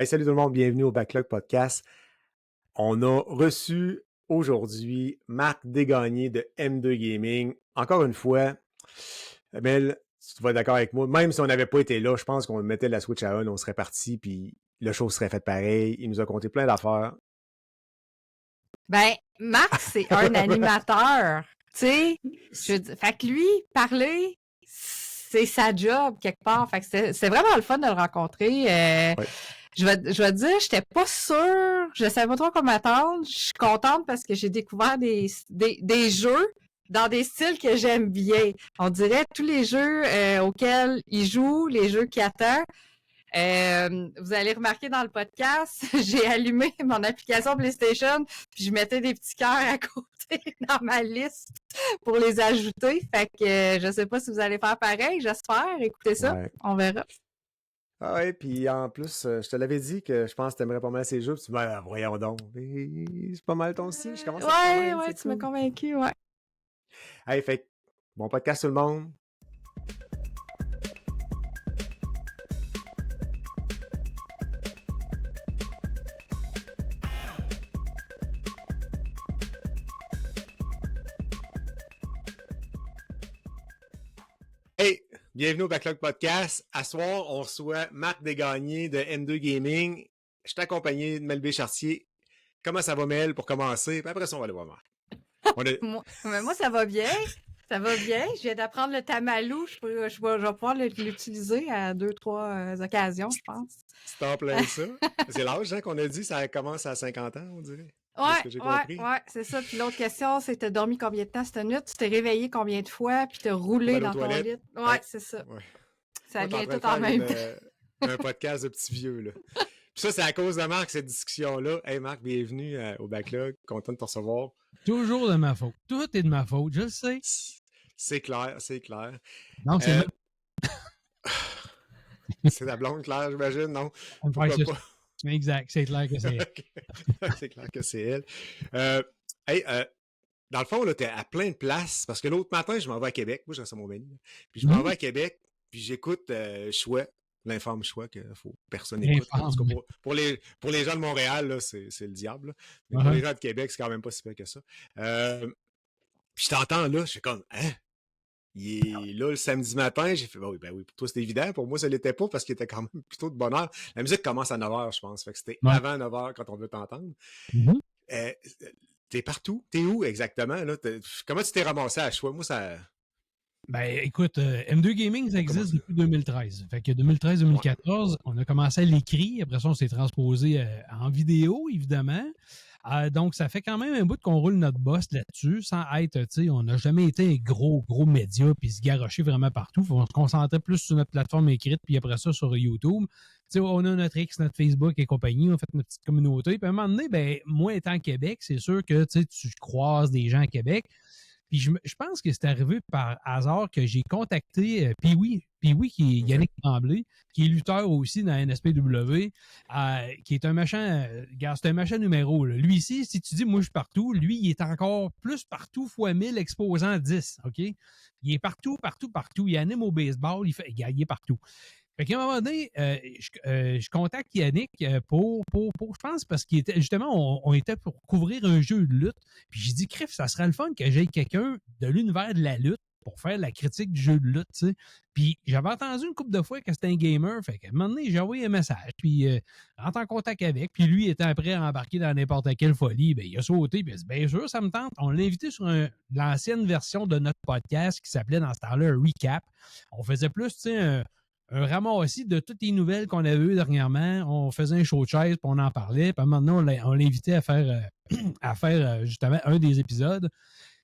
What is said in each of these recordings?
Hey, salut tout le monde, bienvenue au Backlog Podcast. On a reçu aujourd'hui Marc Desgagnés de M2 Gaming. Encore une fois, Mel, si tu vas d'accord avec moi, même si on n'avait pas été là, je pense qu'on mettait la Switch à on serait parti, puis le show serait fait pareil. Il nous a conté plein d'affaires. Ben, Marc, c'est un animateur. Tu sais, fait que lui, parler, c'est sa job quelque part. Fait que c'est vraiment le fun de le rencontrer. Ouais. Je vais te dire, j'étais pas sûre, je savais pas trop comment m'attendre. Je suis contente parce que j'ai découvert des jeux dans des styles que j'aime bien. On dirait tous les jeux auxquels il joue, les jeux qu'il attend. Vous allez remarquer dans le podcast, j'ai allumé mon application PlayStation, puis je mettais des petits cœurs à côté dans ma liste pour les ajouter. Fait que je sais pas si vous allez faire pareil, j'espère. Écoutez ça, Ouais. on verra. Ah ouais, puis en plus, je te l'avais dit que je pense que t'aimerais pas mal ces jeux, puis tu me dis, ben, voyons donc, c'est pas mal ton style, je commence à te convaincre, Ouais, tu m'as convaincu, ouais. Hey, fait que, bon podcast tout le monde. Hey, bienvenue au Backlog Podcast. À soir, on reçoit Marc Desgagnés de M2 Gaming. Je suis accompagné de Mel Béchartier. Comment ça va, Mel, pour commencer? Puis après ça, on va aller voir Marc. Moi, ça va bien. Ça va bien. Je viens d'apprendre le tamalou. Je vais pouvoir l'utiliser à 2-3 occasions, je pense. C'est en plein ça. C'est l'âge qu'on a dit, ça commence à 50 ans, on dirait. Ouais, c'est ça. Puis l'autre question, c'est t'as dormi combien de temps cette nuit? Tu t'es réveillé combien de fois? Puis t'as roulé dans ton lit? Ouais, c'est ça. Ouais. Ça vient tout en même temps. Un podcast de petits vieux, là. Puis ça, c'est à cause de Marc, cette discussion-là. Hey Marc, bienvenue au Backlog. Content de te recevoir. Toujours de ma faute. Tout est de ma faute, je le sais. C'est clair, c'est clair. Donc, c'est c'est la blonde Claire, j'imagine, non? Pourquoi pas? Exact, c'est clair que c'est elle. C'est clair que c'est elle. Dans le fond, là, t'es à plein de places, parce que l'autre matin, je m'en vais à Québec. Moi, je reste à Montmagny. Puis je m'en vais à Québec, puis j'écoute Choix, l'infâme Choix que personne n'écoute. Pour les gens de Montréal, là, c'est le diable. Mais pour les gens de Québec, c'est quand même pas si pire que ça. Puis je t'entends là, je fais comme, hein? Il est là le samedi matin, j'ai fait, ben oui, pour toi c'était évident, pour moi ça l'était pas parce qu'il était quand même plutôt de bonne heure. La musique commence à 9h, je pense, fait que c'était avant 9h quand on veut t'entendre. T'es partout? T'es où exactement? Là? Comment tu t'es ramassé à Choix? Moi, ça... Ben, écoute, M2 Gaming, ça existe depuis 2013. Fait que 2013-2014, on a commencé à l'écrit. Après ça, on s'est transposé en vidéo, évidemment. Donc, ça fait quand même un bout qu'on roule notre boss là-dessus, sans être, tu sais, on n'a jamais été un gros média puis se garrocher vraiment partout. On se concentrait plus sur notre plateforme écrite, puis après ça, sur YouTube. Tu sais, on a notre X, notre Facebook et compagnie, on fait notre petite communauté. Puis à un moment donné, ben, moi, étant à Québec, c'est sûr que, tu sais, tu croises des gens à Québec. Puis je pense que c'est arrivé par hasard que j'ai contacté Pee-Wee, qui est Yannick Tremblay, qui est lutteur aussi dans la NSPW, qui est un machin, c'est un machin numéro. Là. Lui ici, si tu dis moi je suis partout, lui il est encore plus partout fois 1000 exposant 10, OK? Il est partout. Il anime au baseball, il est partout. Fait qu'à un moment donné, je contacte Yannick pour je pense, parce qu'il était justement, on était pour couvrir un jeu de lutte. Puis j'ai dit, crif, ça serait le fun que j'aille quelqu'un de l'univers de la lutte pour faire la critique du jeu de lutte, tu sais. Puis j'avais entendu une couple de fois que c'était un gamer. Fait qu'à un moment donné, j'ai envoyé un message, puis rentre en contact avec. Puis lui, étant prêt à embarquer dans n'importe quelle folie, ben il a sauté, puis il a dit, bien sûr, ça me tente. On l'a invité sur l'ancienne version de notre podcast qui s'appelait dans ce temps-là un recap. On faisait plus, tu sais, un ramassis de toutes les nouvelles qu'on avait eues dernièrement. On faisait un show de chaise, puis on en parlait. Puis maintenant, on l'invitait à faire justement un des épisodes.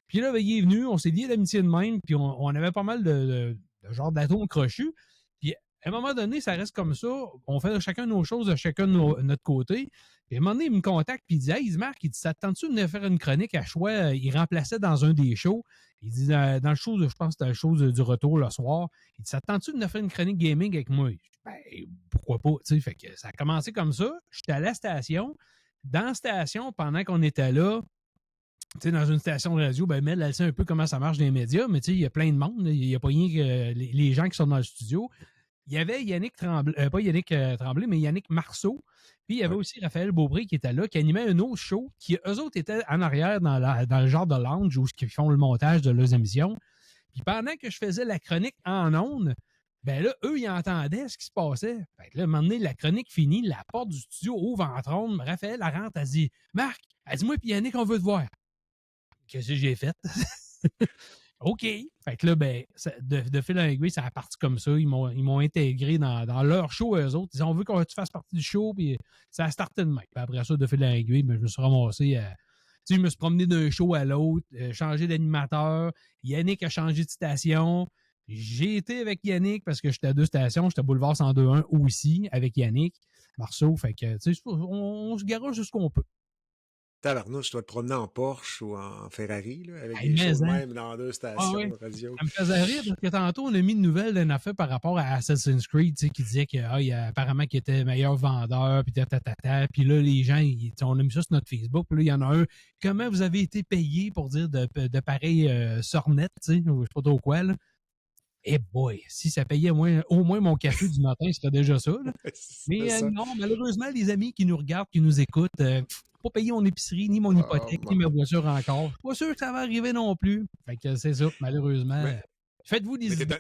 Puis là, ben, il est venu, on s'est lié d'amitié de même, puis on avait pas mal de genre d'atomes crochus. Puis à un moment donné, ça reste comme ça. On fait chacun nos choses de chacun de notre côté. Puis à un moment donné, il me contacte, puis il dit « Hey, Marc, il dit, ça te tente-tu de faire une chronique à Choix? » Il remplaçait dans un des shows. Il dit dans le show, je pense que c'était le show du retour le soir. Il dit « Ça te tente-tu de faire une chronique gaming avec moi? » Je dis « Ben, pourquoi pas? » Tu sais, fait que ça a commencé comme ça. J'étais à la station. Dans la station, pendant qu'on était là, tu sais, dans une station de radio, ben, Mel, elle sait un peu comment ça marche dans les médias, mais tu sais, il y a plein de monde. Il n'y a pas rien que les gens qui sont dans le studio. il y avait Yannick Tremblay, pas Yannick Tremblay, mais Yannick Marceau. Puis il y avait aussi Raphaël Beaupré qui était là, qui animait un autre show, qui eux autres étaient en arrière dans le genre de lounge où ils font le montage de leurs émissions. Puis pendant que je faisais la chronique en ondes, ben là, eux, ils entendaient ce qui se passait. Fait que là, à un moment donné, la chronique finie, la porte du studio ouvre en ondes. Raphaël, elle rentre, elle dit « Marc, elle dit moi puis Yannick, on veut te voir. » Qu'est-ce que j'ai fait? OK. Fait que là, ben, de fil en aiguille, ça a parti comme ça. Ils m'ont intégré dans leur show, eux autres. Ils disaient, on veut que tu fasses partie du show, puis ça a starté de même. Puis après ça, de fil en aiguille, ben, je me suis ramassé tu sais, je me suis promené d'un show à l'autre, changé d'animateur. Yannick a changé de station. J'ai été avec Yannick parce que j'étais à 2 stations. J'étais à Boulevard 102.1 aussi avec Yannick Marceau. Fait que, tu sais, on se garage jusqu'on peut. Tabarnouche, je dois te promener en Porsche ou en Ferrari, là, avec Hey, des choses mais, hein? même dans 2 stations de radio. Ça me faisait rire parce que tantôt, on a mis une nouvelle d'un affaire par rapport à Assassin's Creed, tu sais, qui disait que, apparemment qu'il était meilleur vendeur, puis tatata. Puis là, les gens, on a mis ça sur notre Facebook, puis là, il y en a un. Comment vous avez été payé pour dire de pareilles sornettes, tu sais, ou je sais pas trop quoi, là. Eh boy, si ça payait au moins mon café du matin, c'était déjà ça, là. Mais non, malheureusement, les amis qui nous regardent, qui nous écoutent, pas payer mon épicerie, ni mon hypothèque, ni ma voiture encore. Je suis pas sûr que ça va arriver non plus. Fait que c'est ça, malheureusement. Faites-vous des idées.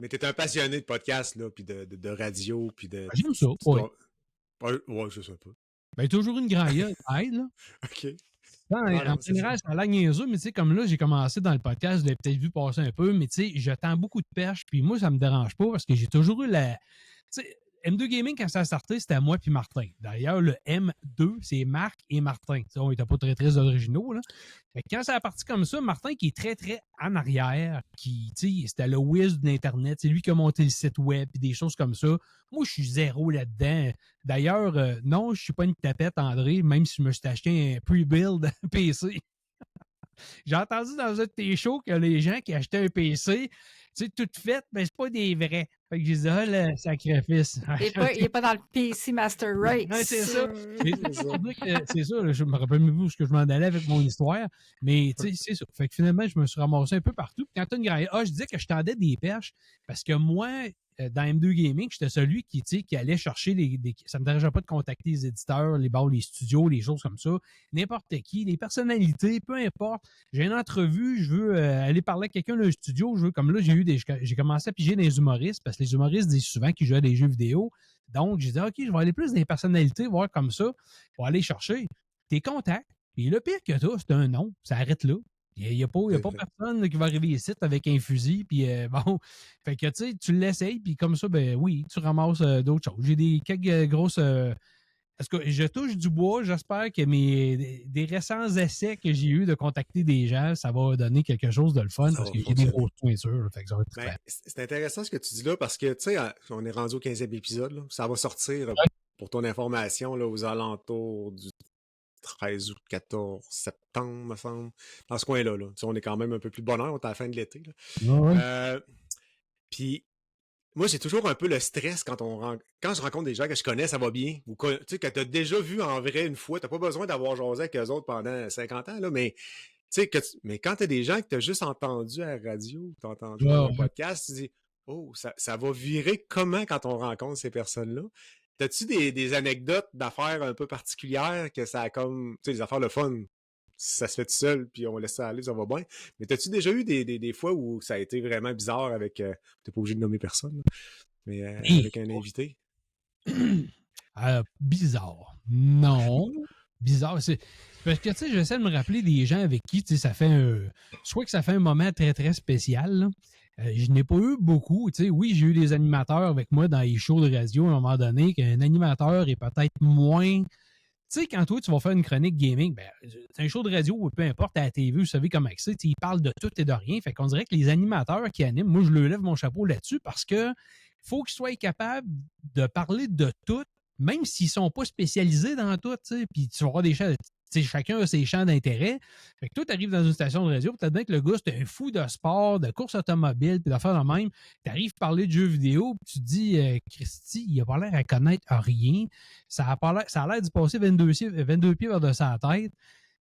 Mais t'es un passionné de podcast, là, puis de radio, puis de... J'aime ça, oui. Ouais, je sais pas. Ben, toujours une grande gueule, aide, là. OK. En général, c'est à la niaiseux, mais tu sais, comme là, j'ai commencé dans le podcast, vous l'avez peut-être vu passer un peu, mais tu sais, je tends beaucoup de perches, puis moi, ça me dérange pas parce que j'ai toujours eu la... Tu sais, M2 Gaming, quand ça a starté, c'était moi puis Martin. D'ailleurs, le M2, c'est Marc et Martin. T'sais, on n'était pas très originaux, là. Fait que quand ça a parti comme ça, Martin, qui est très en arrière, qui, tu sais, c'était le whiz de l'Internet, c'est lui qui a monté le site web et des choses comme ça. Moi, je suis zéro là-dedans. D'ailleurs, non, je suis pas une tapette, André, même si je me suis acheté un pre-build PC. J'ai entendu dans un de tes shows que les gens qui achetaient un PC, tu sais, tout fait, mais c'est pas des vrais. Fait que j'ai dit, le sacrifice. Il n'est pas dans le PC Master Race. Ouais, c'est ça. C'est ça, là, je me rappelle même où ce que je m'en allais avec mon histoire. Mais tu sais, c'est ça. Fait que finalement, je me suis ramassé un peu partout. Puis quand tu as une grande... je disais que je tendais des perches parce que moi, dans M2 Gaming, j'étais celui qui allait chercher ça me dérangeait pas de contacter les éditeurs, les studios, les choses comme ça. N'importe qui, les personnalités, peu importe. J'ai une entrevue, je veux aller parler à quelqu'un d'un studio, comme là, j'ai commencé à piger des humoristes parce que les humoristes disent souvent qu'ils jouent à des jeux vidéo. Donc, j'ai dit, OK, je vais aller plus dans les personnalités, voir comme ça, pour aller chercher tes contacts. Puis le pire que t'as, c'est un nom. Ça arrête là. Il n'y a pas personne là, qui va arriver ici avec un fusil. Puis bon, fait que tu sais, tu l'essayes. Puis comme ça, ben oui, tu ramasses d'autres choses. J'ai quelques grosses... Est-ce que je touche du bois? J'espère que des récents essais que j'ai eu de contacter des gens, ça va donner quelque chose de le fun parce que j'ai des grosses pointures. C'est intéressant ce que tu dis là parce que, tu sais, on est rendu au 15e épisode. Là, ça va sortir, pour ton information, là, aux alentours du 13 ou 14 septembre, me semble. Dans ce coin-là. Là. On est quand même un peu plus bonheur, on est à la fin de l'été. Puis, moi, j'ai toujours un peu le stress quand je rencontre des gens que je connais, ça va bien. Ou que tu as déjà vu en vrai une fois, t'as pas besoin d'avoir jasé avec eux autres pendant 50 ans, là, mais mais quand tu as des gens que tu as juste entendus à la radio, tu as entendu dans un podcast, tu dis oh, ça va virer comment quand on rencontre ces personnes-là? T'as-tu des anecdotes d'affaires un peu particulières que ça a comme, tu sais, des affaires de fun, ça se fait tout seul, puis on laisse ça aller, ça va bien. Mais t'as-tu déjà eu des fois où ça a été vraiment bizarre avec, t'es pas obligé de nommer personne, là, mais avec un invité? Bizarre. Non. Bizarre. C'est parce que, tu sais, j'essaie de me rappeler des gens avec qui, tu sais, ça fait soit que ça fait un moment très spécial, là. Je n'ai pas eu beaucoup. Tu sais, oui, j'ai eu des animateurs avec moi dans les shows de radio à un moment donné, qu'un animateur est peut-être moins... Tu sais, quand toi, tu vas faire une chronique gaming, ben, c'est un show de radio ou peu importe, à la TV, vous savez comment c'est, ils parlent de tout et de rien. Fait qu'on dirait que les animateurs qui animent, moi, je leur lève mon chapeau là-dessus parce que faut qu'ils soient capables de parler de tout, même s'ils sont pas spécialisés dans tout, tu sais. Puis tu vas avoir des champs, chacun a ses champs d'intérêt. Fait que toi, tu arrives dans une station de radio, peut-être bien que le gars, c'est un fou de sport, de course automobile, puis d'affaires de même. Tu arrives à parler de jeux vidéo, puis tu te dis, Christy, il a pas l'air à connaître rien. Ça a l'air d'y passer 22 pieds vers de sa tête.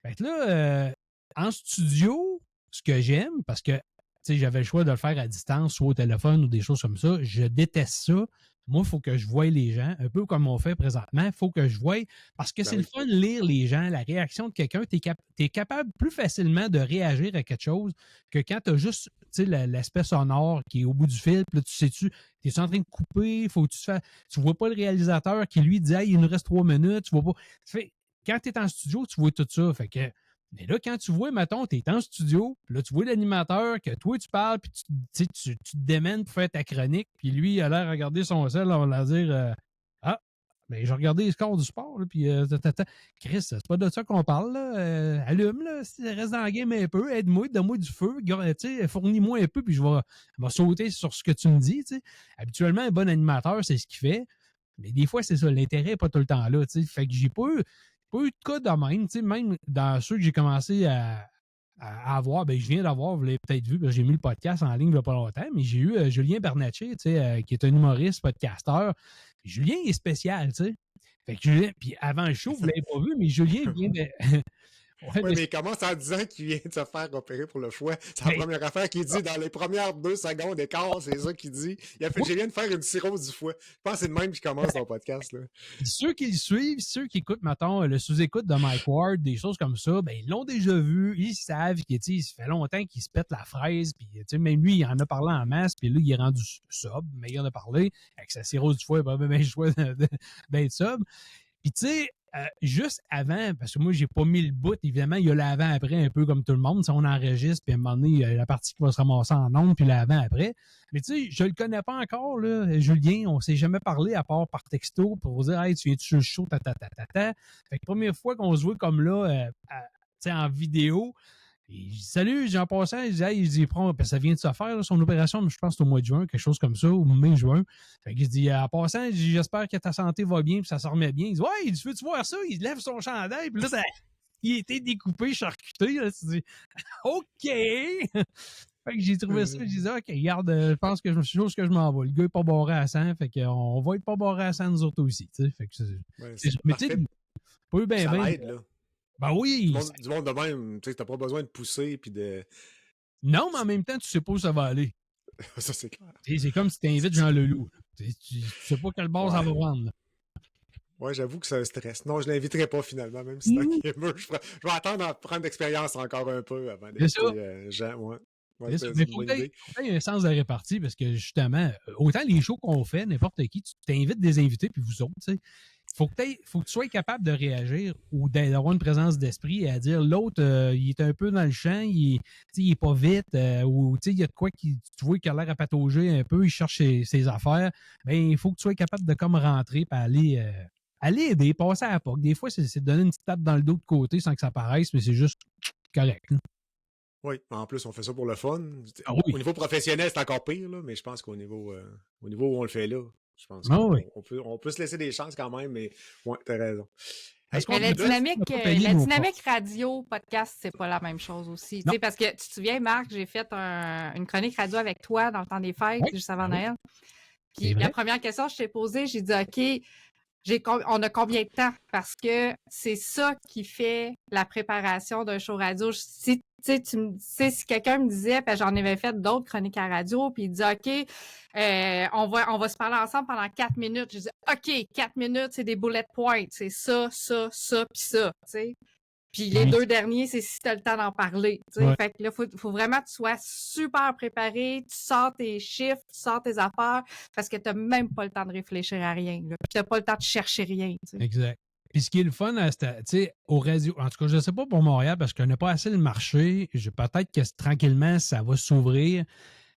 Fait que là, en studio, ce que j'aime, parce que j'avais le choix de le faire à distance, soit au téléphone ou des choses comme ça. Je déteste ça. Moi, il faut que je voie les gens, un peu comme on fait présentement. Il faut que je voie, parce que c'est le fun de lire les gens, la réaction de quelqu'un. Tu es capable plus facilement de réagir à quelque chose que quand tu as juste l'aspect sonore qui est au bout du fil. Puis là, tu sais-tu, tu es en train de couper, faut que tu vois pas le réalisateur qui lui dit « Hey, il nous reste 3 minutes », tu vois pas. Quand tu es en studio, tu vois tout ça. Fait que, mais là, quand tu vois, mettons, tu es en studio, puis là, tu vois l'animateur, que toi, tu parles, puis tu te démènes pour faire ta chronique, puis lui, il a l'air à regarder son sel, on va leur dire Ah, ben, j'ai regardé les scores du sport, là, puis Chris, c'est pas de ça qu'on parle, là. Allume, là, reste dans la game un peu, aide-moi, donne-moi du feu, fournis-moi un peu, puis je vais sauter sur ce que tu me dis, tu sais. Habituellement, un bon animateur, c'est ce qu'il fait, mais des fois, c'est ça, l'intérêt n'est pas tout le temps là, tu sais. Fait que j'ai pas eu de cas de même, tu sais, même dans ceux que j'ai commencé à avoir, ben je viens d'avoir, vous l'avez peut-être vu, parce que j'ai mis le podcast en ligne il n'y a pas longtemps, mais j'ai eu Julien Bernatchez, tu sais, qui est un humoriste, podcasteur. Julien est spécial, tu sais. Fait que Julien, puis avant le show, vous ne l'avez pas vu, mais Julien vient de... Oui, mais il commence en disant qu'il vient de se faire opérer pour le foie. C'est la première affaire qu'il dit dans les premières 2 secondes d'écart, c'est ça qu'il dit. Il a fait, j'ai viens de faire une cirrhose du foie. Je pense que c'est de même qu'il commence ton podcast, là. Ceux qui le suivent, ceux qui écoutent, mettons, le sous-écoute de Mike Ward, des choses comme ça, ben, ils l'ont déjà vu, ils savent qu'il ça fait longtemps qu'il se pète la fraise, puis, même lui, il en a parlé en masse, puis là, il est rendu sobre, mais il en a parlé, avec sa cirrhose du foie, il n'a pas bien le choix d'être sobre. Puis, tu sais, juste avant, parce que moi, j'ai pas mis le bout, évidemment, il y a l'avant-après, un peu comme tout le monde. Si on enregistre, puis à un moment donné, il y a la partie qui va se ramasser en ondes, puis l'avant-après. Mais tu sais, je le connais pas encore, là, Julien. On s'est jamais parlé, à part par texto, pour vous dire « Hey, tu viens-tu sur le show? » Fait que première fois qu'on se voit comme là, tu sais, en vidéo, il dit « Salut, Jean Passant. » Il dit « Hey, il dit, ça vient de se faire, là, son opération, je pense que c'est au mois de juin, quelque chose comme ça, ou mai-juin. » Fait qu'il dit « En passant, j'espère que ta santé va bien, puis ça se remet bien. » Il dit « Ouais, il dit, veux-tu voir ça? » Il lève son chandail, puis là, il était découpé, charcuté. Là, tu dis « OK! » Fait que j'ai trouvé ça, j'ai dit « OK, regarde, je pense que c'est chose que je m'en vais. Le gars n'est pas barré à 100, fait qu'on va être pas barré à 100 nous autres aussi. » Fait que mais tu sais, pas eu bien, ça aide, là. Ben oui! Du monde de même, tu sais, t'as pas besoin de pousser puis de... Non, mais en même temps, tu sais pas où ça va aller. Ça, c'est clair. C'est comme si t'invites Jean Leloup. Tu sais pas quelle base ça va prendre. Ouais, j'avoue que c'est un stress. Non, je l'inviterai pas finalement, même si c'est un gamer. Je vais attendre à prendre d'expérience encore un peu avant d'inviter Jean. Ouais. Mais il faut qu'il y ait un sens de répartie parce que justement, autant les shows qu'on fait, n'importe qui, tu t'invites des invités puis vous autres, tu sais. Faut que tu sois capable de réagir ou d'avoir une présence d'esprit et à dire l'autre, il est un peu dans le champ, il est pas vite, ou il y a de quoi tu vois qu'il a l'air à patauger un peu, il cherche ses affaires. Ben, il faut que tu sois capable de comme rentrer et aller aider, passer à la POC. Des fois, c'est de donner une petite tape dans le dos de côté sans que ça paraisse, mais c'est juste correct. Là. Oui, en plus, on fait ça pour le fun. Ah oui. Au niveau professionnel, c'est encore pire, là, mais je pense qu'au niveau, où on le fait là, je pense qu'on peut se laisser des chances quand même, mais ouais, t'as raison. Mais la dynamique radio, podcast, c'est pas la même chose aussi. Parce que tu te souviens, Marc, j'ai fait une chronique radio avec toi dans le temps des fêtes, juste avant Noël. Puis la première question que je t'ai posée, j'ai dit OK, on a combien de temps? Parce que c'est ça qui fait la préparation d'un show radio. Si quelqu'un me disait, ben, j'en avais fait d'autres chroniques à radio, puis il dit OK, on va se parler ensemble pendant 4 minutes. Je dis OK, 4 minutes, c'est des bullet points. C'est ça, puis ça. T'sais. Puis les 2 derniers, c'est si tu as le temps d'en parler. Ouais. Fait que là, faut vraiment que tu sois super préparé, tu sors tes chiffres, tu sors tes affaires, parce que tu n'as même pas le temps de réfléchir à rien. Puis tu n'as pas le temps de chercher rien. T'sais. Exact. Puis ce qui est le fun, au radio, en tout cas, je ne sais pas pour Montréal, parce qu'on n'a pas assez le marché. Peut-être que tranquillement, ça va s'ouvrir.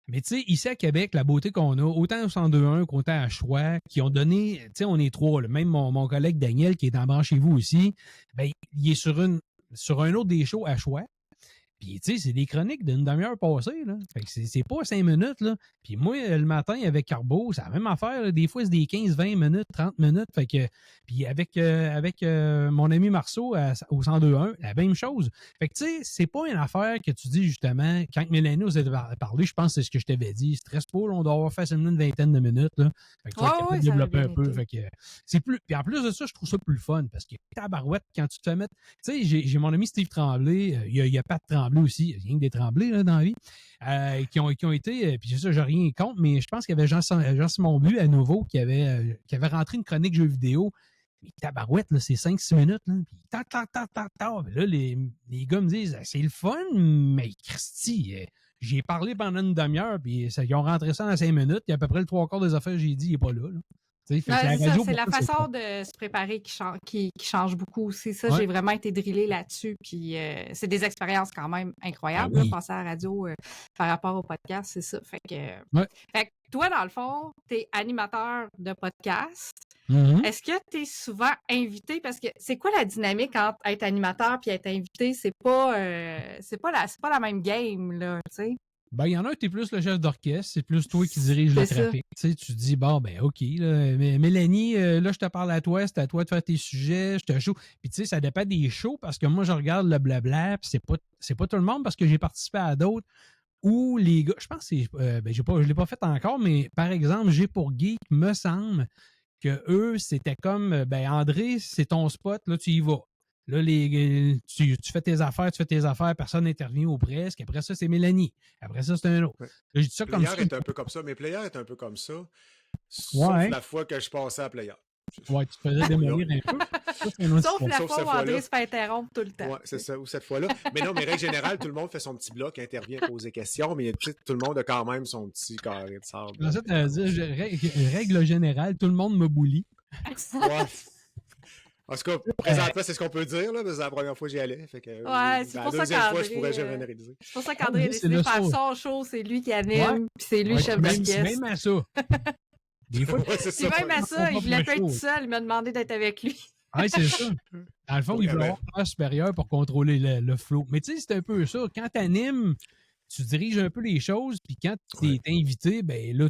Mais tu sais, ici à Québec, la beauté qu'on a, autant au 102.1 qu'autant à Choix, qui ont donné, tu sais, on est 3, là, même mon collègue Daniel, qui est dans Branchez-vous aussi, ben, il est sur un autre des shows à Choix. Puis, tu sais, c'est des chroniques d'une demi-heure passée, là. Fait que c'est pas 5 minutes, là. Puis moi, le matin, avec Carbo, c'est la même affaire, là. Des fois, c'est des 15, 20 minutes, 30 minutes. Fait que, puis avec mon ami Marceau au 102.1, la même chose. Fait que, tu sais, c'est pas une affaire que tu dis, justement, quand Mélanie nous a parlé, je pense que c'est ce que je t'avais dit. Stress pas, là, on doit avoir facilement une vingtaine de minutes, là. Fait que tu vas développer un peu. Fait que, c'est plus... Puis en plus de ça, je trouve ça plus fun, parce que tabarouette, quand tu te fais mettre... Tu sais, j'ai mon ami Steve Tremblay, il y a Pat Tremblay, Tremblay aussi, rien que des Tremblay là, dans la vie, qui ont été, puis c'est ça, j'ai rien contre, mais je pense qu'il y avait Jean-Simon Bu à nouveau qui avait rentré une chronique jeux vidéo. Mais tabarouette, là, c'est 5-6 minutes. Là, puis là, les gars me disent, c'est le fun, mais Christy, j'ai parlé pendant une demi-heure, puis ils ont rentré ça en 5 minutes, puis à peu près le 3/4 des affaires que j'ai dit, il n'est pas là. C'est la façon de se préparer qui change beaucoup aussi. Ça, j'ai vraiment été drillée là-dessus. Puis c'est des expériences quand même incroyables. Ben oui. Passer à la radio par rapport au podcast, c'est ça. Fait que toi, dans le fond, tu es animateur de podcast. Mm-hmm. Est-ce que tu es souvent invité? Parce que c'est quoi la dynamique entre être animateur et être invité? C'est pas la même game, là, tu sais. Ben, il y en a un, t'es plus le chef d'orchestre, c'est plus toi qui dirige le trafic. Tu sais, tu te dis, bon, ben, OK, là, Mélanie, là, je te parle à toi, c'est à toi de faire tes sujets, je te show. Puis, tu sais, ça dépend des shows parce que moi, je regarde le blabla, puis c'est pas tout le monde parce que j'ai participé à d'autres où les gars, je pense que c'est, je l'ai pas fait encore, mais par exemple, J'ai pour Geek, me semble que eux, c'était comme, ben, André, c'est ton spot, là, tu y vas. Là, tu fais tes affaires, personne n'intervient ou presque. Après ça, c'est Mélanie. Après ça, c'est un autre. Ouais. Là, je dis ça comme ça. Player est un peu comme ça, mais Player est un peu comme ça. Sauf la fois que je passais à Player. Ouais, tu te faisais démolir un peu. Sauf la fois où André se fait interrompre tout le temps. Ouais, c'est ça, ou cette fois-là. Mais non, mais règle générale, tout le monde fait son petit bloc, intervient, pose des questions, mais tout le monde a quand même son petit carré de sable. En fait, règle générale, tout le monde me bully. Ouais. En tout cas, présentement, c'est ce qu'on peut dire, là, parce que c'est la première fois que j'y allais. Fait que, c'est pour ça qu'André, je pourrais généraliser. C'est pour ça qu'André a décidé de faire son show, c'est lui qui anime, puis c'est lui le chef d'orchestre. Même à ça. Des fois, c'est même à ça, il voulait pas être tout seul, il m'a demandé d'être avec lui. Oui, c'est ça. Dans le fond, il veut avoir un supérieur pour contrôler le flow. Mais tu sais, c'est un peu ça. Quand tu animes, tu diriges un peu les choses, puis quand tu es invité, ben là,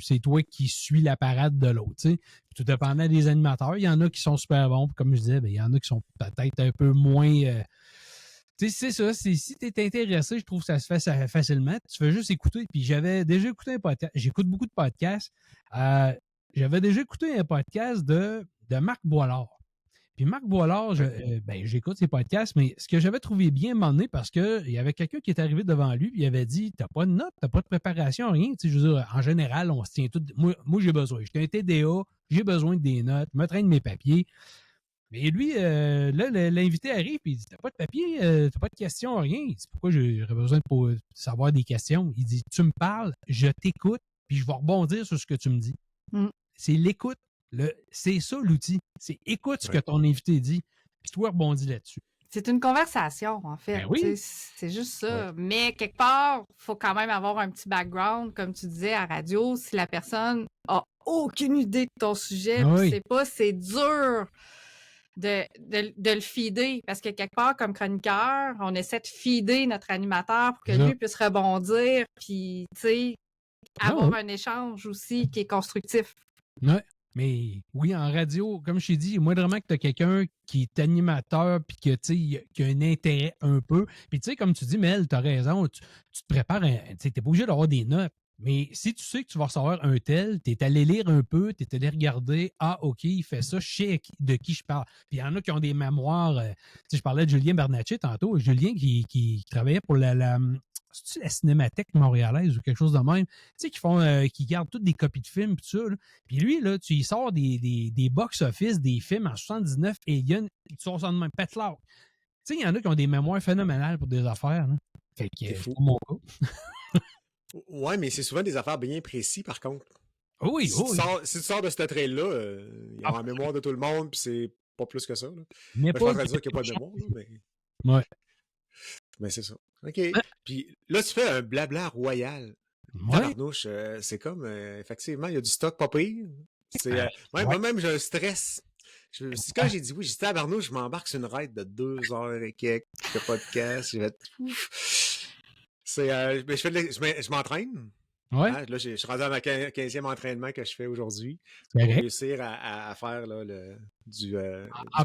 c'est toi qui suis la parade de l'autre. T'sais. Tout dépendant des animateurs, il y en a qui sont super bons, puis comme je disais, ben, il y en a qui sont peut-être un peu moins. Tu sais, c'est ça. Si tu es intéressé, je trouve que ça se fait facilement. Tu fais juste écouter. Puis j'avais déjà écouté un podcast. J'écoute beaucoup de podcasts. J'avais déjà écouté un podcast de Marc Boilard. Puis Marc Boilard, j'écoute ses podcasts, mais ce que j'avais trouvé bien à un moment donné, parce qu'il y avait quelqu'un qui est arrivé devant lui, puis il avait dit, t'as pas de notes, t'as pas de préparation, rien. Tu sais, je veux dire, en général, on se tient tout. Moi j'ai besoin. J'étais un TDA, j'ai besoin des notes, me traîne mes papiers. Mais lui, là, l'invité arrive, puis il dit, t'as pas de papier, t'as pas de questions, rien. Il dit, pourquoi j'aurais besoin de savoir des questions? Il dit, tu me parles, je t'écoute, puis je vais rebondir sur ce que tu me dis. C'est l'écoute. C'est ça l'outil. C'est écoute ce que ton invité dit, puis toi rebondis là-dessus. C'est une conversation, en fait. Ben oui. C'est juste ça. Ouais. Mais quelque part, il faut quand même avoir un petit background, comme tu disais à radio, si la personne a aucune idée de ton sujet, c'est dur de le feeder. Parce que quelque part, comme chroniqueur, on essaie de feeder notre animateur pour que lui puisse rebondir, puis, tu sais, avoir un échange aussi qui est constructif. Ouais. Mais oui, en radio, comme je t'ai dit, moindrement que tu as quelqu'un qui est animateur puis que qui a un intérêt un peu. Puis tu sais, comme tu dis, Mel, tu as raison, tu te prépares, tu n'es pas obligé d'avoir des notes. Mais si tu sais que tu vas recevoir un tel, tu es allé lire un peu, tu es allé regarder, OK, il fait ça, je sais de qui je parle. Puis il y en a qui ont des mémoires. Je parlais de Julien Bernatchez tantôt. Julien qui travaillait pour la Cinémathèque montréalaise ou quelque chose de même, tu sais, qui gardent toutes des copies de films pis tout ça, là. Puis lui, là, tu sors des box-office, des films en 79, Alien, tu sors ça de même, Pet Lock. Tu sais, il y en a qui ont des mémoires phénoménales pour des affaires, là. Fait que c'est pour mon cas. Ouais, mais c'est souvent des affaires bien précises, par contre. Oui, si tu sors de ce trail-là, il y a en mémoire de tout le monde, puis c'est pas plus que ça, là. Mais je suis pas en train de dire qu'il n'y a pas de mémoire, là, mais... Ouais. Mais c'est ça. OK. Puis là, tu fais un blabla royal. Ouais. Tabarnouche, c'est comme, effectivement, il y a du stock pas pire. Moi-même, j'ai un stress. Quand j'ai dit oui, j'ai dit tabarnouche, je m'embarque sur une ride de 2 heures et quelques de podcast. Je m'entraîne. Ouais. Hein? Là, je suis rendu à ma 15e entraînement que je fais aujourd'hui pour réussir à faire là, du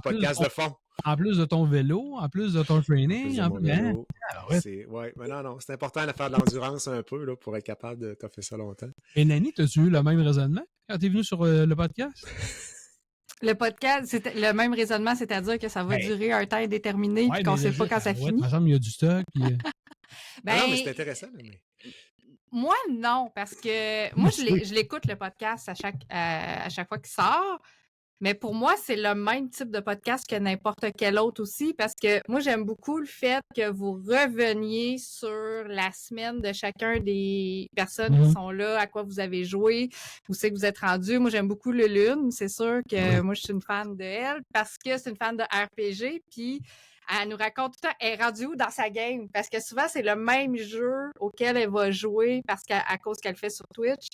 podcast de fond. En plus de ton vélo, en plus de ton training. Mais non, c'est important de faire de l'endurance un peu là, pour être capable de faire ça longtemps. Et Nani, as-tu eu le même raisonnement quand tu es venu sur le podcast? Le podcast, c'est le même raisonnement, c'est-à-dire que ça va durer un temps indéterminé et qu'on ne sait pas quand ça finit. Il me semble qu'il y a du stock. non, mais c'est intéressant. Là, mais... Moi, non, parce que moi, je l'écoute le podcast à chaque fois qu'il sort. Mais pour moi, c'est le même type de podcast que n'importe quel autre aussi, parce que moi, j'aime beaucoup le fait que vous reveniez sur la semaine de chacun des personnes qui sont là, à quoi vous avez joué, où c'est que vous êtes rendu. Moi, j'aime beaucoup Lune. C'est sûr que moi, je suis une fan de elle parce que c'est une fan de RPG, puis elle nous raconte tout le temps, elle est rendue où dans sa game? Parce que souvent, c'est le même jeu auquel elle va jouer parce qu'à cause qu'elle fait sur Twitch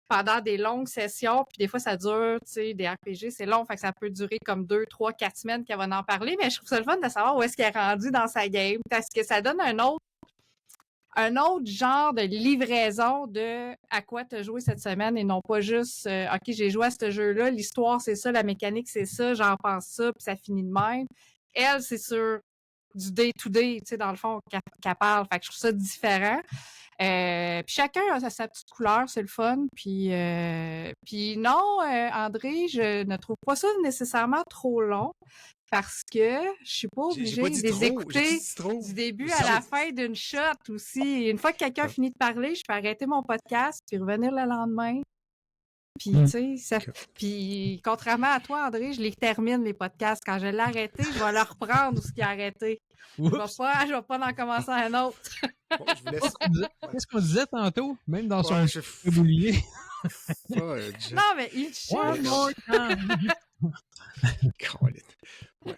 pendant des longues sessions, puis des fois, ça dure, tu sais, des RPG, c'est long, fait que ça peut durer comme 2, 3, 4 semaines qu'elle va en parler, mais je trouve ça le fun de savoir où est-ce qu'elle est rendue dans sa game, parce que ça donne un autre genre de livraison de à quoi tu as joué cette semaine et non pas juste OK, j'ai joué à ce jeu-là, l'histoire c'est ça, la mécanique c'est ça, j'en pense ça, puis ça finit de même. Elle, c'est sur du day-to-day, tu sais, dans le fond, qu'elle parle. Fait que je trouve ça différent. Puis chacun a sa petite couleur, c'est le fun. Puis non, André, je ne trouve pas ça nécessairement trop long parce que je suis pas obligée de les écouter du début à la fin d'une shot aussi. Une fois que quelqu'un finit de parler, je peux arrêter mon podcast puis revenir le lendemain. Puis, tu sais, puis contrairement à toi, André, je les termine, les podcasts. Quand je l'ai arrêté, je vais le reprendre où ce qui a arrêté. Je vais pas en commencer un autre. Bon, je vous laisse. Qu'est-ce qu'on disait tantôt? Même dans son boulier. Non, mais il cherche. Ouais.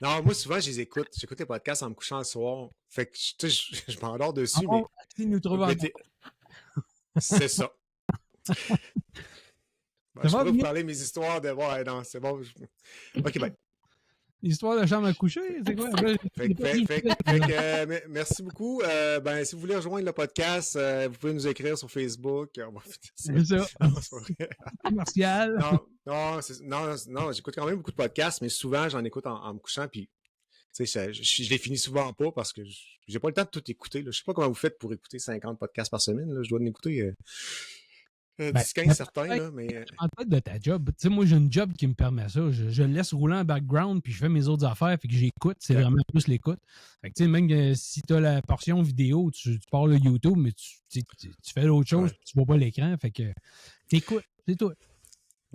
Non, moi, souvent, je les écoute. J'écoute les podcasts en me couchant le soir. Fait que, tu sais, je m'endors dessus, mais... nous trouvons. C'est ça. Je pourrais vous parler de mes histoires de... Ouais, non, c'est bon. OK, ben. Histoire de chambre à coucher, c'est quoi? Merci beaucoup. Si vous voulez rejoindre le podcast, vous pouvez nous écrire sur Facebook. C'est ça. Commercial. Non, j'écoute quand même beaucoup de podcasts, mais souvent, j'en écoute en me couchant, puis tu sais, je les finis souvent pas parce que j'ai pas le temps de tout écouter. Là. Je sais pas comment vous faites pour écouter 50 podcasts par semaine. Là. Je dois en écouter 10-15 certains, là, mais... En tête de ta job, tu sais, moi, j'ai une job qui me permet ça. Je le laisse rouler en background, puis je fais mes autres affaires, puis que j'écoute. C'est vraiment plus l'écoute. Fait que, tu sais, même si tu as la portion vidéo, tu pars le YouTube, mais tu fais d'autres choses, puis tu vois pas l'écran. Fait que t'écoutes, c'est tout.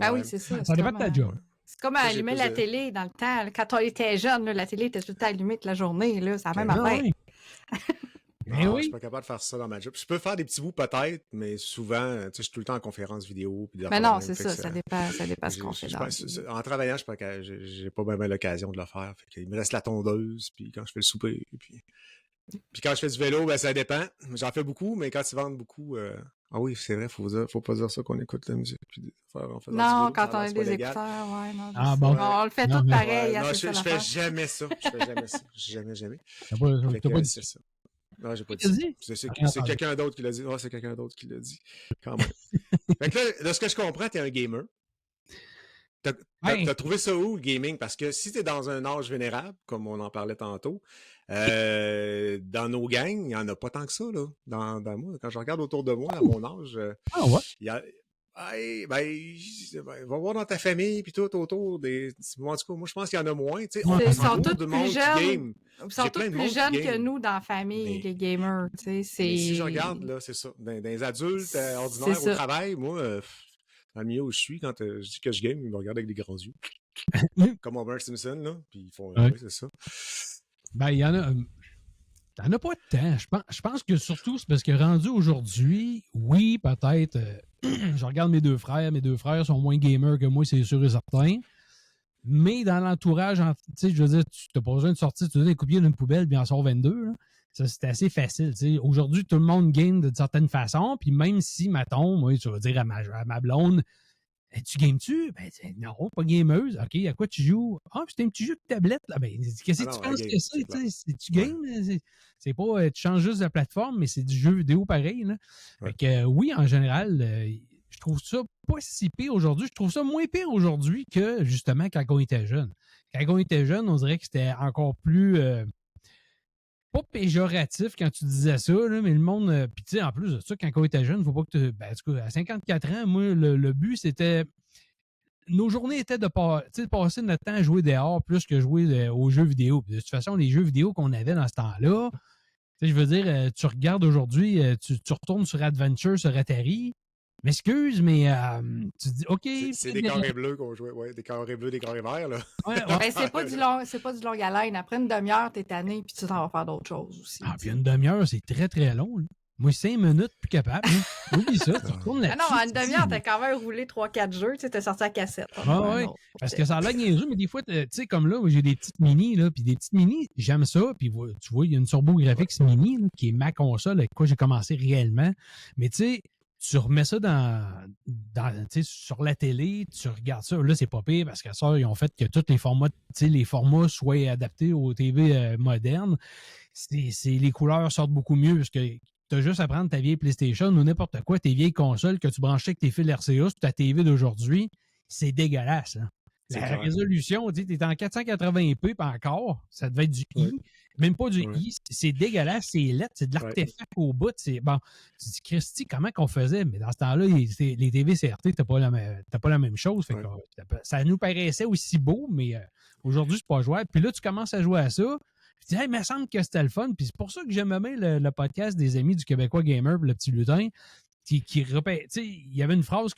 Ah oui, c'est ça. Ça dépend de ta job. C'est comme allumer la télé dans le temps. Quand on était jeune, la télé était tout le temps allumée toute la journée. C'est la même affaire. Non, je suis pas capable de faire ça dans ma job. Je peux faire des petits bouts peut-être, mais souvent, tu sais, je suis tout le temps en conférence vidéo. Mais non, c'est ça, ça dépend ce qu'on fait. En travaillant, j'ai pas bien l'occasion de le faire. Il me reste la tondeuse, puis quand je fais le souper, puis quand je fais du vélo, ben ça dépend. J'en fais beaucoup, mais quand ils vendent beaucoup... Ah oui, c'est vrai, faut pas dire ça qu'on écoute la musique. Puis non, quand on a des écouteurs, ouais. Non, bon. On le fait tout pareil. Non, je fais jamais ça. Jamais. C'est ça. Non, j'ai pas dit. C'est quelqu'un d'autre qui l'a dit. Non, c'est quelqu'un d'autre qui l'a dit. Quand même. Fait que là, de ce que je comprends, t'es un gamer. T'as trouvé ça où, le gaming? Parce que si t'es dans un âge vénérable, comme on en parlait tantôt, dans nos gangs, il n'y en a pas tant que ça, là. Dans moi, quand je regarde autour de moi, à mon âge, il y a... va voir dans ta famille, puis tout autour des... En tout cas, moi, je pense qu'il y en a moins. Ils sont tous plus jeunes. Ils sont tous plus jeunes que nous dans la famille, les gamers. Si je regarde, là, c'est ça. Dans les adultes ordinaires au travail, moi, dans le milieu où je suis, quand je dis que je game, ils me regardent avec des grands yeux. Comme Homer Simpson, là. Puis ils font... Oui, c'est ça. Ben, il y en a... T'en as pas de temps. Je pense que surtout, c'est parce que rendu aujourd'hui, oui, peut-être... je regarde mes deux frères. Mes deux frères sont moins gamers que moi, c'est sûr et certain. Mais dans l'entourage, tu sais, je veux dire, tu n'as pas besoin de sortir, tu donnes des coupiers d'une poubelle, puis en sort 22. Là. Ça, c'est assez facile. Tu sais. Aujourd'hui, tout le monde game de certaines façons, puis même si, mettons, moi, tu vas dire à ma blonde, tu games-tu? Ben, non, pas gameuse. OK, à quoi tu joues? Ah, c'est un petit jeu de tablette. Là. Ben, qu'est-ce que tu penses que c'est? Tu games? C'est pas, tu changes juste de plateforme, mais c'est du jeu vidéo pareil. Là. Ouais. Fait que, oui, en général, je trouve ça pas si pire aujourd'hui. Je trouve ça moins pire aujourd'hui que, justement, quand on était jeune. Quand on était jeune, on dirait que c'était encore plus... pas péjoratif quand tu disais ça, là, mais le monde... Puis tu sais, en plus de ça, quand on était jeune, il faut pas que tu... Ben, en tout cas, à 54 ans, moi, le but, c'était... Nos journées étaient de passer notre temps à jouer dehors plus que jouer aux jeux vidéo. Puis de toute façon, les jeux vidéo qu'on avait dans ce temps-là, sais, je veux dire, tu regardes aujourd'hui, tu retournes sur Adventure, sur Atari. M'excuse, mais tu te dis, OK. C'est des carrés bleus qu'on jouait. Ouais, des carrés bleus, des carrés verts, là. Ouais, Ben, c'est pas du long haleine. Après une demi-heure, t'es tanné, puis tu t'en vas faire d'autres choses aussi. Puis une demi-heure, c'est très, très long. Là. Moi, 5 minutes, plus capable. Hein. Oublie ça, tu retournes là-dessus. Non, en une demi-heure, t'as quand même roulé 3-4 jeux, tu sais, t'as sorti la cassette. Oui, parce que ça a l'air niaiseux, mais des fois, tu sais, comme là, j'ai des petites mini, là, puis des petites mini, j'aime ça, puis tu vois, il y a une Turbo Graphics mini, là, qui est ma console, avec quoi j'ai commencé réellement, mais tu sais, tu remets ça sur la télé, tu regardes ça. Là, c'est pas pire parce que ça, ils ont fait que tous les formats soient adaptés aux TV modernes. Les couleurs sortent beaucoup mieux parce que tu as juste à prendre ta vieille PlayStation ou n'importe quoi, tes vieilles consoles que tu branchais avec tes fils RCA sur ta TV d'aujourd'hui. C'est dégueulasse. Hein? La résolution, tu es en 480p, pas encore. Ça devait être du I. Même pas du I. C'est dégueulasse, c'est laid, c'est de l'artefact au bout. Bon, tu dis, Christy, comment qu'on faisait? Mais dans ce temps-là, les TV CRT, t'as pas la même chose. Fait que, ça nous paraissait aussi beau, mais aujourd'hui, c'est pas jouable. Puis là, tu commences à jouer à ça. Je dis, hey, il me semble que c'était le fun. Puis c'est pour ça que j'aimais bien le podcast des amis du Québécois Gamer, le petit lutin, qui répète. Tu sais, il y avait une phrase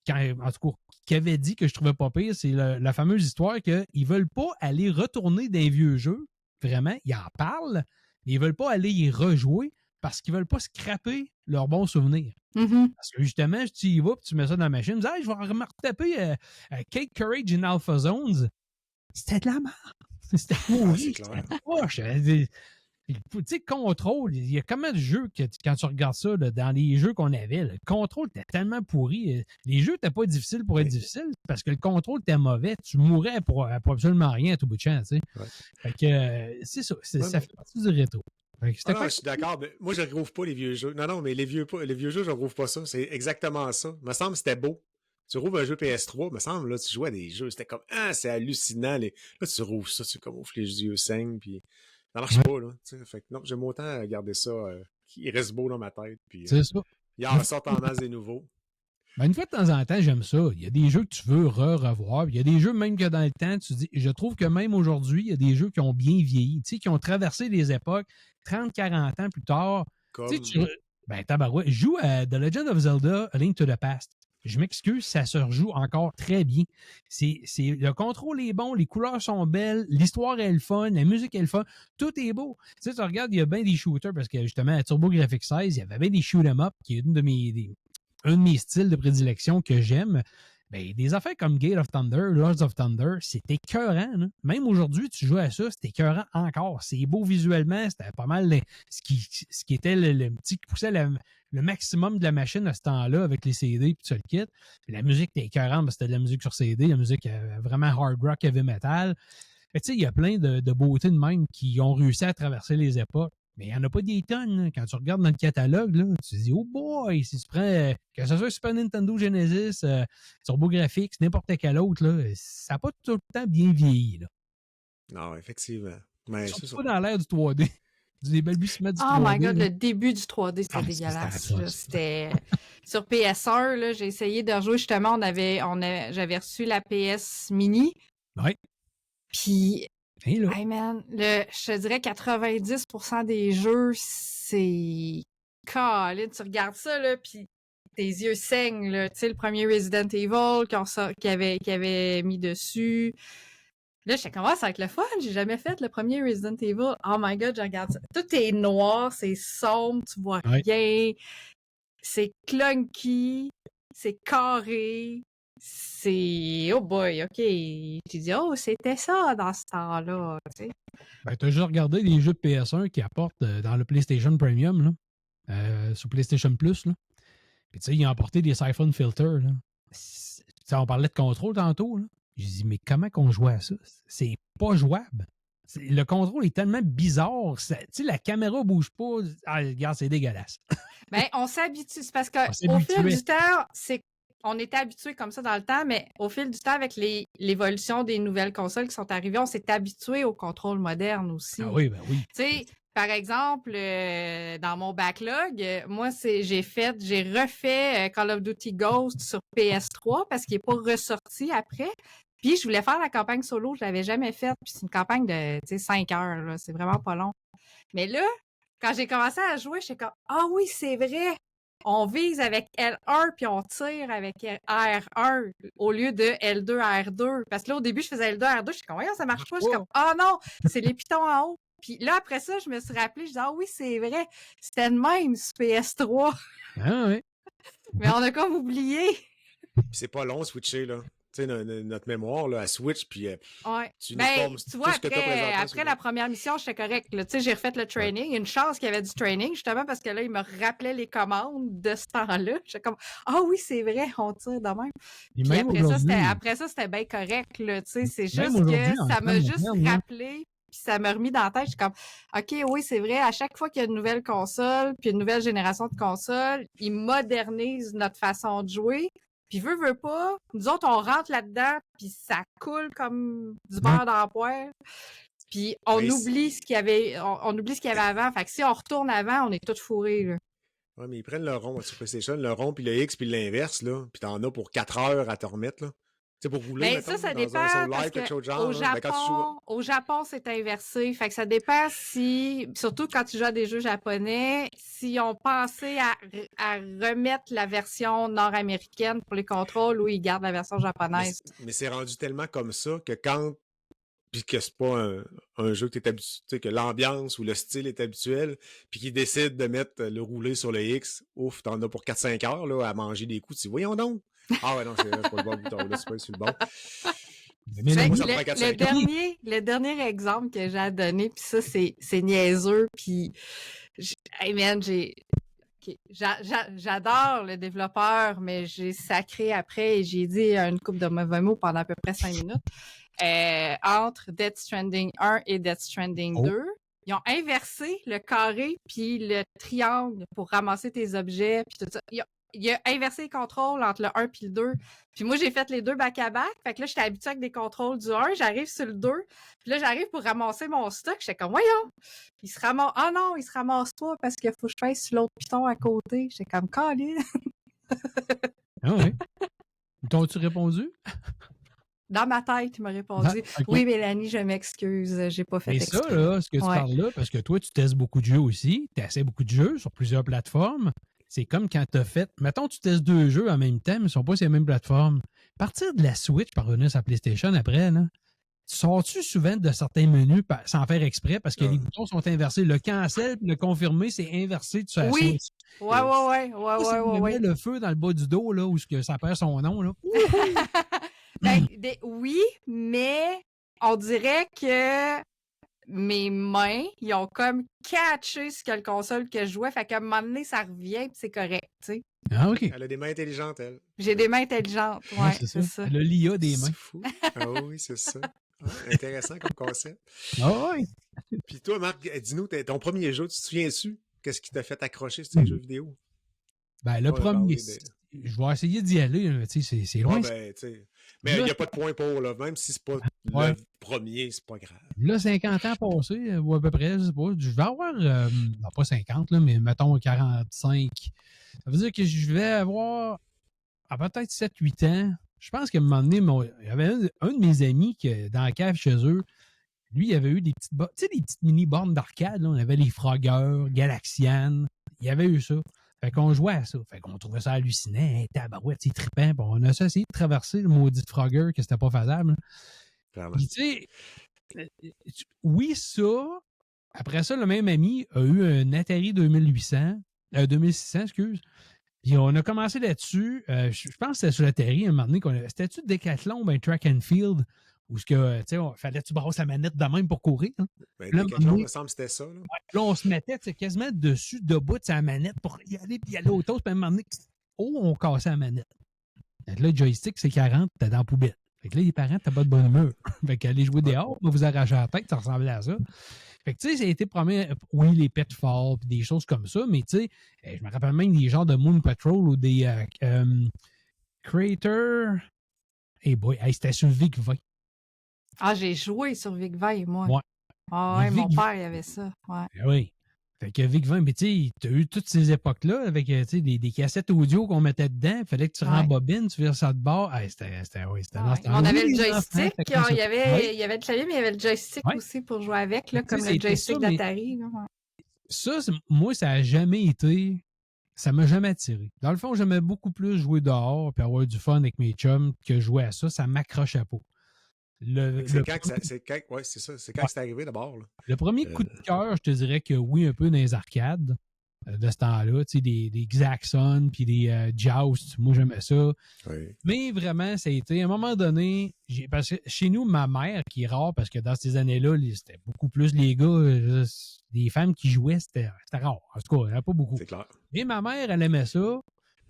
en tout cas, qui avait dit que je trouvais pas pire, c'est la fameuse histoire qu'ils veulent pas aller retourner dans les vieux jeux. Vraiment, ils en parlent, mais ils veulent pas aller y rejouer parce qu'ils veulent pas scraper leurs bons souvenirs. Mm-hmm. Parce que justement, tu y vas et tu mets ça dans la machine, tu dis, hey, je vais me retaper Cake Courage in Alpha Zones. C'était de la merde. C'était pourri. C'était poche. Tu sais, Control, il y a combien de jeux que quand tu regardes ça, là, dans les jeux qu'on avait, le Control était tellement pourri. Les jeux n'étaient pas difficiles pour être difficiles parce que le Control était mauvais. Tu mourrais pour absolument rien à tout bout de champ. Tu sais. Fait que c'est ça. Ça fait partie du rétro. Je suis d'accord. Mais moi, je ne retrouve pas les vieux jeux. Non, mais les vieux jeux, je ne retrouve pas ça. C'est exactement ça. Il me semble que c'était beau. Tu rouvres un jeu PS3, il me semble, là, tu jouais à des jeux, c'était comme, c'est hallucinant. Là, tu rouvres ça, tu comme, ouf, les yeux saignent, puis ça marche pas, là. Fait que non, j'aime autant garder ça, il reste beau dans ma tête, puis c'est ça. Il en sort en masse des nouveaux. Ben, une fois de temps en temps, j'aime ça. Il y a des jeux que tu veux revoir. Il y a des jeux, même que dans le temps, tu dis, je trouve que même aujourd'hui, il y a des jeux qui ont bien vieilli, tu sais, qui ont traversé les époques 30, 40 ans plus tard. Comme... tabarouette, joue à The Legend of Zelda, A Link to the Past. Je m'excuse, ça se rejoue encore très bien. Le contrôle est bon, les couleurs sont belles, l'histoire est le fun, la musique est le fun, tout est beau. Tu sais, tu regardes, il y a bien des shooters, parce que justement, à Turbo Graphics 16, il y avait bien des shoot 'em up, qui est un de mes styles de prédilection que j'aime. Ben, des affaires comme Gate of Thunder, Lords of Thunder, c'était écœurant. Là. Même aujourd'hui, tu joues à ça, c'était écœurant encore. C'est beau visuellement, c'était pas mal ce qui était le petit qui poussait le maximum de la machine à ce temps-là avec les CD et tout ça le kit. Puis la musique était écœurante parce que c'était de la musique sur CD, la musique vraiment hard rock, heavy metal. Tu sais, il y a plein de beautés de même qui ont réussi à traverser les époques. Mais il n'y en a pas des tonnes. Là. Quand tu regardes dans le catalogue, là, tu te dis, oh boy, si tu prends, que ce soit Super Nintendo Genesis, Turbo Graphics, n'importe quel autre, là, ça n'a pas tout le temps bien vieilli. Là. Non, effectivement. Mais c'est pas dans l'ère du 3D. Du balbutiement du 3D. Oh my God, le début du 3D, c'était dégueulasse. C'était sur PS1, là, j'ai essayé de rejouer. Justement, j'avais reçu la PS Mini. Oui. Puis... Hey man, je te dirais 90% des jeux, c'est... Colin, tu regardes ça, là, puis tes yeux saignent, là. Tu sais, le premier Resident Evil qu'il avait mis dessus. Là, je sais comment ça va être le fun. J'ai jamais fait le premier Resident Evil. Oh my God, je regarde ça. Tout est noir, c'est sombre, tu vois rien. C'est clunky, c'est carré. C'est... Oh boy, OK. Tu dis, c'était ça dans ce temps-là, tu sais. Ben, t'as juste regardé les jeux de PS1 qui apportent dans le PlayStation Premium, là, sur PlayStation Plus, là. Puis, tu sais, ils ont apporté des Siphon Filters, là. On parlait de contrôle tantôt, là. J'ai dit, mais comment qu'on joue à ça? C'est pas jouable. Le contrôle est tellement bizarre. Tu sais, la caméra bouge pas. Ah, regarde, c'est dégueulasse. Ben, on s'habitue. C'est parce qu'au fil du temps, on était habitués comme ça dans le temps, mais au fil du temps, avec l'évolution des nouvelles consoles qui sont arrivées, on s'est habitué au contrôle moderne aussi. Ah oui, ben oui. Tu sais, par exemple, dans mon backlog, moi, j'ai refait Call of Duty Ghost sur PS3 parce qu'il n'est pas ressorti après. Puis, je voulais faire la campagne solo, je ne l'avais jamais faite. Puis, c'est une campagne de 5 heures, là. C'est vraiment pas long. Mais là, quand j'ai commencé à jouer, j'étais comme « Ah oui, c'est vrai! On vise avec L1 puis on tire avec R1 au lieu de L2 R2. » Parce que là, au début, je faisais L2 R2. J'étais comme « Voyons, ça marche pas. » Je suis comme « Ah non, c'est les pitons en haut. » Puis là, après ça, je me suis rappelé, je disais « Ah oui, c'est vrai. C'était le même sur PS3. » Ah oui. Mais on a comme oublié. Puis c'est pas long, switcher, là. Tu sais, notre mémoire, là, à switch, puis Ouais. tu Ben, uniformes tu tout vois, ce que t'as présentement. après la première mission, j'étais correct. Tu sais, j'ai refait le training. Une chance qu'il y avait du training, justement, parce que là, il me rappelait les commandes de ce temps-là. J'étais comme, ah oui, c'est vrai, on tire de même. Et Puis même après ça, c'était bien correct, là. Tu sais, c'est Même juste aujourd'hui, que en ça temps m'a juste moderne, là. rappelé, puis ça m'a remis dans la tête. Je suis comme, OK, oui, c'est vrai, à chaque fois qu'il y a une nouvelle console, puis une nouvelle génération de consoles, ils modernisent notre façon de jouer. Puis veut pas, nous autres, on rentre là-dedans, puis ça coule comme du beurre dans la poêle. Puis on Mais oublie ce qu'il y avait, on oublie ce qu'il y avait avant. Fait que si on retourne avant, on est tous fourrés, là. Ouais, mais ils prennent le rond sur PlayStation, le rond, puis le X, puis l'inverse, là. Puis t'en as pour 4 heures à te remettre, là. Tu sais, pour rouler, Ben, mettons, ça dans dépend, un Soul parce Live, quelque que chose de genre. Là. Ben, quand tu joues... au Japon, c'est inversé. Fait que ça dépend si, surtout quand tu joues à des jeux japonais, si on pensait à remettre la version nord-américaine pour les contrôles ou ils gardent la version japonaise. Mais c'est rendu tellement comme ça que quand... Puis que c'est pas un jeu que t'es habitué, tu sais, que l'ambiance ou le style est habituel, puis qu'ils décident de mettre le roulé sur le X, ouf, t'en as pour 4-5 heures, là, à manger des coups. Tu dis, voyons donc! Ah ouais, non, c'est pas le bon bouton, là, c'est pas sur le bon. Mais Fait moi, que ça me prend 4-5 le dernier exemple que j'ai à donner, puis ça, c'est niaiseux, puis hey man, j'adore le développeur, mais j'ai sacré après et j'ai dit une couple de mauvais mots pendant à peu près 5 minutes. Entre Death Stranding 1 et Death Stranding 2, ils ont inversé le carré puis le triangle pour ramasser tes objets puis tout ça. Il a inversé les contrôles entre le 1 puis le 2. Puis moi, j'ai fait les deux back-à-back. Fait que là, j'étais habituée avec des contrôles du 1. J'arrive sur le 2. Puis là, j'arrive pour ramasser mon stock. J'étais comme, voyons! Il se ramasse... Ah non, il se ramasse pas parce qu'il faut que je fasse sur l'autre piton à côté. J'étais comme, calé. Ah oui. T'as-tu répondu? Dans ma tête, il m'a répondu, okay. Oui, Mélanie, je m'excuse, j'ai pas fait exprès. Et ça, là, ce que tu parles là, parce que toi, tu testes beaucoup de jeux aussi, tu essaies beaucoup de jeux sur plusieurs plateformes. C'est comme quand tu as fait, mettons, tu testes 2 jeux en même temps, mais ils ne sont pas sur les mêmes plateformes. À partir de la Switch, par revenir sur la PlayStation après, là, sors-tu souvent de certains menus sans faire exprès parce que les boutons sont inversés? Le cancel et le confirmer, c'est inversé sur la Switch. Ouais. Le feu dans le bas du dos, là, où ça perd son nom, là. Ben, oui, mais on dirait que mes mains, ils ont comme catché ce que le console que je jouais. Fait qu'à un moment donné, ça revient et c'est correct, tu sais. Ah, OK. Elle a des mains intelligentes, elle. J'ai des mains intelligentes, ouais, c'est ça. Elle a l'IA des mains. C'est fou. Ah oui, c'est ça. Ah, intéressant comme concept. Ah oui. Puis toi, Marc, dis-nous, ton premier jeu, tu te souviens-tu? Qu'est-ce qui t'a fait accrocher sur tes jeux vidéo? Ben, le premier... Je vais essayer d'y aller, c'est loin. Ouais, mais il n'y a pas de point pour, là. Même si c'est pas le premier, c'est pas grave. Là, 50 ans passés, ou à peu près, je sais pas. Je vais avoir, non, pas 50, là, mais mettons 45. Ça veut dire que je vais avoir peut-être 7-8 ans. Je pense qu'à un moment donné, il y avait un de mes amis qui, dans la cave chez eux, lui, il avait eu des petites des petites mini-bornes d'arcade. On avait les Frogger, Galaxian. Il y avait eu ça. Fait qu'on jouait à ça. Fait qu'on trouvait ça hallucinant. Hey, tabarouette, c'est trippant. Bon, on a essayé de traverser le maudit Frogger, que c'était pas faisable. Puis, tu sais, oui, ça. Après ça, le même ami a eu un Atari 2600, excuse. Puis on a commencé là-dessus. Je pense que c'était sur l'Atari, un moment donné. C'était-tu Decathlon ou un Track and Field? Où fallait-tu brasser la manette de même pour courir? Hein? Ben, Decathlon, il me semble que c'était ça. Là, là on se mettait quasiment dessus, debout de sa manette pour y aller, puis y aller au toast. Puis à un moment donné, on cassait la manette. Donc là, le joystick, c'est 40, t'es dans la poubelle. Fait que là, les parents, t'as pas de bonne humeur. Fait qu'aller jouer dehors, on va vous arracher la tête, ça ressemblait à ça. Fait que, tu sais, ça a été premier, oui, les Pitfall, puis des choses comme ça, mais tu sais, je me rappelle même des genres de Moon Patrol ou des Creator. Hey boy, c'était sur VIC-20. Ah, j'ai joué sur VIC-20, moi. Ouais. Ah ouais, mon père, il avait ça. Ouais. Oui. Fait que VIC-20, mais tu sais, tu as eu toutes ces époques-là avec des cassettes audio qu'on mettait dedans. Il fallait que tu rembobines, tu vires ça de bord. C'était on avait le joystick. Il y avait le clavier, mais il y avait le joystick aussi pour jouer avec, là, comme le joystick d'Atari. Ça, moi, ça a jamais été... Ça m'a jamais attiré. Dans le fond, j'aimais beaucoup plus jouer dehors puis avoir du fun avec mes chums que jouer à ça. Ça m'accrochait pas. C'est quand que c'est arrivé d'abord? Là? Le premier coup de cœur, je te dirais que oui, un peu dans les arcades de ce temps-là, tu sais, des Xaxon puis des Joust, moi j'aimais ça. Oui. Mais vraiment, ça a été, à un moment donné, parce que chez nous, ma mère, qui est rare, parce que dans ces années-là, c'était beaucoup plus les gars, les femmes qui jouaient, c'était rare. En tout cas, il n'y en avait pas beaucoup. C'est clair. Mais ma mère, elle aimait ça,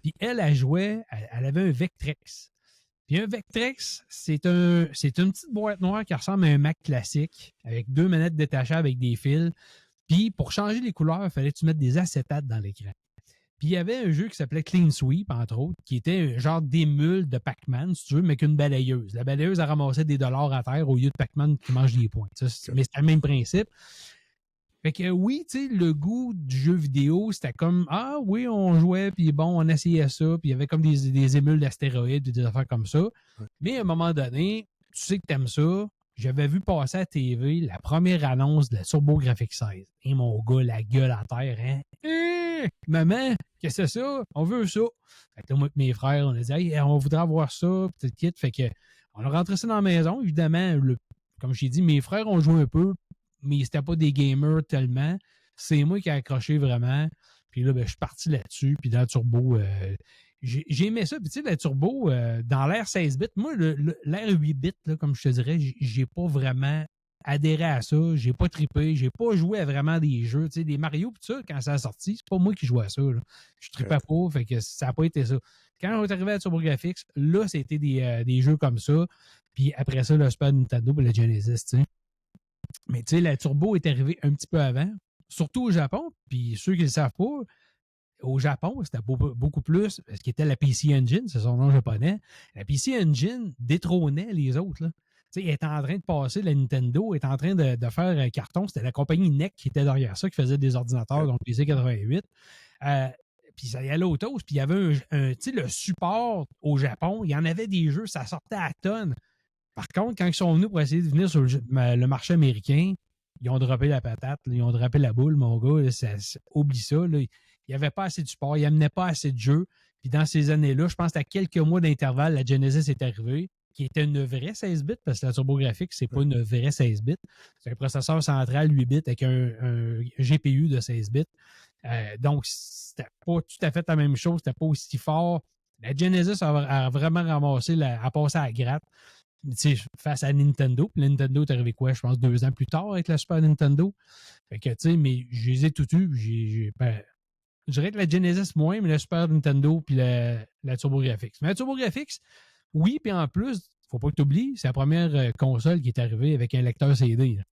puis elle jouait, elle avait un Vectrex. Puis un Vectrex, c'est une petite boîte noire qui ressemble à un Mac classique, avec 2 manettes détachables avec des fils. Puis pour changer les couleurs, il fallait que tu mettes des acétates dans l'écran. Puis il y avait un jeu qui s'appelait Clean Sweep, entre autres, qui était un genre d'émule de Pac-Man, si tu veux, mais qu'une balayeuse. La balayeuse, elle ramassait des dollars à terre au lieu de Pac-Man qui mange des points. Mais c'était le même principe. Fait que oui, tu sais, le goût du jeu vidéo, c'était comme, ah oui, on jouait, puis bon, on essayait ça, puis il y avait comme des émules d'astéroïdes, des affaires comme ça. Ouais. Mais à un moment donné, tu sais que t'aimes ça. J'avais vu passer à la TV la première annonce de la TurboGrafx 16. Et mon gars, la gueule à terre, hein? Maman, qu'est-ce que c'est ça? On veut ça. Fait que là, moi et mes frères, on a dit, hey, on voudrait avoir ça, petit kit. Fait que on a rentré ça dans la maison. Évidemment, comme je t'ai dit, mes frères ont joué un peu, mais c'était pas des gamers tellement. C'est moi qui ai accroché vraiment. Puis là, ben, je suis parti là-dessus. Puis dans la Turbo, j'ai aimé ça. Puis tu sais, la Turbo, dans l'ère 16 bits, moi, l'ère 8 bits, là, comme je te dirais, j'ai pas vraiment adhéré à ça. J'ai pas trippé. J'ai pas joué à vraiment des jeux. Tu sais, des Mario, puis ça, quand ça a sorti, c'est pas moi qui jouais à ça. Là. Je trippais pas, fait que ça a pas été ça. Quand on est arrivé à TurboGrafx, là, c'était des jeux comme ça. Puis après ça, le Super Nintendo et le Genesis, tu sais. Mais tu sais, la Turbo est arrivée un petit peu avant, surtout au Japon. Puis ceux qui ne le savent pas, au Japon, c'était beaucoup plus, ce qui était la PC Engine, c'est son nom japonais. La PC Engine détrônait les autres. Là. Tu sais, elle était en train de passer la Nintendo, elle était en train de faire un carton. C'était la compagnie NEC qui était derrière ça, qui faisait des ordinateurs, donc PC 88. Puis ça y allait au toast. Puis il y avait tu sais, le support au Japon, il y en avait des jeux, ça sortait à tonnes. Par contre, quand ils sont venus pour essayer de venir sur le marché américain, ils ont droppé la patate, là, ils ont droppé la boule, mon gars. Là, oublie ça. Là, il n'y avait pas assez de support, il n'amenait pas assez de jeux. Puis dans ces années-là, je pense qu'à quelques mois d'intervalle, la Genesis est arrivée, qui était une vraie 16 bits, parce que la TurboGrafx, c'est pas une vraie 16 bits. C'est un processeur central 8 bits avec un GPU de 16 bits. Donc, c'était pas tout à fait la même chose, c'était pas aussi fort. La Genesis a vraiment ramassé, a passé à la gratte. Face à Nintendo. Puis Nintendo est arrivé quoi? Je pense 2 ans plus tard avec la Super Nintendo. Fait que, tu sais, mais je les ai tous eus. Je dirais que la Genesis moins, mais la Super Nintendo puis la TurboGrafx. Mais la TurboGrafx, oui, puis en plus, faut pas que tu oublies, c'est la première console qui est arrivée avec un lecteur CD. Là.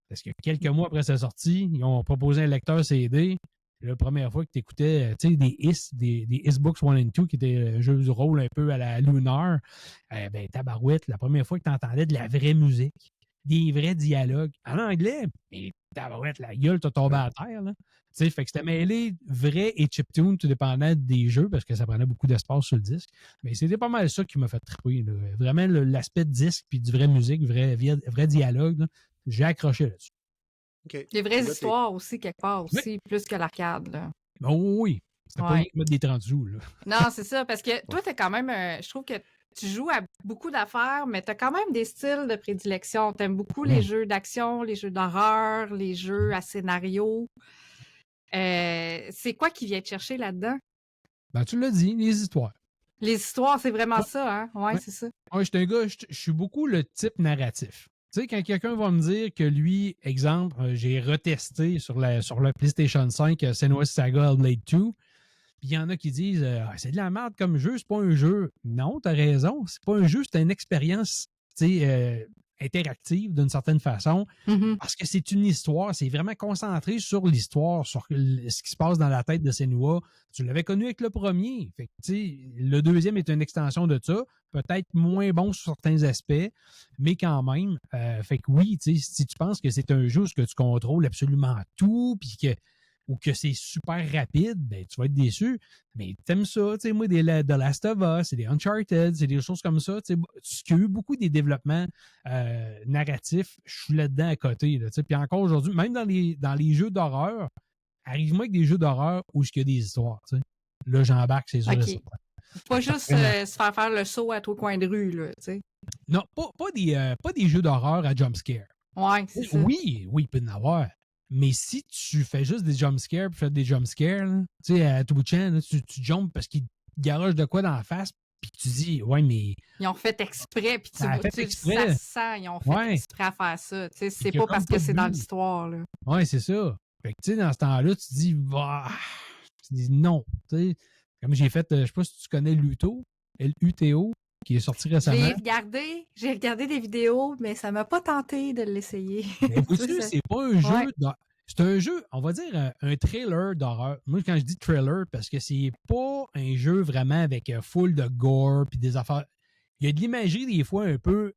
Parce que quelques mois après sa sortie, ils ont proposé un lecteur CD. La première fois que tu écoutais des Xbox 1 et 2, qui étaient un jeu de rôle un peu à la Lunar, ben tabarouette, la première fois que tu entendais de la vraie musique, des vrais dialogues en anglais, mais tabarouette, la gueule t'a tombé à terre. Là. Fait que c'était mêlé vrai et chiptune, tout dépendait des jeux, parce que ça prenait beaucoup d'espace sur le disque. Mais c'était pas mal ça qui m'a fait triper. Là. Vraiment, l'aspect de disque, puis du vrai musique, vrai dialogue, là, j'ai accroché là-dessus. Okay. Les vraies histoires aussi, quelque part aussi, plus que l'arcade. Là. Oh oui, c'était pas mettre des 30 sous. Là. Non, c'est ça, parce que toi, t'as quand même, je trouve que tu joues à beaucoup d'affaires, mais t'as quand même des styles de prédilection. T'aimes beaucoup les jeux d'action, les jeux d'horreur, les jeux à scénario. C'est quoi qui vient te chercher là-dedans? Ben, tu l'as dit, les histoires. Les histoires, c'est vraiment ça, hein? Ouais, c'est ça. Ouais, je suis un gars, je suis beaucoup le type narratif. Tu sais, quand quelqu'un va me dire que lui, exemple, j'ai retesté sur le PlayStation 5 Senua's Saga Hellblade 2, puis il y en a qui disent c'est de la merde comme jeu, c'est pas un jeu. Non, t'as raison, c'est pas un jeu, c'est une expérience interactive d'une certaine façon, parce que c'est une histoire, c'est vraiment concentré sur l'histoire, sur ce qui se passe dans la tête de Senua. Tu l'avais connu avec le premier, fait que, le deuxième est une extension de ça, peut-être moins bon sur certains aspects, mais quand même, fait que oui, si tu penses que c'est un jeu où tu contrôles absolument tout, puis ou que c'est super rapide, ben tu vas être déçu. Mais t'aimes ça, tu sais, moi, des The Last of Us, c'est des Uncharted, c'est des choses comme ça, tu sais, il y a eu beaucoup des développements narratifs, je suis là-dedans à côté, là, tu sais, puis encore aujourd'hui, même dans les jeux d'horreur, arrive-moi avec des jeux d'horreur où il y a des histoires, tu sais. Là, j'embarque, c'est sûr. OK. Pas juste se faire le saut à tous les coins de rue, là, tu sais. Non, pas des jeux d'horreur à jumpscare. Ouais, c'est ça. Oui, il peut y en avoir. Mais si tu fais juste des jumpscares puis fais des jumpscares, tu sais, à tout bout de champ, là, tu jumpes parce qu'il garoche de quoi dans la face, puis tu dis, ouais, mais. Ils ont fait exprès, puis Ça ça sent, ils ont fait exprès à faire ça. Tu sais, c'est pas parce que c'est dans l'histoire, là. Ouais, c'est ça. Fait que, tu sais, dans ce temps-là, tu dis, bah, tu dis non. Tu sais, comme j'ai fait, je sais pas si tu connais Luto, Luto, qui est sorti récemment. J'ai regardé des vidéos, mais ça m'a pas tenté de l'essayer. Mais vois-tu, c'est pas un jeu. C'est un jeu, on va dire, un trailer d'horreur. Moi, quand je dis trailer, parce que c'est pas un jeu vraiment avec full de gore puis des affaires. Il y a de l'imagerie, des fois, un peu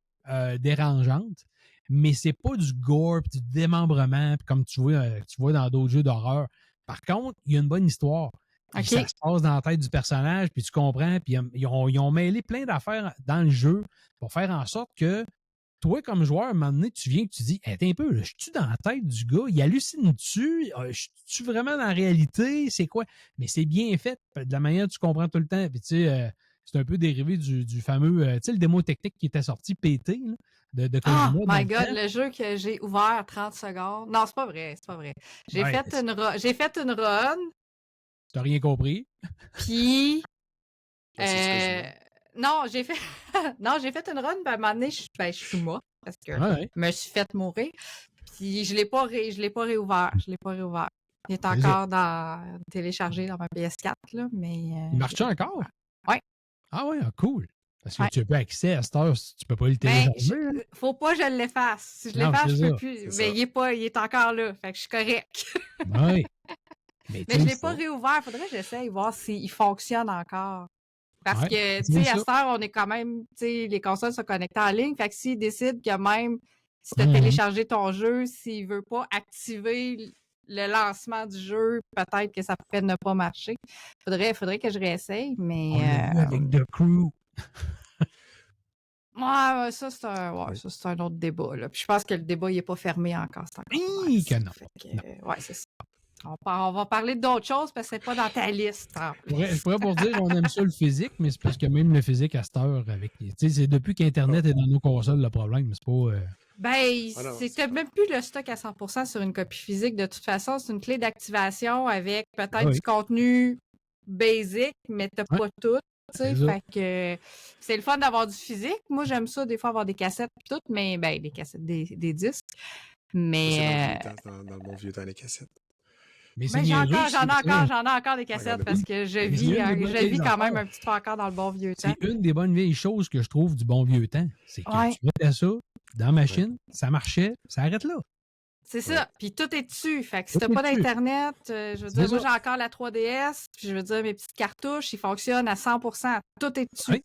dérangeante, mais c'est pas du gore puis du démembrement puis comme tu vois dans d'autres jeux d'horreur. Par contre, il y a une bonne histoire. Okay. Ça se passe dans la tête du personnage, puis tu comprends, puis ils ont mêlé plein d'affaires dans le jeu pour faire en sorte que toi, comme joueur, à un moment donné, tu viens et tu dis, hey, un peu, je suis dans la tête du gars, il hallucine-tu? Je suis vraiment dans la réalité? C'est quoi? Mais c'est bien fait, de la manière dont tu comprends tout le temps. Puis tu sais, c'est un peu dérivé du fameux, tu sais, le démo technique qui était sorti, PT, là, de Kojima. Oh my God, le jeu que j'ai ouvert à 30 secondes. Non, c'est pas vrai. J'ai fait une run. T'as rien compris? Puis, non, j'ai fait une run, puis à un moment donné, je suis morte parce que je me suis fait mourir. Puis, je l'ai pas réouvert. Il est encore téléchargé dans ma PS4, là, mais... Il marche-tu encore? Oui. Ah ouais, cool. Parce que tu n'as pas accès à cette heure, tu peux pas le télécharger. Faut pas que je l'efface. Si je l'efface, je peux plus. Mais il est encore là, fait que je suis correct. Oui. Mais je ne l'ai pas réouvert. Faudrait que j'essaye de voir s'il fonctionne encore. Parce que, tu sais, à cette heure, on est quand même, tu sais, les consoles sont connectées en ligne. Fait que s'il décide que même si tu as téléchargé ton jeu, s'il veut pas activer le lancement du jeu, peut-être que ça pourrait ne pas marcher. Faudrait que je réessaye, mais... avec The Crew. Ouais, ça, c'est un autre débat, là. Puis je pense que le débat, il n'est pas fermé encore. Ouais, c'est ça. On va parler d'autres choses parce que c'est pas dans ta liste. Je pourrais pour dire qu'on aime ça le physique, mais c'est parce que même le physique à cette heure, c'est depuis qu'Internet est dans nos consoles le problème, mais c'est pas. C'est même plus le stock à 100% sur une copie physique. De toute façon, c'est une clé d'activation avec peut-être du contenu basic, mais t'as pas tout. Fait que c'est le fun d'avoir du physique. Moi, j'aime ça, des fois, avoir des cassettes et tout, mais des cassettes, des disques. Mais. Dans le bon vieux temps, les cassettes. Mais j'en ai encore des cassettes parce que je vis quand même un petit peu encore dans le bon vieux temps. C'est une des bonnes vieilles choses que je trouve du bon vieux temps. C'est que tu mettais ça dans la machine, ça marchait, ça arrête là. C'est ça. Puis tout est dessus. Fait que si t'as pas d'Internet, je veux dire, moi j'ai encore la 3DS, puis je veux dire, mes petites cartouches, ils fonctionnent à 100%. Tout est dessus. Oui.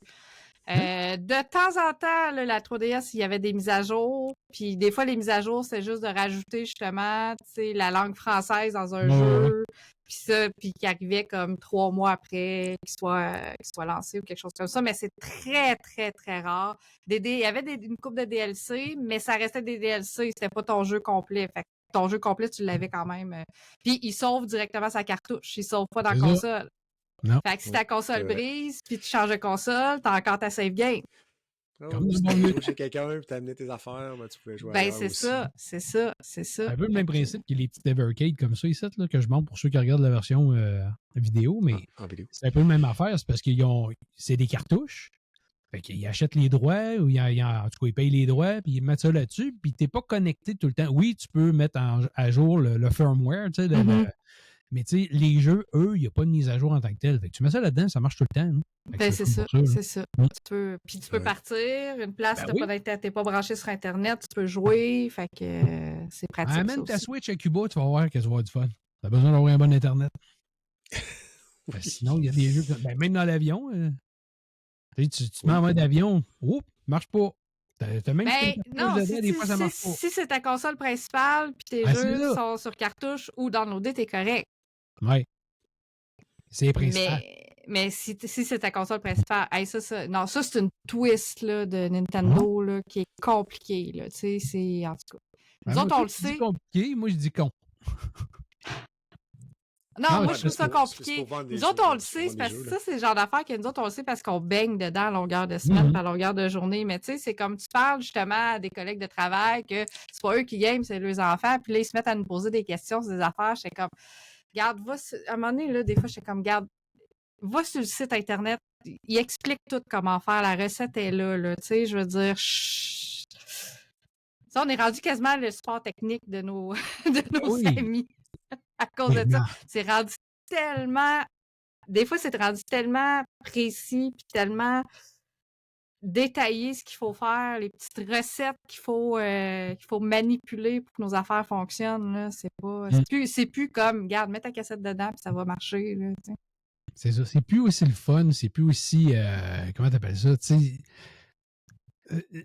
De temps en temps, là, la 3DS, il y avait des mises à jour. Puis des fois, les mises à jour, c'est juste de rajouter justement la langue française dans un jeu. Puis qui arrivait comme 3 mois après qu'il soit lancé ou quelque chose comme ça. Mais c'est très, très, très rare. Il y avait une couple de DLC, mais ça restait des DLC. C'était pas ton jeu complet. Fait que ton jeu complet, tu l'avais quand même. Puis il sauve directement sa cartouche. Il sauve pas dans la console. Non. Fait que si ta console brise, puis tu changes de console, t'as encore ta save game. Comme si tu jouais chez quelqu'un, puis t'as amené tes affaires, tu pouvais jouer ailleurs c'est ça. C'est un peu le même principe que les petits Evercade comme ça, ici, là, que je montre pour ceux qui regardent la version vidéo, mais c'est un peu la même affaire, c'est parce c'est des cartouches. Fait qu'ils achètent les droits, ou en tout cas, ils payent les droits, puis ils mettent ça là-dessus, puis t'es pas connecté tout le temps. Oui, tu peux mettre à jour le firmware, tu sais, mais tu sais, les jeux, eux, il n'y a pas de mise à jour en tant que tel. Fait que tu mets ça là-dedans, ça marche tout le temps. C'est ça. Puis tu peux partir, une place, t'es pas branché sur Internet, tu peux jouer, fait que c'est pratique. Amène ta Switch à Cuba, tu vas voir que tu vas avoir du fun. T'as besoin d'avoir un bon Internet. Sinon, il y a des jeux, même dans l'avion, tu te mets en mode avion, marche pas. T'as même des fois, ça marche pas. Si c'est ta console principale, puis tes jeux sont sur cartouche ou downloadés, t'es correct. Oui. C'est principal. Mais si c'est ta console principale, ça c'est une twist là, de Nintendo là, qui est compliquée. Là, c'est en tout cas. Nous autres, on le sait. Compliqué, moi je dis con. Non, Non, moi, mais je trouve c'est ça pour- C'est compliqué. pour vendre des Nous jeux, autres, on le c'est sait, pour c'est vendre parce des que jeux, ça, là. c'est le genre d'affaire que nous autres, on le sait parce qu'on baigne dedans à longueur de semaine, puis à longueur de journée. Mais tu sais, c'est comme tu parles justement à des collègues de travail que c'est pas eux qui game, c'est leurs enfants, puis là, ils se mettent à nous poser des questions sur des affaires. J'étais comme, regarde, à un moment donné, là, des fois, j'étais comme, regarde, va sur le site Internet, il explique tout comment faire, la recette est là, tu sais, je veux dire, ça, on est rendu quasiment le support technique de nos, de nos Oui, amis à cause mais, de ça. C'est rendu tellement, des fois, c'est rendu tellement précis puis tellement détaillé ce qu'il faut faire, les petites recettes qu'il faut manipuler pour que nos affaires fonctionnent, là. C'est plus comme, regarde, mets ta cassette dedans puis ça va marcher, là, tu sais. c'est ça. C'est plus aussi le fun, c'est plus aussi. Comment t'appelles ça? Tu sais,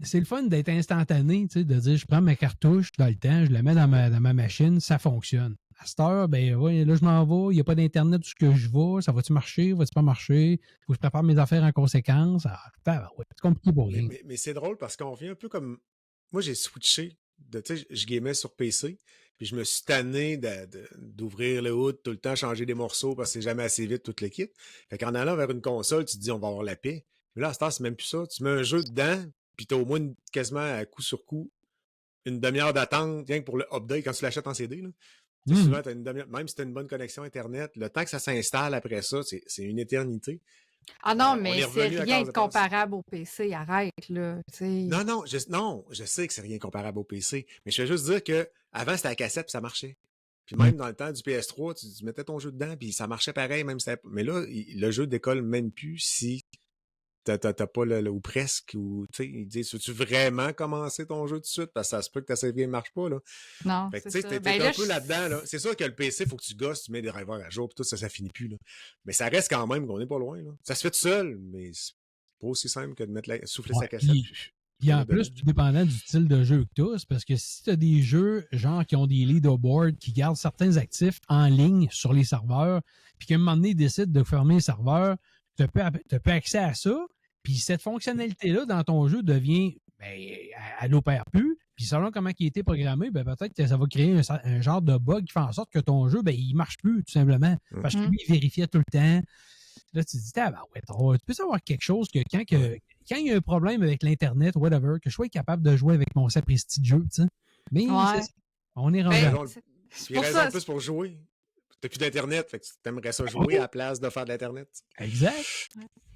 c'est le fun d'être instantané, tu sais, de dire je prends ma cartouche dans le temps, je la mets dans ma machine, ça fonctionne. À cette heure, ben ouais, là je m'en vais, il n'y a pas d'internet où ce que je vais, ça va-tu marcher, va-tu pas marcher? Faut que je prépare mes affaires en conséquence. Ouais, c'est compliqué pour rien. Mais c'est drôle parce qu'on vient un peu comme. Moi, j'ai switché. Tu sais, je gamais sur PC, puis je me suis tanné d'ouvrir le hood tout le temps, changer des morceaux parce que c'est jamais assez vite, toute l'équipe. Fait qu'en allant vers une console, tu te dis, on va avoir la paix. Mais là, à cette heure, c'est même plus ça. Tu mets un jeu dedans, puis t'as au moins quasiment à coup sur coup une demi-heure d'attente, rien que pour le update quand tu l'achètes en CD. Là. Tu sais, souvent, t'as une demi-heure, même si tu as une bonne connexion Internet, le temps que ça s'installe après ça, c'est une éternité. Ah non, On mais est c'est revenu à rien cause de de passe. comparable au PC, arrête, là, tu sais. Non, je sais que c'est rien comparable au PC, mais je veux juste dire que avant c'était la cassette puis ça marchait. Puis Mm. même dans le temps du PS3, tu mettais ton jeu dedans puis ça marchait pareil, même si mais là, le jeu décolle même plus si t'as pas ou presque, ou tu sais, ils disent, veux-tu vraiment commencer ton jeu tout de suite? Parce que ça se peut que ta save game marche pas, là. Non, Fait que c'est tu sais, ça. t'es Ben un là, peu là-dedans, là. C'est sûr que le PC, faut que tu gosses, tu mets des drivers à jour, puis tout ça, ça finit plus, là. Mais ça reste quand même qu'on est pas loin, là. Ça se fait tout seul, mais c'est pas aussi simple que de mettre souffler Ouais, sa cassette. puis en plus, tout dépendant du style de jeu que tu as, c'est parce que si tu as des jeux, genre, qui ont des leaderboards, qui gardent certains actifs en ligne sur les serveurs, puis qu'à un moment donné, ils décident de fermer les serveurs, tu n'as pas accès à ça, puis cette fonctionnalité-là dans ton jeu devient, ben, elle n'opère plus, puis selon comment il a été programmé, ben, peut-être que ça va créer un genre de bug qui fait en sorte que ton jeu, ben, il marche plus, tout simplement, parce que lui, il vérifiait tout le temps. Là, tu te dis, ah, ben, ouais, tu peux savoir quelque chose que quand il y a un problème avec l'Internet, whatever, que je sois capable de jouer avec mon sapristi de jeu, tu sais. Mais ouais. on est rendu Ben, à... Puis pour raison ça, de plus pour jouer. T'as plus d'Internet, fait que tu aimerais ça jouer à la place de faire de l'Internet. Exact.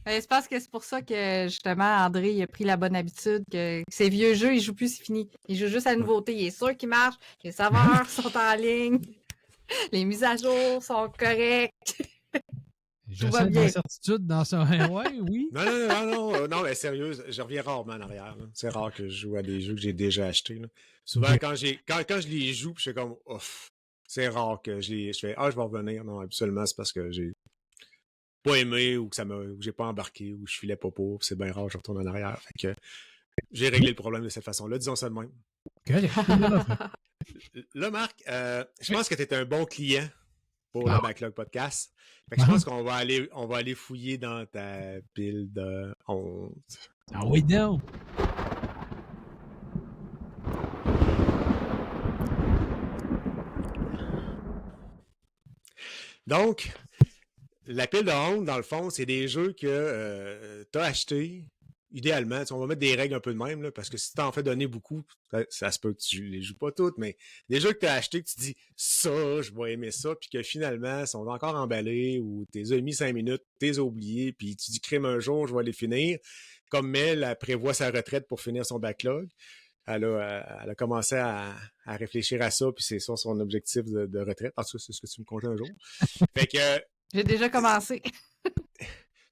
je pense que c'est pour ça que, justement, André, il a pris la bonne habitude que ces vieux jeux, il joue plus, c'est fini. Il joue juste à la nouveauté. Il est sûr qu'il marche, les serveurs sont en ligne, les mises à jour sont correctes. Je Tout va sens de bien. l'incertitude dans son... Ouais, oui. Non, mais sérieux, je reviens rarement en arrière. Là. C'est rare que je joue à des jeux que j'ai déjà achetés. Là. Souvent, Ok. quand je les joue, je suis comme, ouf, c'est rare que je fais, je vais revenir. Non, absolument, c'est parce que j'ai pas aimé ou que ou j'ai pas embarqué ou je filais pas pour. C'est bien rare, je retourne en arrière. Fait que j'ai réglé le problème de cette façon-là. Disons ça de même. Correct. Là, Marc, je pense que tu es un bon client pour le Backlog Podcast. Fait que je Ah. pense qu'on va aller fouiller dans ta pile de honte. Ah oui, non. Donc, la pile de honte, dans le fond, c'est des jeux que tu as achetés. Idéalement, on va mettre des règles un peu de même, là, parce que si tu en fais donner beaucoup, ça se peut que tu les joues pas toutes, mais des jeux que tu as achetés, que tu dis ça, je vais aimer ça, puis que finalement, sont encore emballés, ou t'es as mis 5 minutes, t'es oublié, puis tu dis crime un jour, je vais les finir. Comme Mel, elle prévoit sa retraite pour finir son backlog. Elle a commencé à réfléchir à ça, puis c'est ça son objectif de retraite. En tout cas, c'est ce que tu me comptais un jour. Fait que J'ai déjà commencé.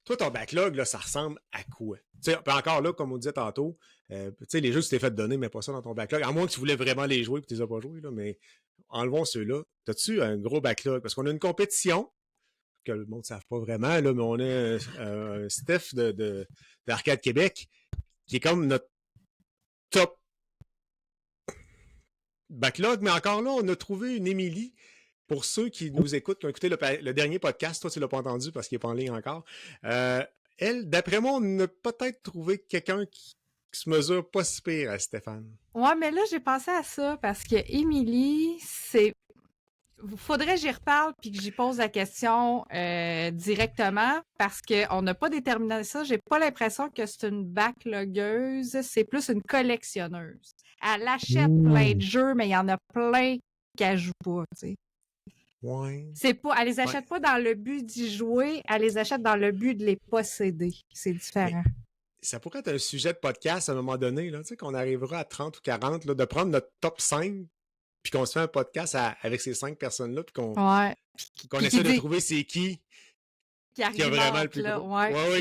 toi, ton backlog, là, ça ressemble à quoi? T'sais, encore là, comme on disait tantôt, les jeux que tu t'es fait donner, mais pas ça dans ton backlog. À moins que tu voulais vraiment les jouer et que tu les as pas joués, là, mais enlevons ceux-là. T'as-tu un gros backlog? Parce qu'on a une compétition que le monde ne savent pas vraiment, là, mais on a un Steph d'Arcade Québec qui est comme notre top backlog. Mais encore là, on a trouvé une Émilie. Pour ceux qui nous écoutent, qui ont écouté le dernier podcast, toi, tu l'as pas entendu parce qu'il n'est pas en ligne encore. Elle, d'après moi, on a peut-être trouvé quelqu'un qui se mesure pas si pire à Stéphane. Ouais, mais là, j'ai pensé à ça parce que Émilie, c'est faudrait que j'y reparle puis que j'y pose la question directement parce qu'on n'a pas déterminé ça. J'ai pas l'impression que c'est une backlogueuse, c'est plus une collectionneuse. Elle achète plein de jeux, mais il y en a plein qu'elle joue pas, tu sais. Ouais. Elle les achète pas dans le but d'y jouer, elle les achète dans le but de les posséder. C'est différent. Mais ça pourrait être un sujet de podcast à un moment donné, là, tu sais, qu'on arrivera à 30 ou 40, là, de prendre notre top 5 puis qu'on se fait un podcast avec ces 5 personnes-là, puis qu'on essaie de trouver c'est qui a vraiment le plus gros.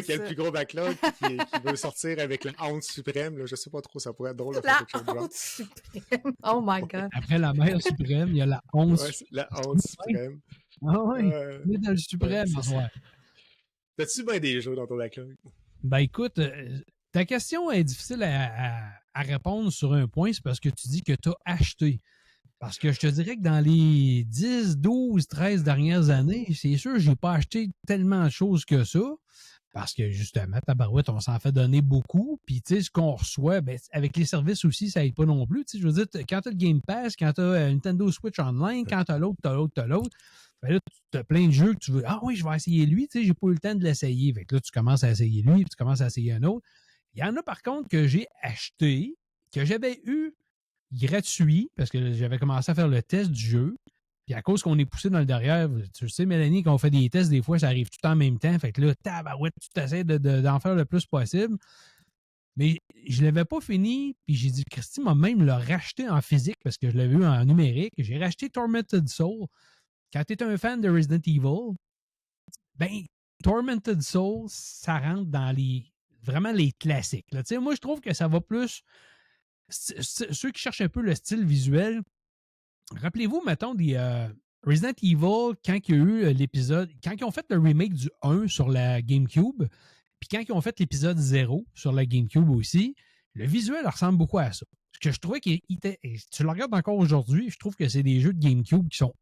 Qui a le plus gros backlog, qui veut sortir avec la honte suprême. Là, je sais pas trop, ça pourrait être drôle de faire quelque chose de honte suprême. Oh my God. Après la mère suprême, il y a la honte suprême. La honte suprême. Ah oui, on est dans le suprême. T'as-tu bien des jeux dans ton backlog? Ben écoute, ta question est difficile à répondre sur un point, c'est parce que tu dis que tu as acheté. Parce que je te dirais que dans les 10, 12, 13 dernières années, c'est sûr que j'ai pas acheté tellement de choses que ça. Parce que justement, tabarouette, on s'en fait donner beaucoup. Puis tu sais, ce qu'on reçoit, ben, avec les services aussi, ça aide pas non plus. Tu sais, je veux dire, quand tu as le Game Pass, quand tu as Nintendo Switch Online, quand tu as l'autre, ben là, tu as plein de jeux que tu veux. Ah oui, je vais essayer lui, tu sais, j'ai pas eu le temps de l'essayer. Fait que là, tu commences à essayer lui, puis tu commences à essayer un autre. Il y en a par contre que j'ai acheté, que j'avais eu gratuit, parce que j'avais commencé à faire le test du jeu. Puis à cause qu'on est poussé dans le derrière, tu sais, Mélanie, quand on fait des tests, des fois, ça arrive tout en même temps. Fait que là, tabarouette, tu t'essaies d'en faire le plus possible. Mais je ne l'avais pas fini, puis j'ai dit, Christy m'a même le racheté en physique, parce que je l'avais eu en numérique. J'ai racheté Tormented Soul. Quand tu es un fan de Resident Evil, ben, Tormented Soul, ça rentre dans vraiment les classiques. Là. Moi, je trouve que ça va plus... Ceux qui cherchent un peu le style visuel, rappelez-vous, mettons, des Resident Evil, quand il y a eu l'épisode, quand ils ont fait le remake du 1 sur la GameCube, puis quand ils ont fait l'épisode 0 sur la GameCube aussi, le visuel ressemble beaucoup à ça. Ce que je trouvais tu le regardes encore aujourd'hui, je trouve que c'est des jeux de GameCube qui sont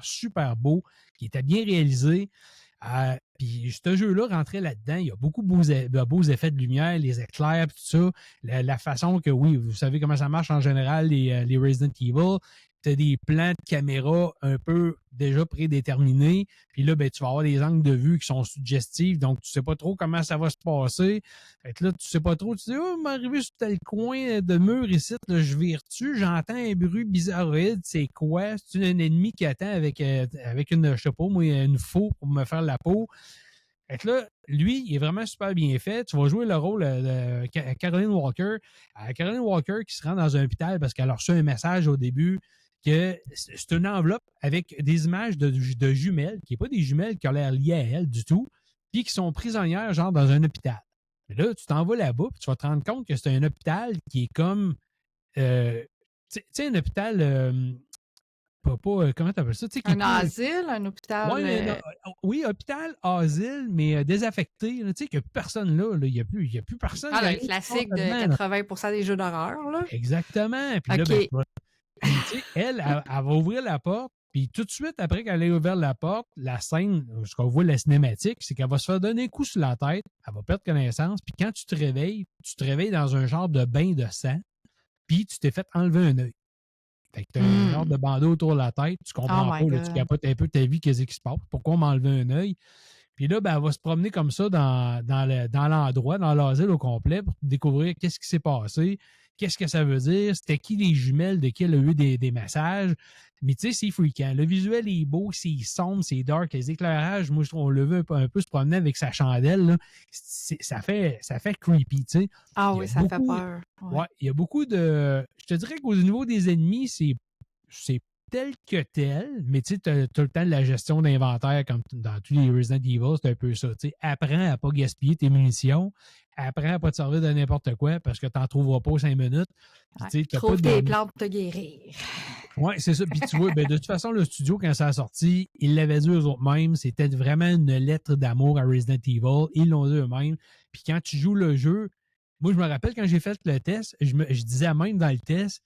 super beaux, qui étaient bien réalisés. Puis ce jeu-là rentrait là-dedans. Il y a beaucoup de beaux effets de lumière, les éclairs, tout ça. La façon que, oui, vous savez comment ça marche en général, les Resident Evil. Tu as des plans de caméra un peu déjà prédéterminés. Puis là, ben, tu vas avoir des angles de vue qui sont suggestifs. Donc, tu sais pas trop comment ça va se passer. Fait que là, tu sais pas trop. Tu dis, oh, m'arriver sur tel coin de mur ici, là, je vire dessus. J'entends un bruit bizarroïde. C'est quoi? C'est un ennemi qui attend avec une, je sais pas, moi, une faux pour me faire la peau. Fait que là, lui, il est vraiment super bien fait. Tu vas jouer le rôle de Caroline Walker. Caroline Walker qui se rend dans un hôpital parce qu'elle a reçu un message au début que c'est une enveloppe avec des images de jumelles, qui n'est pas des jumelles qui ont l'air liées à elle du tout, puis qui sont prisonnières, genre, dans un hôpital. Mais là, tu t'en vas là-bas, puis tu vas te rendre compte que c'est un hôpital qui est comme... tu sais, un hôpital... comment tu appelles ça? Un asile, un hôpital... Oui, hôpital, asile, mais désaffecté. Tu sais, qu'il n'y a plus personne là. Il n'y a plus personne. Le classique de 80% des jeux d'horreur. Là. Exactement. Puis là, elle va ouvrir la porte, puis tout de suite, après qu'elle ait ouvert la porte, la scène, ce qu'on voit la cinématique, c'est qu'elle va se faire donner un coup sur la tête, elle va perdre connaissance, puis quand tu te réveilles dans un genre de bain de sang, puis tu t'es fait enlever un œil. Fait que tu as un genre de bandeau autour de la tête, tu comprends pas, là, tu capotes un peu ta vie, qu'est-ce qui se passe, pourquoi on m'a enlevé un œil. Puis là, ben, elle va se promener comme ça dans l'endroit, dans l'asile au complet, pour découvrir qu'est-ce qui s'est passé, qu'est-ce que ça veut dire, c'était qui les jumelles, de qui elle a eu des messages. Mais tu sais, c'est freakant. Le visuel est beau, c'est sombre, c'est dark, les éclairages, moi, je trouve, on le veut un peu se promener avec sa chandelle, là. Ça fait creepy, tu sais. Ah oui, ça fait peur. Ouais, il y a beaucoup de... Je te dirais qu'au niveau des ennemis, c'est tel que tel, mais tu sais, tu as le temps de la gestion d'inventaire, comme dans tous les Resident Evil, c'est un peu ça. Tu sais, apprends à ne pas gaspiller tes munitions, apprends à ne pas te servir de n'importe quoi parce que tu n'en trouveras pas 5 minutes. Puis, trouve des plantes pour te guérir. Oui, c'est ça. Puis tu vois, ben, de toute façon, le studio, quand ça a sorti, ils l'avaient dit eux-mêmes, c'était vraiment une lettre d'amour à Resident Evil. Ils l'ont dit eux-mêmes. Puis quand tu joues le jeu, moi, je me rappelle quand j'ai fait le test, je disais même dans le test,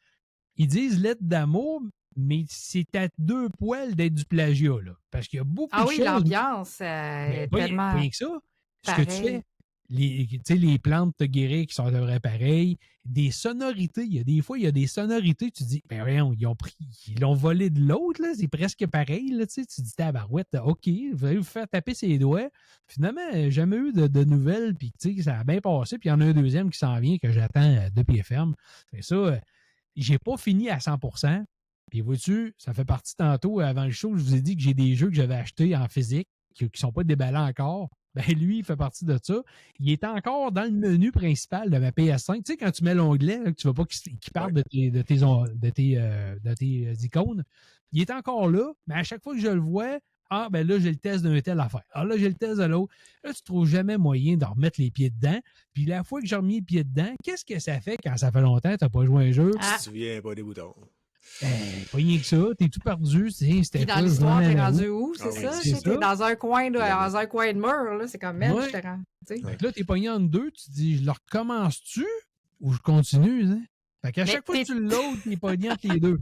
ils disent lettre d'amour, mais c'est à 2 poils d'être du plagiat, là. Parce qu'il y a beaucoup de choses... l'ambiance est tellement... Pas que ça. Ce que tu fais, les plantes te guérir qui sont à peu près pareilles. Des sonorités. Des fois, il y a des sonorités, tu dis, ben voyons, ils l'ont volé de l'autre, là, c'est presque pareil, là, tu dis, tabarouette, OK, vous allez vous faire taper ses doigts. Finalement, jamais eu de nouvelles, puis ça a bien passé, puis il y en a un deuxième qui s'en vient que j'attends de pied ferme. Fait ça, j'ai pas fini à 100%. Puis vois-tu, ça fait partie tantôt, avant le show, je vous ai dit que j'ai des jeux que j'avais achetés en physique, qui sont pas déballés encore. Ben lui, il fait partie de ça. Il est encore dans le menu principal de ma PS5. Tu sais, quand tu mets l'onglet, là, que tu ne veux pas qu'il parte de tes icônes, il est encore là, mais à chaque fois que je le vois, ben là, j'ai le test d'un tel affaire. Là, j'ai le test de l'autre. Là, tu ne trouves jamais moyen de remettre les pieds dedans. Puis la fois que j'ai remis les pieds dedans, qu'est-ce que ça fait quand ça fait longtemps que tu n'as pas joué à un jeu? Tu te souviens pas des boutons. Pas rien que ça, t'es tout perdu. Puis dans l'histoire, t'es rendu où, c'est ça? C'est T'es dans un coin de mur, là, c'est comme merde, je te rends. Donc là, t'es pogné en deux, tu te dis, je le recommence-tu ou je continue? Hein? Fait qu'à chaque fois que tu l'audes, t'es pogné entre les deux.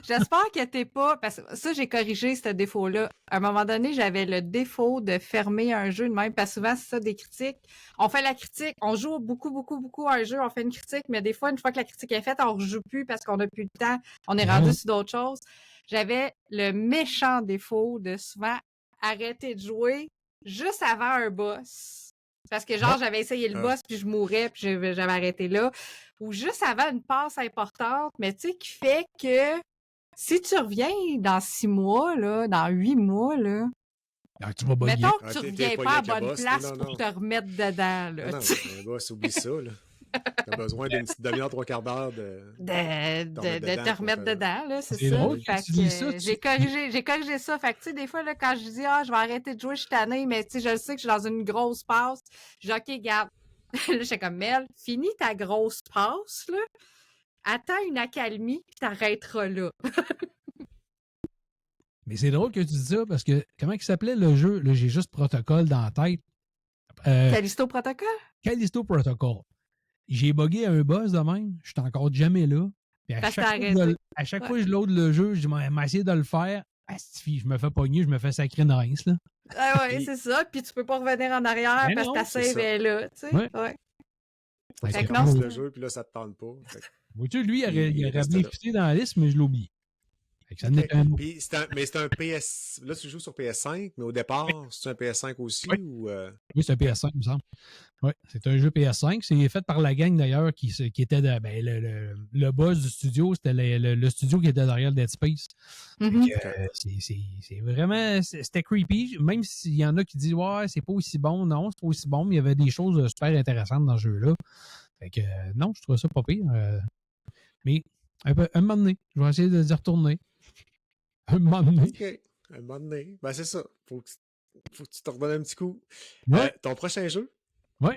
J'espère que t'es pas, parce que ça, j'ai corrigé ce défaut-là. À un moment donné, j'avais le défaut de fermer un jeu de même, parce que souvent, c'est ça, des critiques. On fait la critique, on joue beaucoup à un jeu, on fait une critique, mais des fois, une fois que la critique est faite, on ne rejoue plus parce qu'on n'a plus le temps, on est rendu sur d'autres choses. J'avais le méchant défaut de souvent arrêter de jouer juste avant un boss. Parce que genre, j'avais essayé le boss, puis je mourais, puis j'avais arrêté là. Ou juste avant une passe importante, mais tu sais, qui fait que si tu reviens dans 6 mois, là, dans 8 mois, là, tu vas bugger. Mettons que tu reviens pas à bonne place pour te remettre dedans, là. Non, un boss, oublie ça, là. T'as besoin d'une petite demi-heure, 3/4 d'heure de te remettre dedans, là, c'est ça. Drôle, fait que, j'ai corrigé ça. Fait que, tu sais, des fois, là, quand je dis, je vais arrêter de jouer, je suis tannée, mais tu sais, je le sais que je suis dans une grosse passe. Je dis, OK, garde. Là, j'étais comme, Mel, finis ta grosse passe, là. Attends une accalmie, puis t'arrêteras là. Mais c'est drôle que tu dis ça, parce que, comment il s'appelait le jeu? Là, j'ai juste Protocol dans la tête. Callisto Protocol? Callisto Protocol. J'ai bugué à un boss de même. Je suis encore jamais là. Puis à chaque fois que je load le jeu, je vais essayer de le faire. Je me fais pogner, je me fais sacrer une rince, là. Oui, c'est ça. Puis tu peux pas revenir en arrière parce que ta save est là. Tu sais? Ouais. Fait que non, le jeu, puis là, ça te tente pas. Vois-tu, lui, il aurait bénéficié dans la liste, mais je l'ai oublié. Puis mais c'est un PS... Là, tu joues sur PS5, mais au départ, c'est un PS5 aussi? Ou Oui, c'est un PS5, il me semble. Oui, c'est un jeu PS5. C'est fait par la gang, d'ailleurs, qui était... le boss du studio, c'était le studio qui était derrière le Dead Space. C'est vraiment... C'était creepy, même s'il y en a qui disent « Ouais, c'est pas aussi bon. » Non, c'est pas aussi bon, mais il y avait des choses super intéressantes dans ce jeu-là. Fait que non, je trouve ça pas pire. Mais un moment donné, je vais essayer de y retourner. Un moment donné. OK. Un moment donné. Ben, c'est ça. Faut que tu te redonnes un petit coup. Ouais. Ton prochain jeu? Oui.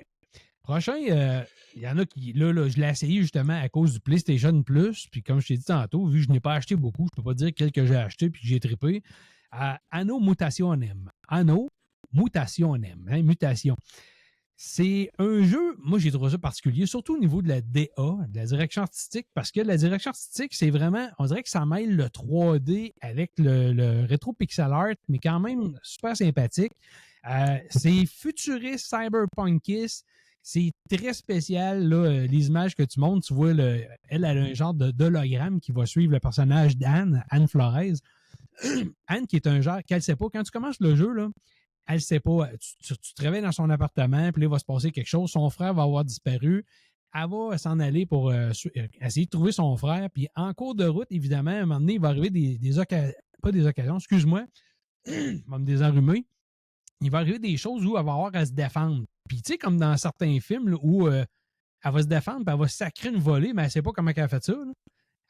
Prochain, il y en a qui... Là, je l'ai essayé justement à cause du PlayStation Plus. Puis comme je t'ai dit tantôt, vu que je n'ai pas acheté beaucoup, je peux pas dire quel que j'ai acheté puis que j'ai trippé. Anno Mutationem. Anno Mutationem. Hein, mutation. C'est un jeu, moi j'ai trouvé ça particulier, surtout au niveau de la DA, de la direction artistique, parce que la direction artistique, c'est vraiment, on dirait que ça mêle le 3D avec le rétro pixel art, mais quand même super sympathique. C'est futuriste, cyberpunkiste, c'est très spécial, là, les images que tu montres, tu vois, elle a un genre d'hologramme qui va suivre le personnage d'Anne, Anne Flores. Anne qui est un genre qu'elle sait pas, quand tu commences le jeu, là, elle ne sait pas. Tu te réveilles dans son appartement, puis là, il va se passer quelque chose. Son frère va avoir disparu. Elle va s'en aller pour essayer de trouver son frère. Puis en cours de route, évidemment, à un moment donné, il va arriver des occasions. Pas des occasions, excuse-moi. Il va me désenrhumer. Il va arriver des choses où elle va avoir à se défendre. Puis tu sais, comme dans certains films là, où elle va se défendre, puis elle va sacrer une volée, mais elle ne sait pas comment elle a fait ça. Là.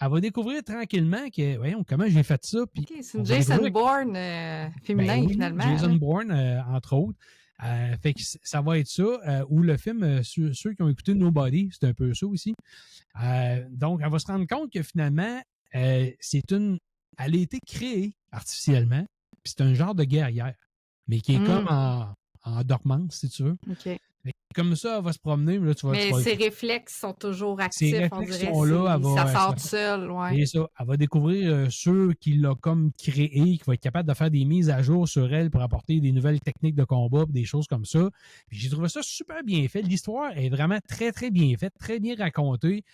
Elle va découvrir tranquillement que, voyons, comment j'ai fait ça. Puis c'est une Jason Bourne féminin, finalement. Jason Bourne, entre autres. Fait que ça va être ça. Ou le film, ceux qui ont écouté Nobody, c'est un peu ça aussi. Donc, elle va se rendre compte que finalement, elle a été créée artificiellement. Puis c'est un genre de guerrière, mais qui est comme en dormance, si tu veux. Okay. Comme ça, elle va se promener, là, tu vas... Mais ses réflexes sont toujours actifs, ses on réflexes dirait. sont là, Ça sort tout seul, ouais. Et ça, elle va découvrir ceux qui l'ont comme créé, qui va être capable de faire des mises à jour sur elle pour apporter des nouvelles techniques de combat, des choses comme ça. Puis j'ai trouvé ça super bien fait. L'histoire est vraiment très, très bien faite, très bien racontée.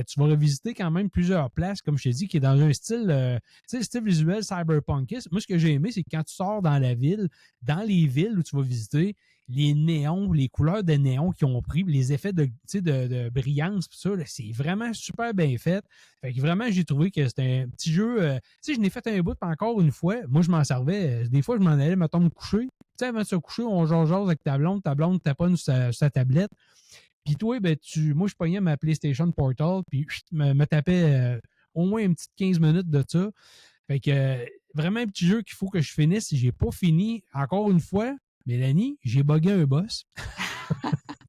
Tu vas revisiter quand même plusieurs places, comme je t'ai dit, qui est dans un style, tu sais, le style visuel cyberpunkiste. Moi, ce que j'ai aimé, c'est que quand tu sors dans la ville, dans les villes où tu vas visiter, les néons, les couleurs de néons qu'ils ont pris, les effets de brillance, tout ça, là, c'est vraiment super bien fait. Fait que vraiment, j'ai trouvé que c'était un petit jeu. Tu sais, je n'ai fait un bout encore une fois. Moi, je m'en servais. Des fois, je m'en allais, mettons, me coucher. Tu sais, avant de se coucher, on jase avec ta blonde taponne sa tablette. Puis toi, ben, moi, je pognais ma PlayStation Portal, puis me tapais au moins une petite 15 minutes de ça. Fait que vraiment un petit jeu qu'il faut que je finisse. J'ai pas fini encore une fois. Mélanie, j'ai bugué un boss.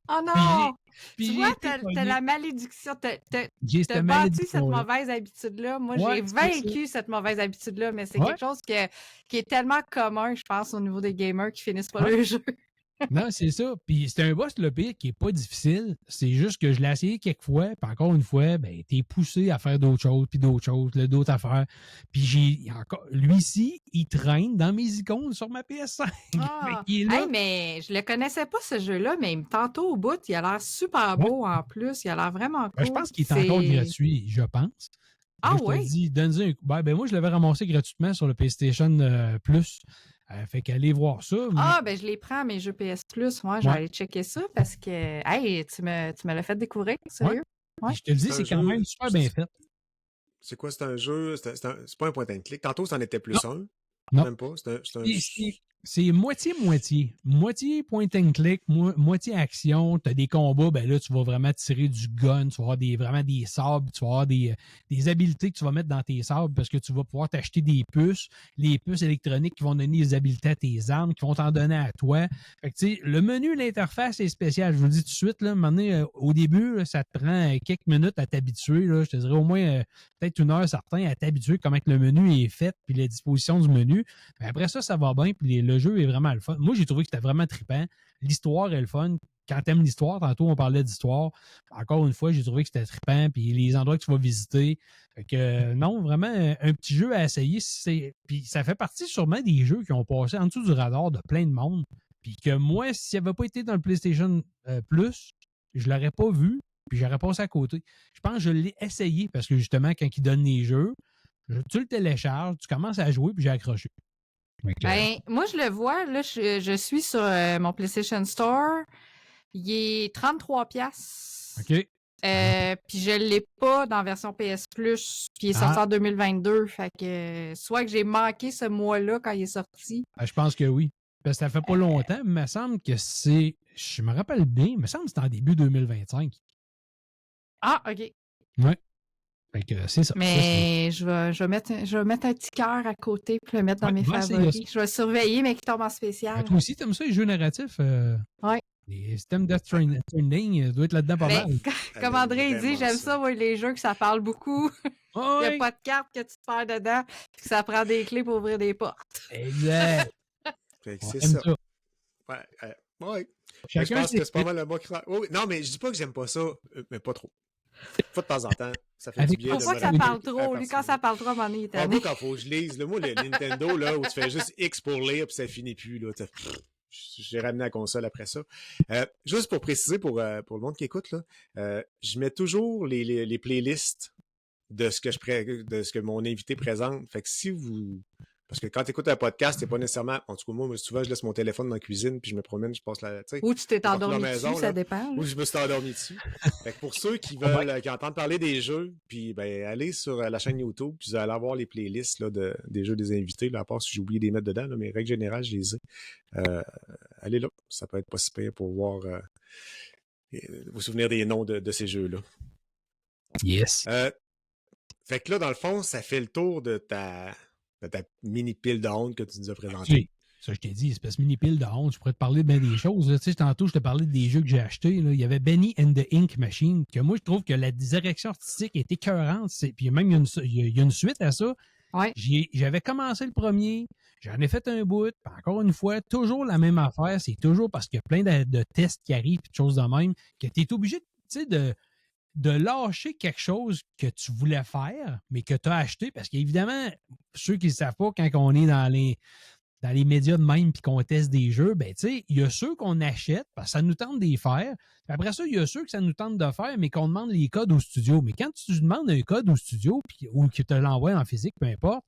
Oh non! Puis tu vois, t'as la malédiction. T'as bâti cette mauvaise habitude-là. Moi, j'ai vaincu cette mauvaise habitude-là, mais c'est quelque chose qui est tellement commun, je pense, au niveau des gamers qui finissent pas le jeu. Non, c'est ça. Puis c'est un boss, le pire, qui est pas difficile. C'est juste que je l'ai essayé quelques fois. Puis encore une fois, ben, t'es poussé à faire d'autres choses, puis d'autres affaires. Puis lui-ci, il traîne dans mes icônes sur ma PS5. Ah. Mais je le connaissais pas, ce jeu-là, mais tantôt au bout, il a l'air super beau en plus. Il a l'air vraiment cool. Ben, je pense qu'il est encore gratuit, je pense. Ah oui? Je te dis, donne-y un... Ben, moi, je l'avais ramassé gratuitement sur le PlayStation Plus. Fait qu'allez voir ça. Ben je les prends à mes jeux PS Plus. Moi, je vais aller checker ça parce que hey, tu me l'as fait découvrir, sérieux. Ouais. Je te le dis, c'est quand même super bien fait. C'est quoi, c'est un jeu? C'est pas un point and click. Tantôt, c'en était plus un. Non. Même pas. C'est moitié-moitié. Moitié point and click, moitié action. Tu as des combats, ben là, tu vas vraiment tirer du gun, tu vas avoir vraiment des sabres, tu vas avoir des habiletés que tu vas mettre dans tes sabres parce que tu vas pouvoir t'acheter des puces, les puces électroniques qui vont donner des habiletés à tes armes, qui vont t'en donner à toi. Fait que, tu sais, le menu, l'interface est spécial. Je vous le dis tout de suite, là, au début, là, ça te prend quelques minutes à t'habituer. Là, je te dirais au moins peut-être une heure, certain, à t'habituer comment que le menu est fait, puis la disposition du menu. Mais après ça va bien, puis le jeu est vraiment le fun. Moi, j'ai trouvé que c'était vraiment trippant. L'histoire est le fun. Quand t'aimes l'histoire, tantôt on parlait d'histoire. Encore une fois, j'ai trouvé que c'était trippant. Puis les endroits que tu vas visiter. Fait que non, vraiment un petit jeu à essayer. Puis ça fait partie sûrement des jeux qui ont passé en dessous du radar de plein de monde. Puis que moi, s'il n'avait pas été dans le PlayStation Plus, je l'aurais pas vu. Puis j'aurais passé à côté. Je pense que je l'ai essayé parce que justement, quand ils donnent les jeux, tu le télécharges, tu commences à jouer, puis j'ai accroché. Ben, moi, je le vois. Là, je suis sur mon PlayStation Store. Il est 33$. OK. Puis je ne l'ai pas dans la version PS Plus. Puis il est sorti en 2022. Fait que soit que j'ai manqué ce mois-là quand il est sorti. Je pense que oui. Parce que ça fait pas longtemps. Mais il me semble que c'est... Je me rappelle bien. Il me semble que c'était en début 2025. Ah, OK. Ouais. Fait que c'est ça. Mais je vais mettre un petit cœur à côté pour le mettre dans mes favoris. Je vais surveiller, mais qui tombe en spécial. Ben, toi aussi, t'aimes ça, les jeux narratifs? Oui. Les systèmes Death Stranding doit être là-dedans pas mal. Comme André dit, j'aime ça, moi, les jeux que ça parle beaucoup. Il n'y a pas de carte que tu te perds dedans, puis que ça prend des clés pour ouvrir des portes. Exact. C'est ça. Ouais. Je pense que c'est pas mal le mot qui... Non, mais je dis pas que j'aime pas ça, mais pas trop. Faut de temps en temps, ça fait du bien. Faut pas que ça parle trop. Lui, quand ça parle trop, à un moment donné, il est tanné. Moi, quand faut que je lise, moi, le Nintendo, là, où tu fais juste X pour lire, puis ça finit plus, là. J'ai ramené la console après ça. Juste pour préciser, pour le monde qui écoute, là, je mets toujours les playlists de ce que mon invité présente. Fait que si vous... Parce que quand tu écoutes un podcast, c'est pas nécessairement... En tout cas, moi, souvent, je laisse mon téléphone dans la cuisine, puis je me promène, je passe la... Ou tu t'es endormi dessus, ça dépend. Ou je me suis endormi dessus. Fait que pour ceux qui veulent, qui entendent parler des jeux, puis ben allez sur la chaîne YouTube, puis vous allez avoir les playlists là, des jeux des invités, là, à part si j'ai oublié de les mettre dedans, là, mais règle générale, je les ai. Allez là, ça peut être pas si pire pour voir vous souvenir des noms de ces jeux-là. Yes. Fait que là, dans le fond, ça fait le tour de ta mini pile de honte que tu nous as présentée. Oui. Ça, je t'ai dit, espèce mini pile de honte. Je pourrais te parler de bien des choses. Tu sais, tantôt, je te parlais des jeux que j'ai achetés. Là. Il y avait Benny and the Ink Machine, que moi, je trouve que la direction artistique est écœurante. Puis même, il y a une suite à ça. Ouais. J'avais commencé le premier, j'en ai fait un bout, puis encore une fois, toujours la même affaire, c'est toujours parce qu'il y a plein de tests qui arrivent, de choses de même, que tu es obligé, tu sais, de lâcher quelque chose que tu voulais faire, mais que tu as acheté, parce qu'évidemment, ceux qui ne savent pas, quand on est dans les médias de même puis qu'on teste des jeux, ben tu sais, il y a ceux qu'on achète parce que ça nous tente de les faire. Puis après ça, il y a ceux que ça nous tente de faire, mais qu'on demande les codes au studio. Mais quand tu demandes un code au studio ou que tu te l'envoies en physique, peu importe,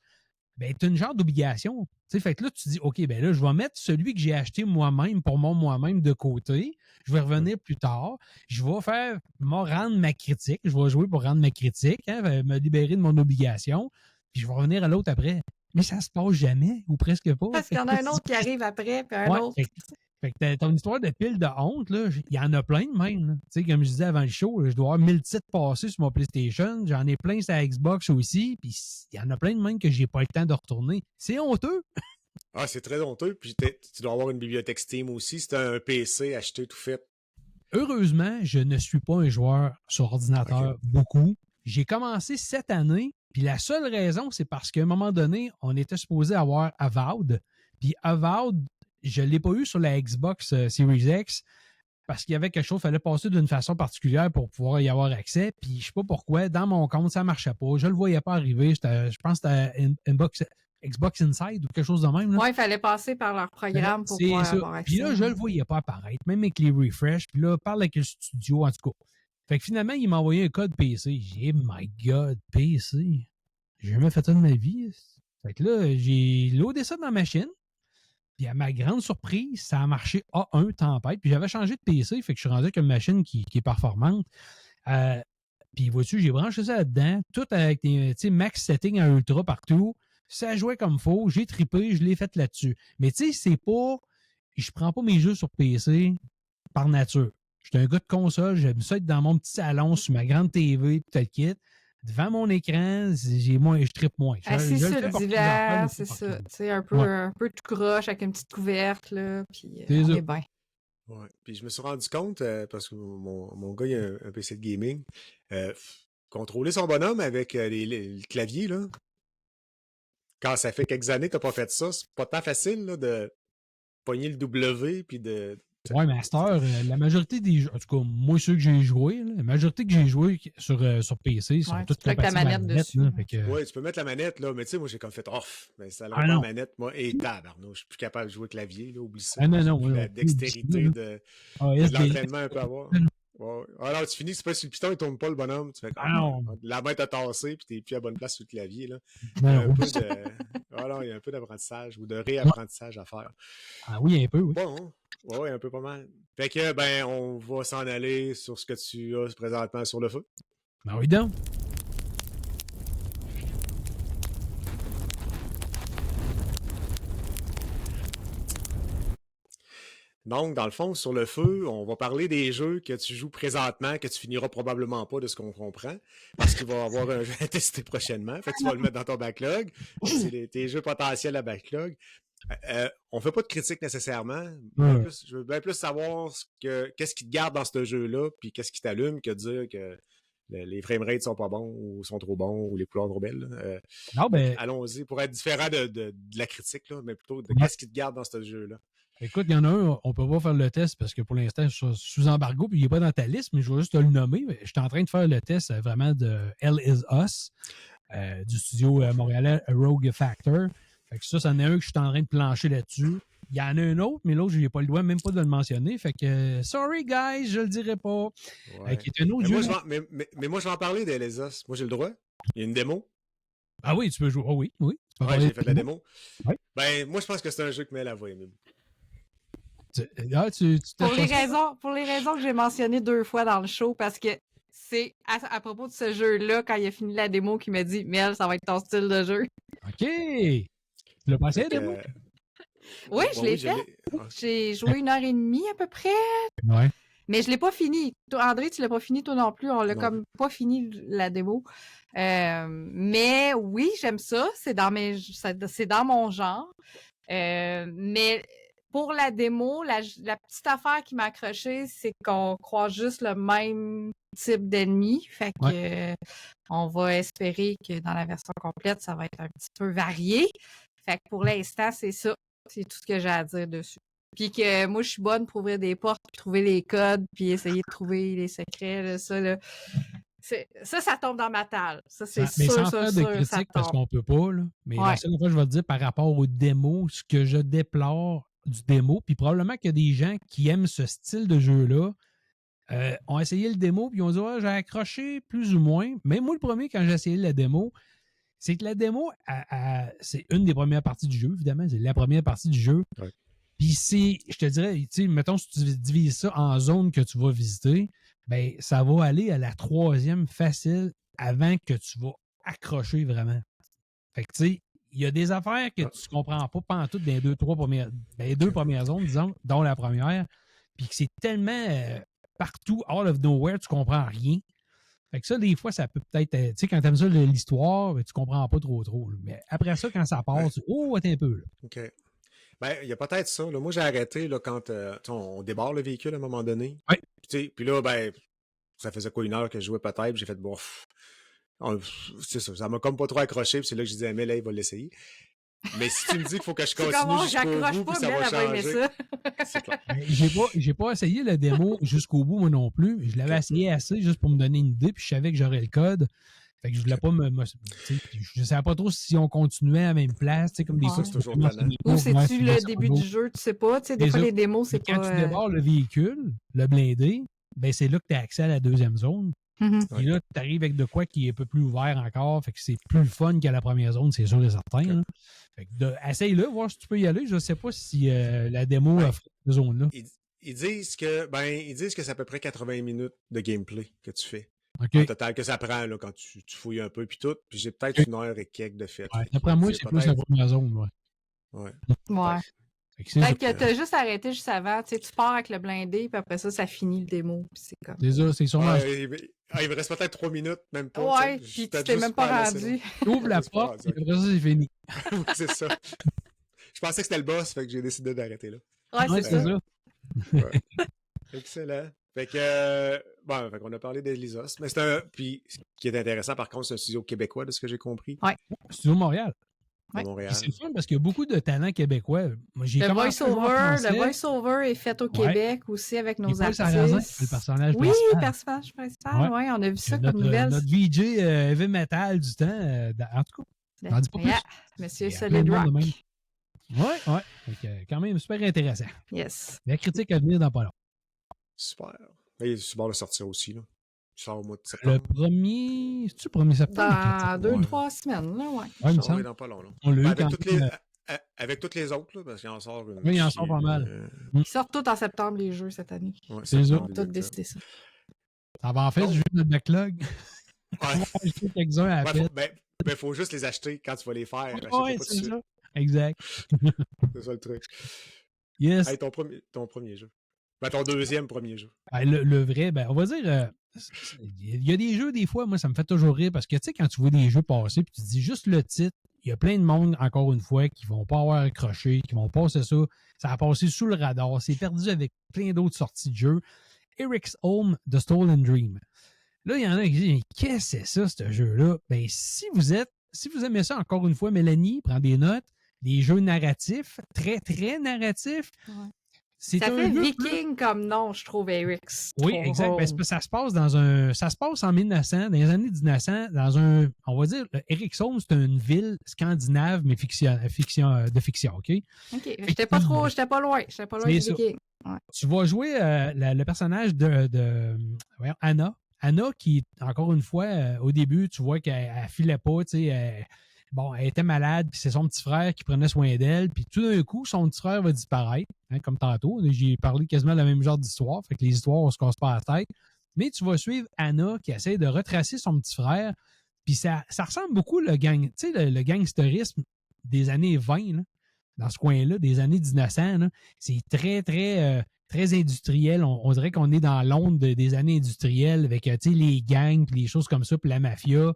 ben tu as une genre d'obligation. Tu sais, fait que là, tu dis, OK, ben là, je vais mettre celui que j'ai acheté moi-même pour moi-même de côté. Je vais revenir plus tard. Je vais rendre ma critique. Je vais jouer pour rendre ma critique, hein, me libérer de mon obligation. Puis je vais revenir à l'autre après. Mais ça se passe jamais, ou presque pas. Parce qu'il y en a un autre qui arrive après, puis un Ouais, autre. fait que ton histoire de pile de honte, là, il y en a plein de même. Là. Tu sais, comme je disais avant le show, là, je dois avoir 1000 titres passés sur mon PlayStation. J'en ai plein sur la Xbox aussi. Puis il y en a plein de même que j'ai pas le temps de retourner. C'est honteux. Ah, c'est très honteux. Puis tu dois avoir une bibliothèque Steam aussi. C'est un PC acheté tout fait. Heureusement, je ne suis pas un joueur sur ordinateur beaucoup. J'ai commencé cette année. Puis la seule raison, c'est parce qu'à un moment donné, on était supposé avoir Avowed. Puis Avowed, je ne l'ai pas eu sur la Xbox Series X parce qu'il y avait quelque chose, il fallait passer d'une façon particulière pour pouvoir y avoir accès. Puis je ne sais pas pourquoi, dans mon compte, ça ne marchait pas. Je ne le voyais pas arriver. Je pense que c'était Xbox Inside ou quelque chose de même. Oui, il fallait passer par leur programme pour pouvoir avoir accès. Puis là, je ne le voyais pas apparaître, même avec les refresh. Puis là, parle avec le studio, en tout cas. Fait que finalement, il m'a envoyé un code PC. J'ai dit, my God, PC. J'ai jamais fait ça de ma vie. Fait que là, j'ai loadé ça dans la machine. Puis à ma grande surprise, ça a marché A1 tempête. Puis j'avais changé de PC, fait que je suis rendu avec une machine qui est performante. Puis vois-tu, j'ai branché ça là-dedans, tout avec des max setting à ultra partout. Ça jouait comme faux, j'ai trippé, je l'ai fait là-dessus. Mais tu sais, c'est pas. Je prends pas mes jeux sur PC par nature. Je suis un gars de console, j'aime ça être dans mon petit salon sur ma grande TV, tout le kit. Devant mon écran, je trippe moins. Assis sur le divan, c'est ça. Tu sais, un peu tout croche avec une petite couverte, là, puis on est bien. Ouais. Puis je me suis rendu compte, parce que mon gars, il a un PC de gaming, contrôler son bonhomme avec le clavier, là, quand ça fait quelques années que t'as pas fait ça, c'est pas tant facile là, de pogner le W puis de. Ouais, mais à cette heure, la majorité des jeux, en tout cas, moi, ceux que j'ai joués, la majorité que j'ai joués sur PC sont tous compatibles avec ta manette dessus. Ouais, tu peux mettre la manette, là, mais tu sais, moi, j'ai comme fait off. Mais ça la manette, moi, et tabarnouche, je suis plus capable de jouer clavier, là, oublie ça. La dextérité de l'entraînement un peu à avoir. Ouais. Alors, tu finis, c'est pas sur le piston, il tourne pas le bonhomme. Tu fais la main t'a tassé, puis t'es plus à bonne place sur le clavier. Là. Il y a un peu d'apprentissage ou de réapprentissage à faire. Ah oui, un peu, oui. Bon, oui, un peu pas mal. Fait que, ben, on va s'en aller sur ce que tu as présentement sur le feu. Ben oui, donc. Donc, dans le fond, sur le feu, on va parler des jeux que tu joues présentement, que tu finiras probablement pas de ce qu'on comprend, parce qu'il va y avoir un jeu à tester prochainement. Fait que tu vas le mettre dans ton backlog. C'est tes jeux potentiels à backlog. On fait pas de critique nécessairement. Je veux bien plus savoir qu'est-ce qui te garde dans ce jeu-là, puis qu'est-ce qui t'allume, que de dire que les framerates sont pas bons, ou sont trop bons, ou les couleurs trop belles. Allons-y, pour être différent de la critique, là, mais plutôt de qu'est-ce qui te garde dans ce jeu-là. Écoute, il y en a un, on peut pas faire le test parce que pour l'instant, je suis sous embargo puis il n'est pas dans ta liste, mais je vais juste te le nommer. Je suis en train de faire le test vraiment de Hell is Us du studio montréalais Rogue Factor. Fait que ça, c'en est un que je suis en train de plancher là-dessus. Il y en a un autre, mais l'autre, je n'ai pas le droit même pas de le mentionner. Fait que, sorry guys, je le dirai pas. Ouais. Qui est un autre jeu. Mais moi, je vais en parler des Hell is Us. Moi, j'ai le droit. Il y a une démo. Ah oui, tu peux jouer. Oh oui. Ouais, j'ai fait la démo. Ouais. Ben, moi, je pense que c'est un jeu que Mel a voulu. Pour les raisons que j'ai mentionnées 2 fois dans le show, parce que c'est à propos de ce jeu-là, quand il a fini la démo, qu'il m'a dit « Mel, ça va être ton style de jeu. » OK! Tu l'as passé la démo? Oui, je l'ai fait. J'ai joué 1h30 à peu près. Ouais. Mais je l'ai pas fini. Toi, André, tu l'as pas fini, toi non plus. On l'a comme pas fini la démo. Mais oui, j'aime ça. C'est dans mon genre. Mais pour la démo, la petite affaire qui m'a accroché, c'est qu'on croise juste le même types d'ennemis. Fait que on va espérer que dans la version complète, ça va être un petit peu varié. Fait que pour l'instant, c'est ça. C'est tout ce que j'ai à dire dessus. Puis que moi, je suis bonne pour ouvrir des portes, puis trouver les codes, puis essayer de trouver les secrets, là, ça, là. Ça tombe dans ma table. Ça, c'est sûr, mais sans sûr, faire sûr, de ça critique parce tombe. qu'on peut pas, là. Mais la seule fois, je vais te dire par rapport aux démos, ce que je déplore du démo, puis probablement qu'il y a des gens qui aiment ce style de jeu-là, ont essayé le démo, puis ils ont dit j'ai accroché plus ou moins. Même moi, le premier, quand j'ai essayé la démo, c'est que la démo, c'est une des premières parties du jeu, évidemment. C'est la première partie du jeu. Ouais. Puis je te dirais, tu sais, mettons, si tu divises ça en zones que tu vas visiter, ben ça va aller à la 3e facile avant que tu vas accrocher vraiment. Fait que, tu sais, il y a des affaires que tu comprends pas pantoute dans les deux premières zones, disons, dont la première, puis que c'est tellement partout, out of nowhere, tu comprends rien. Fait que ça, des fois, ça peut peut-être... tu sais, quand t'aimes ça, l'histoire, ben, tu comprends pas trop. Là. Mais après ça, quand ça passe, attends un peu. Là. OK. Ben, il y a peut-être ça. Là. Moi, j'ai arrêté là, quand on débarre le véhicule à un moment donné. Oui. Puis là, ben, ça faisait quoi, 1 heure que je jouais peut-être, puis j'ai fait, c'est ça, ça m'a comme pas trop accroché, puis c'est là que je disais, mais là, il va l'essayer. Mais si tu me dis qu'il faut que je continue jusqu'au bout, puis ça va changer. C'est clair. J'ai pas essayé la démo jusqu'au bout, moi non plus. Je l'avais essayé assez juste pour me donner une idée, puis je savais que j'aurais le code. Fait que je voulais pas je savais pas trop si on continuait à la même place, comme des fois. C'est toujours ou c'est-tu le début du jeu, tu sais pas. Des fois, les démos, c'est pas... Quand tu débarres le véhicule, le blindé, ben c'est là que tu as accès à la 2e zone. Et là, tu arrives avec de quoi qui est un peu plus ouvert encore. Fait que c'est plus le fun qu'à la première zone, c'est sûr et certain. Là. Fait que essaye-le, voir si tu peux y aller. Je ne sais pas si la démo offre cette zone-là. Ils disent que c'est à peu près 80 minutes de gameplay que tu fais. Okay. En total, que ça prend là, quand tu fouilles un peu puis tout. Puis j'ai peut-être 1 heure et quelques de fait. Ouais, d'après moi, c'est plus la première zone. Ouais. Peut-être que tu as juste arrêté juste avant. Tu pars avec le blindé, puis après ça finit le démo. C'est comme... C'est ça, c'est sûrement. Il me reste peut-être 3 minutes, même pas. Ouais, puis tu t'es même pas rendu. Tu ouvres la porte, et après ça, c'est fini. Oui, c'est ça. Je pensais que c'était le boss, fait que j'ai décidé d'arrêter là. Ouais, c'est ça. Ouais. Excellent. Fait qu'on a parlé d'Elysos, mais puis ce qui est intéressant par contre, c'est un studio québécois de ce que j'ai compris. Ouais. Studio Montréal. Ouais. Montréal. C'est fun parce qu'il y a beaucoup de talents québécois. Le voice-over est fait au Québec aussi avec nos artistes. Le personnage oui, principal. Le personnage principal. Oui, on a vu ça comme nouvelle. Notre VJ heavy metal du temps. En tout cas, j'en dis pas plus. Monsieur Solid Rock. Oui. Quand même super intéressant. Yes. La critique à venir dans pas long. Super. Il est super de sortir aussi. Là. Il sort au mois de septembre. Le 1er... C'est-tu le 1er septembre? Dans 2-3 semaines, là, ouais. Il sort dans pas long, là. On l'a eu avec toutes les autres, là, parce qu'il en sort une. Oui, il en sort pas mal. Ils sortent tous en septembre, les jeux, cette année. Ouais, c'est ça. On a tous décidé ça. Ça va en fait du jeu de backlog. Ouais. Quelques-uns à il faut juste les acheter quand tu vas les faire. Oui, c'est ça. Exact. C'est ça le truc. Yes. Hey, ton premier jeu. Ton 2e premier jeu. Le vrai, on va dire, il y a des jeux, des fois, moi, ça me fait toujours rire parce que, tu sais, quand tu vois des jeux passer, puis tu te dis juste le titre, il y a plein de monde, encore une fois, qui vont pas avoir accroché, qui vont passer ça. Ça a passé sous le radar. C'est perdu avec plein d'autres sorties de jeux. Eric's Home, The Stolen Dream. Là, il y en a qui disent, qu'est-ce que c'est ça, ce jeu-là? Ben, si vous aimez ça, encore une fois, Mélanie, prends des notes, des jeux narratifs, très, très narratifs. Ouais. Ça fait viking comme nom, je trouve, Eric's. Oui, exact. Ben, ça se passe en 1900, dans les années 1900, dans on va dire, Eric's Home, c'est une ville scandinave, mais de fiction, OK? OK. J'étais pas loin. J'étais pas loin du viking. Ouais. Tu vas jouer le personnage de Anna. Anna, qui, encore une fois, au début, tu vois qu'elle filait pas, tu sais, elle était malade, puis c'est son petit frère qui prenait soin d'elle, puis tout d'un coup, son petit frère va disparaître, comme tantôt. J'ai parlé quasiment de la même genre d'histoire, fait que les histoires, on se casse pas la tête. Mais tu vas suivre Anna qui essaie de retracer son petit frère, puis ça ressemble beaucoup le gangsterisme des années 20, là, dans ce coin-là, des années 1900. Là. C'est très, très, très industriel. On dirait qu'on est dans l'onde des années industrielles avec les gangs, les choses comme ça, puis la mafia.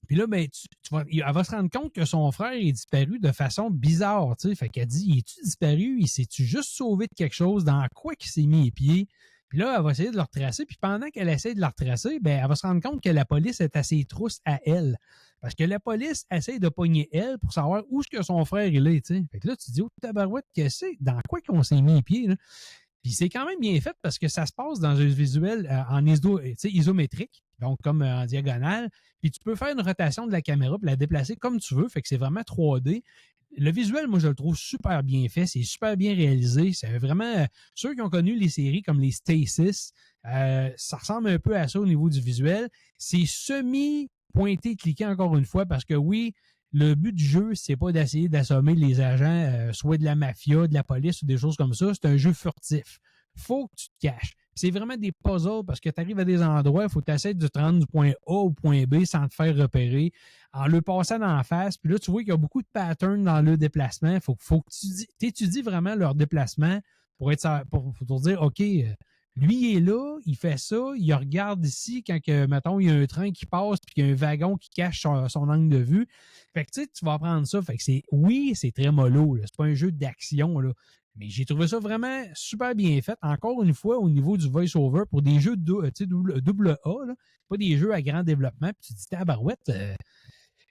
Puis là, ben, elle va se rendre compte que son frère est disparu de façon bizarre, tu sais. Fait qu'elle dit, es-tu disparu? Il s'est-tu juste sauvé de quelque chose? Dans quoi qu'il s'est mis les pieds? Puis là, elle va essayer de le retracer. Puis pendant qu'elle essaie de le retracer, ben, elle va se rendre compte que la police est à ses trousses à elle. Parce que la police essaie de pogner elle pour savoir où est-ce que son frère il est, tu sais. Fait que là, tu te dis, oh, tabarouette, que c'est? Dans quoi qu'on s'est mis les pieds, là? Puis c'est quand même bien fait parce que ça se passe dans un visuel en isométrique, donc comme en diagonale. Puis tu peux faire une rotation de la caméra puis la déplacer comme tu veux. Fait que c'est vraiment 3D. Le visuel, moi, je le trouve super bien fait. C'est super bien réalisé. C'est vraiment... ceux qui ont connu les séries comme les Stasis, ça ressemble un peu à ça au niveau du visuel. C'est semi-pointé, cliqué encore une fois parce que oui, le but du jeu, c'est pas d'essayer d'assommer les agents, soit de la mafia, de la police ou des choses comme ça. C'est un jeu furtif. Faut que tu te caches. C'est vraiment des puzzles parce que tu arrives à des endroits, il faut que tu essaies de te rendre du point A au point B sans te faire repérer, en le passant dans la face. Puis là, tu vois qu'il y a beaucoup de patterns dans le déplacement. Faut que tu étudies vraiment leur déplacement pour te dire, OK, lui, il est là, il fait ça, il regarde ici quand, mettons, il y a un train qui passe puis qu'il y a un wagon qui cache son angle de vue. Fait que, tu sais, tu vas apprendre ça. Fait que c'est très mollo, là. C'est pas un jeu d'action, là. Mais j'ai trouvé ça vraiment super bien fait. Encore une fois, au niveau du voice-over, pour des jeux double A, là, pas des jeux à grand développement, puis tu te dis, tabarouette,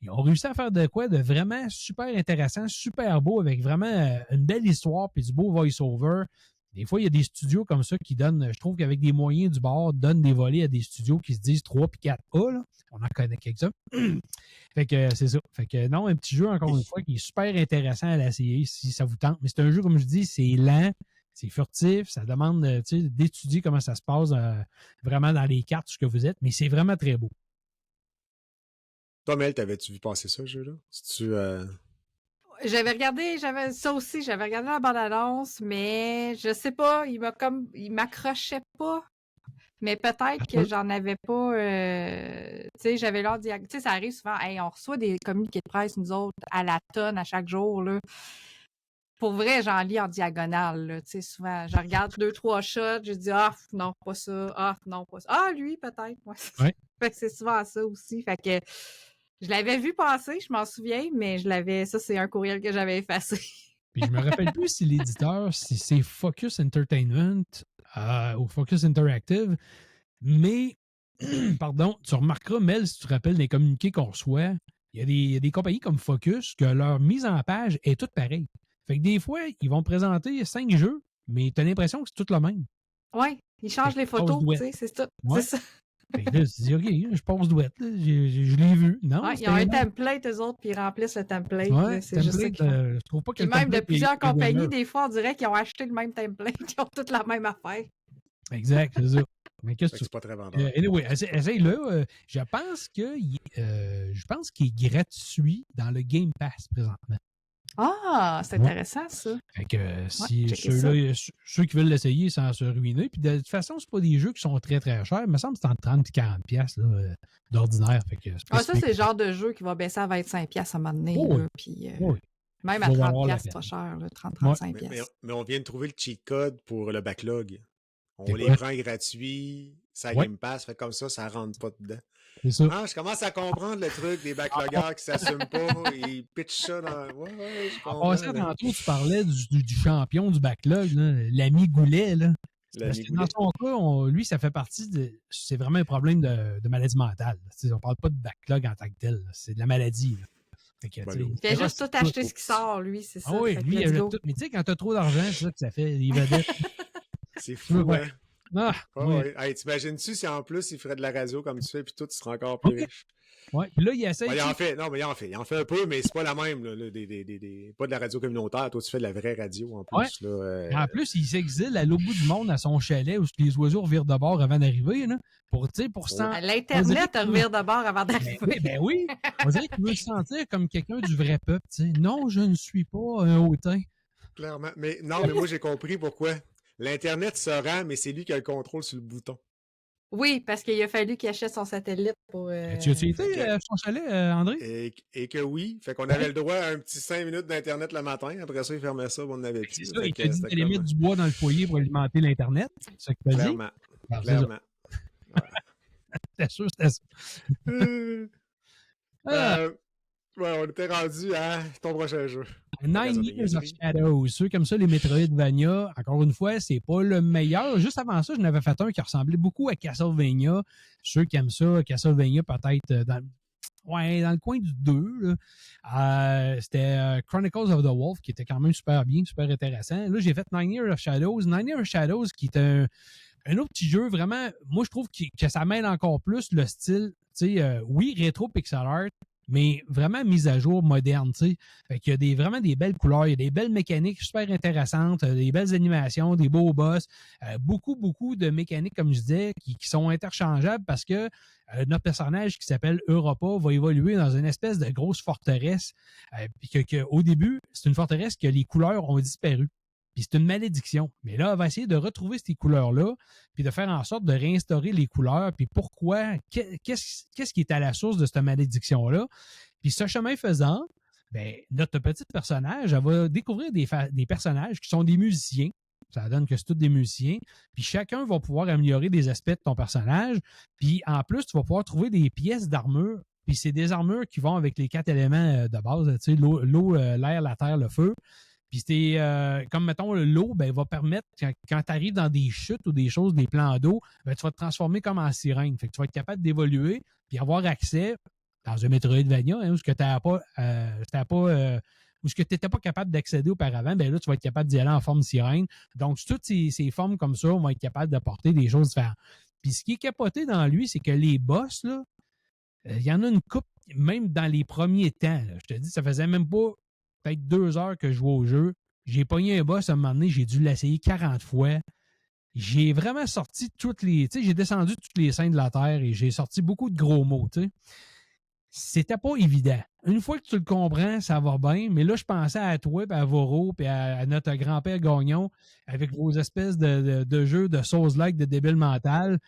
ils ont réussi à faire de quoi de vraiment super intéressant, super beau, avec vraiment une belle histoire, puis du beau voice-over. Des fois, il y a des studios comme ça qui donnent, je trouve qu'avec des moyens du bord, donnent des volets à des studios qui se disent 3 puis 4A, là. On en connaît quelques-uns. Fait que c'est ça. Fait que non, un petit jeu, encore une fois, qui est super intéressant à l'essayer si ça vous tente. Mais c'est un jeu, comme je dis, c'est lent, c'est furtif, ça demande d'étudier comment ça se passe vraiment dans les cartes, ce que vous êtes, mais c'est vraiment très beau. Toi, Mel, t'avais-tu vu passer ça, ce jeu-là? J'avais regardé la bande-annonce, mais je sais pas, il m'accrochait pas. Mais peut-être que j'en avais pas, tu sais, j'avais l'air tu sais, ça arrive souvent, hey, on reçoit des communiqués de presse, nous autres, à la tonne, à chaque jour, là. Pour vrai, j'en lis en diagonale, là, tu sais, souvent. Je regarde 2-3 shots, je dis, ah, non, pas ça, ah, non, pas ça. Ah, lui, peut-être, ouais. Fait que c'est souvent ça aussi, fait que je l'avais vu passer, je m'en souviens, mais ça, c'est un courriel que j'avais effacé. Puis je me rappelle plus si l'éditeur, si c'est Focus Entertainment ou Focus Interactive, mais, pardon, tu remarqueras, Mel, si tu te rappelles des communiqués qu'on reçoit, il y a des compagnies comme Focus que leur mise en page est toute pareille. Fait que des fois, ils vont présenter 5 jeux, mais tu as l'impression que c'est tout le même. Oui, ils changent les photos, tu sais, c'est ça. Ouais. C'est ça. Fait que là, tu dis, OK, je passe douette, je l'ai vu. Non, ils ont un template, eux autres, puis ils remplissent le template. Ouais, c'est juste ça qu'ils font. je trouve pas que puis même de plusieurs compagnies, des fois, on dirait qu'ils ont acheté le même template, ils ont toutes la même affaire. Exact, c'est ça. Mais qu'est-ce que c'est pas très vendeur. Anyway, essaye-le. Je pense qu'il est gratuit dans le Game Pass présentement. Ah, c'est intéressant, ça. Fait que si ceux qui veulent l'essayer sans se ruiner, puis de toute façon, c'est pas des jeux qui sont très très chers. Il me semble que c'est entre 30 et 40 piastres d'ordinaire. Fait que ça, c'est le genre de jeu qui va baisser à 25 piastres à un moment donné. Là, puis, même à 30 piastres, c'est pas cher. 30-35 piastres. Mais on vient de trouver le cheat code pour le backlog. On les prend gratuits, ça Game Pass, fait comme ça rentre pas dedans. C'est ça. Ah, je commence à comprendre le truc des backloggers qui s'assument pas, ils pitchent ça dans... Ouais, je comprends. En passant, tantôt, tu parlais du champion du backlog, l'ami Goulet, là. Parce que dans son cas, lui, ça fait partie de... C'est vraiment un problème de maladie mentale. On parle pas de backlog en tant que tel. C'est de la maladie, là. Il fait juste tout acheter ce qui sort, lui, c'est ça. Ah oui, lui, il a tout. Mais tu sais, quand t'as trop d'argent, c'est ça que ça fait. Il vedettes. C'est fou, ouais. Hein? Hey, t'imagines-tu si en plus il ferait de la radio comme tu fais, puis tout, tu serais encore plus riche? Oui, puis là, il essaie. Il en fait un peu, mais c'est pas la même. Là, pas de la radio communautaire. Toi, tu fais de la vraie radio en plus. Ouais. En plus, il s'exile à l'autre bout du monde à son chalet où les oiseaux revirent de bord avant d'arriver. Là, pour l'Internet revire de bord avant d'arriver. Ben oui. On dirait qu'il veut se sentir comme quelqu'un du vrai peuple. T'sais. Non, je ne suis pas un hautain. Clairement. Mais moi, j'ai compris pourquoi. L'Internet se rend, mais c'est lui qui a le contrôle sur le bouton. Oui, parce qu'il a fallu qu'il achète son satellite pour... Tu as été à son chalet, André? Et que oui. Fait qu'on avait le droit à un petit 5 minutes d'Internet le matin. Après ça, il fermait ça, on n'avait plus. C'est ça, il t'a dit d'aller mettre du bois dans le foyer pour alimenter l'Internet. C'est ça que tu as dit? Clairement. C'était sûr, c'était ça. Ouais, on était rendu à ton prochain jeu. Nine Years of Shadows. Ceux comme ça, les Metroidvania, encore une fois, c'est pas le meilleur. Juste avant ça, je n'avais fait un qui ressemblait beaucoup à Castlevania. Ceux qui aiment ça, Castlevania peut-être dans le coin du 2. C'était Chronicles of the Wolf, qui était quand même super bien, super intéressant. Là, j'ai fait Nine Years of Shadows. Nine Years of Shadows, qui est un autre petit jeu, vraiment, moi, je trouve que ça mêle encore plus le style, tu sais, oui, rétro pixel art, mais vraiment mise à jour moderne, tu sais. Fait qu'il y a vraiment des belles couleurs, il y a des belles mécaniques super intéressantes, des belles animations, des beaux boss, beaucoup de mécaniques, comme je disais, qui sont interchangeables parce que notre personnage qui s'appelle Europa va évoluer dans une espèce de grosse forteresse, puis au début, c'est une forteresse que les couleurs ont disparu. Puis c'est une malédiction. Mais là, elle va essayer de retrouver ces couleurs-là, puis de faire en sorte de réinstaurer les couleurs, puis pourquoi, qu'est-ce qui est à la source de cette malédiction-là. Puis ce chemin faisant, ben, notre petit personnage, elle va découvrir des personnages qui sont des musiciens. Ça donne que c'est tous des musiciens. Puis chacun va pouvoir améliorer des aspects de ton personnage. Puis en plus, tu vas pouvoir trouver des pièces d'armure. Puis c'est des armures qui vont avec les 4 éléments de base, tu sais, l'eau, l'air, la terre, le feu. Puis c'est comme, mettons, l'eau, ben, va permettre, quand tu arrives dans des chutes ou des choses, des plans d'eau, ben, tu vas te transformer comme en sirène. Fait que tu vas être capable d'évoluer puis avoir accès dans un Metroidvania, où ce que où ce que tu n'étais pas capable d'accéder auparavant, ben là, tu vas être capable d'y aller en forme sirène. Donc, toutes ces formes comme ça, on va être capable d'apporter des choses différentes. Puis ce qui est capoté dans lui, c'est que les boss, là, il y en a une couple, même dans les premiers temps. Là, je te dis, ça faisait même pas peut-être 2 heures que je jouais au jeu. J'ai pogné un boss à un moment donné, j'ai dû l'essayer 40 fois. J'ai vraiment sorti toutes les... Tu sais, j'ai descendu toutes les scènes de la Terre et j'ai sorti beaucoup de gros mots, tu sais. C'était pas évident. Une fois que tu le comprends, ça va bien, mais là, je pensais à toi, puis à Voro, puis à notre grand-père Gagnon, avec vos espèces de jeux de sauce-like de débile mental.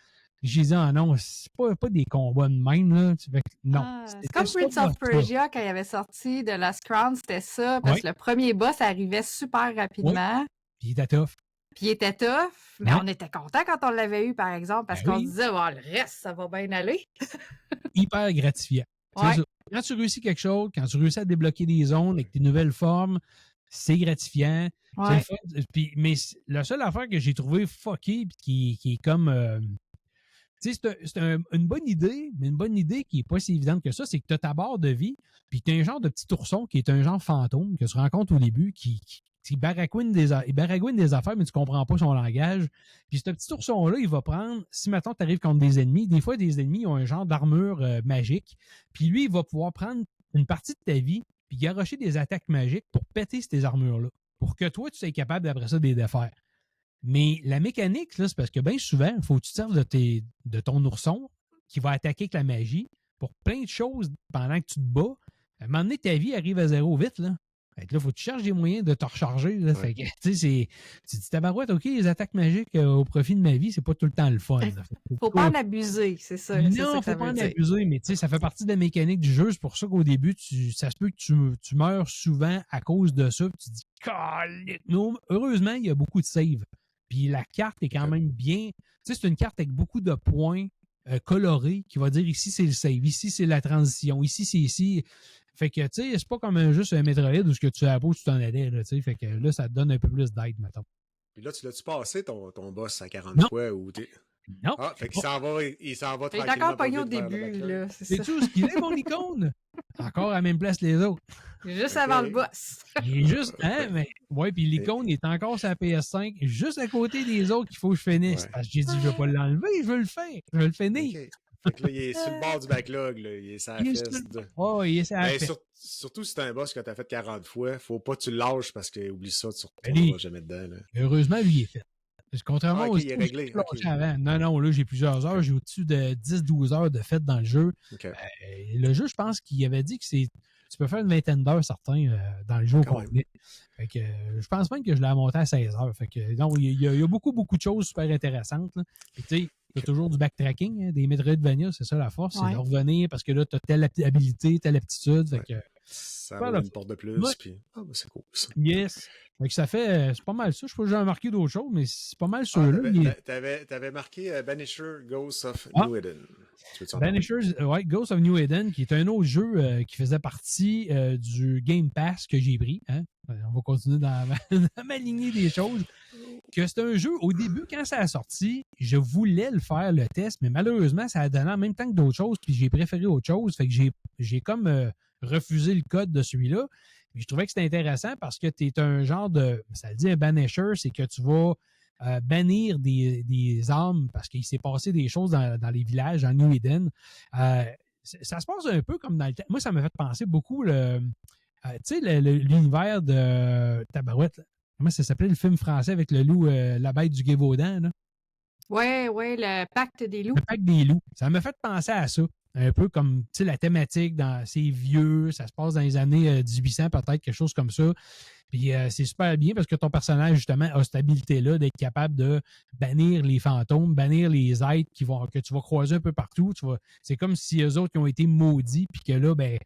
J'ai dit, ah non, c'est pas des combats de même, là. Non. C'est comme Prince of Persia, quand il avait sorti de Last Crown, c'était ça, parce que le premier boss arrivait super rapidement. Oui. Puis il était tough. Mais on était content quand on l'avait eu, par exemple, parce qu'on se disait, oh, le reste, ça va bien aller. Hyper gratifiant. Ouais. Quand tu réussis quelque chose, quand tu réussis à débloquer des zones avec tes nouvelles formes, c'est gratifiant. Ouais. Mais la seule affaire que j'ai trouvée fuckée, qui est comme... tu sais, c'est une bonne idée, mais une bonne idée qui n'est pas si évidente que ça, c'est que tu as ta barre de vie, puis tu as un genre de petit ourson qui est un genre fantôme que tu rencontres au début, qui baragouine des affaires, mais tu ne comprends pas son langage. Puis ce petit ourson-là, il va prendre, si maintenant tu arrives contre des ennemis, des fois des ennemis ont un genre d'armure magique, puis lui, il va pouvoir prendre une partie de ta vie, puis garrocher des attaques magiques pour péter ces armures-là, pour que toi, tu sois capable d'après ça de les défaire. Mais la mécanique, là, c'est parce que bien souvent, il faut que tu te serves de ton ourson qui va attaquer avec la magie pour plein de choses pendant que tu te bats. À un moment donné, ta vie arrive à 0 vite, là. Fait que là, il faut que tu cherches des moyens de te recharger. Là. Fait que, tu sais, tu dis, tabarouette, OK, les attaques magiques au profit de ma vie, c'est pas tout le temps le fun. Faut pas en abuser, c'est ça. Non, faut pas en abuser, mais tu sais, ça fait partie de la mécanique du jeu. C'est pour ça qu'au début, ça se peut que tu meurs souvent à cause de ça. Puis tu te dis, calique. Non, heureusement, il y a beaucoup de save. Puis la carte est quand même bien. Tu sais, c'est une carte avec beaucoup de points colorés qui va dire ici c'est le save, ici c'est la transition, ici c'est ici. Fait que, tu sais, c'est pas comme juste un Metroid où ce que tu as beau, tu t'en allais, là, tu sais. Fait que là, ça te donne un peu plus d'aide, mettons. Puis là, tu l'as-tu passé ton boss à 40 fois ou t'es... Non. Ah, fait qu'il s'en va tranquillement. Il est encore pogné au début, là. C'est tout ce qu'il est, mon icône? Encore à la même place que les autres. Juste avant le boss. Il est juste, hein, mais, ouais, puis l'icône est encore sur la PS5, juste à côté des autres qu'il faut que je finisse. Parce que j'ai dit, je veux pas l'enlever, je veux le faire. Je veux le finir. Okay. Fait que là, il est sur le bord du backlog, là. Il est sur la fesse. Oh, il est sur la fesse. Surtout si c'est un boss que t'as fait 40 fois, faut pas que tu le lâches parce que oublie ça, tu ne retourneras jamais dedans, là. Heureusement, lui, il est fait. Contrairement il est réglé. Avant. Non, là, j'ai plusieurs heures. J'ai au-dessus de 10-12 heures de fait dans le jeu. Okay. Le jeu, je pense qu'il avait dit que tu peux faire une vingtaine d'heures, certains, dans le jeu au complet. Fait que, je pense même que je l'ai monté à 16 heures. Fait que, non, il y a beaucoup de choses super intéressantes. Là. Tu sais, tu as toujours du backtracking, hein, des Metroidvania, c'est ça la force, c'est de revenir parce que là, tu as telle habilité, telle aptitude. Fait que, ça ouvre une porte de plus. Puis... Ah, ben, c'est cool. Ça. Yes. Fait que ça fait, c'est pas mal ça. Je sais pas si j'ai remarqué d'autres choses, mais c'est pas mal ceux-là. T'avais marqué Banisher Ghosts of New Eden. Banishers, ouais, Ghosts of New Eden, qui est un autre jeu qui faisait partie du Game Pass que j'ai pris. Hein? On va continuer dans ma lignée des choses. Que c'est un jeu, au début, quand ça a sorti, je voulais le faire, le test, mais malheureusement, ça a donné en même temps que d'autres choses, puis j'ai préféré autre chose. Fait que j'ai comme refusé le code de celui-là. Mais je trouvais que c'était intéressant parce que tu es un genre de... Ça le dit un banisher, c'est que tu vas bannir des âmes parce qu'il s'est passé des choses dans les villages, en New Eden. Ça se passe un peu comme dans le temps. Moi, ça m'a fait penser beaucoup tu sais, l'univers de Tabarouette. Comment ça s'appelait le film français avec le loup, la bête du Gévaudan, là? Ouais, le pacte des loups. Le pacte des loups. Ça m'a fait penser à ça. Un peu comme, tu sais, la thématique, c'est vieux, ça se passe dans les années 1800, peut-être, quelque chose comme ça. Puis c'est super bien parce que ton personnage, justement, a cette habilité-là d'être capable de bannir les fantômes, bannir les êtres que tu vas croiser un peu partout. C'est comme si eux autres qui ont été maudits, puis que là, ben,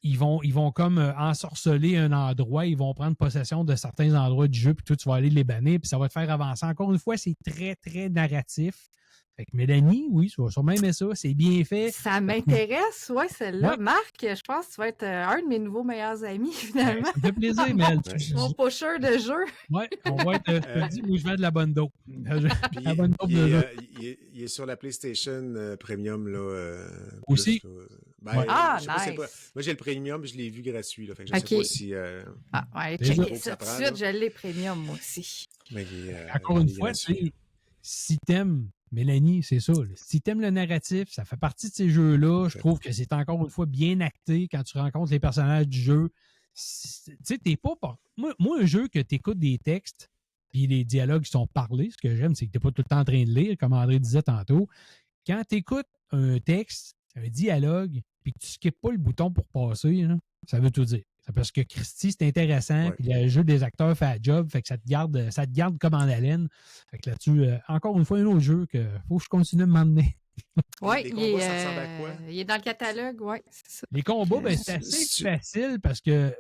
ils vont comme ensorceler un endroit, ils vont prendre possession de certains endroits du jeu, puis toi, tu vas aller les bannir, puis ça va te faire avancer. Encore une fois, c'est très, très narratif. Fait que Mélanie, oui, tu vas sûrement aimer ça, c'est bien fait. Ça m'intéresse, ouais, celle-là. Ouais. Marc, je pense que tu vas être un de mes nouveaux meilleurs amis, finalement. Ça me fait plaisir, Mel. Mon pusher de jeu. Oui, on va être, je te dis, où je vais de la bonne dope. La bonne dope de jeu. Il est sur la PlayStation Premium, là. Aussi. Plus, là. Ben, nice. Moi, j'ai le Premium, je l'ai vu gratuit, là. Fait que je sais pas si... ouais, checker ça tout de suite, je l'ai Premium, moi aussi. Mais, encore une fois, si t'aimes Mélanie, c'est ça. Là. Si t'aimes le narratif, ça fait partie de ces jeux-là. Je trouve que c'est encore une fois bien acté quand tu rencontres les personnages du jeu. Tu sais, t'es pas... Moi, un jeu que t'écoutes des textes puis les dialogues qui sont parlés, ce que j'aime, c'est que t'es pas tout le temps en train de lire, comme André disait tantôt. Quand t'écoutes un texte, un dialogue, puis que tu skippes pas le bouton pour passer, là, ça veut tout dire. C'est parce que Christy, c'est intéressant, puis le jeu des acteurs fait la job, fait que ça te garde comme en haleine. Fait que là-dessus, encore une fois, un autre jeu que faut que je continue de m'emmener. Oui, il est dans le catalogue, oui, c'est ça. Les combats, ben, c'est assez facile parce que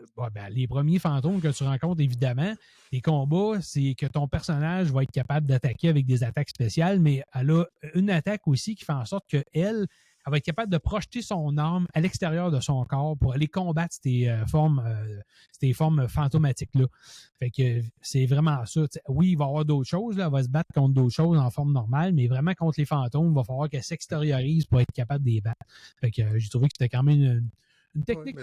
les premiers fantômes que tu rencontres, évidemment, les combats, c'est que ton personnage va être capable d'attaquer avec des attaques spéciales, mais elle a une attaque aussi qui fait en sorte qu'elle va être capable de projeter son arme à l'extérieur de son corps pour aller combattre ces formes fantomatiques-là. Fait que c'est vraiment ça. T'sais, oui, il va y avoir d'autres choses. Là, elle va se battre contre d'autres choses en forme normale, mais vraiment contre les fantômes, il va falloir qu'elle s'extériorise pour être capable de les battre. Fait que j'ai trouvé que c'était quand même une technique.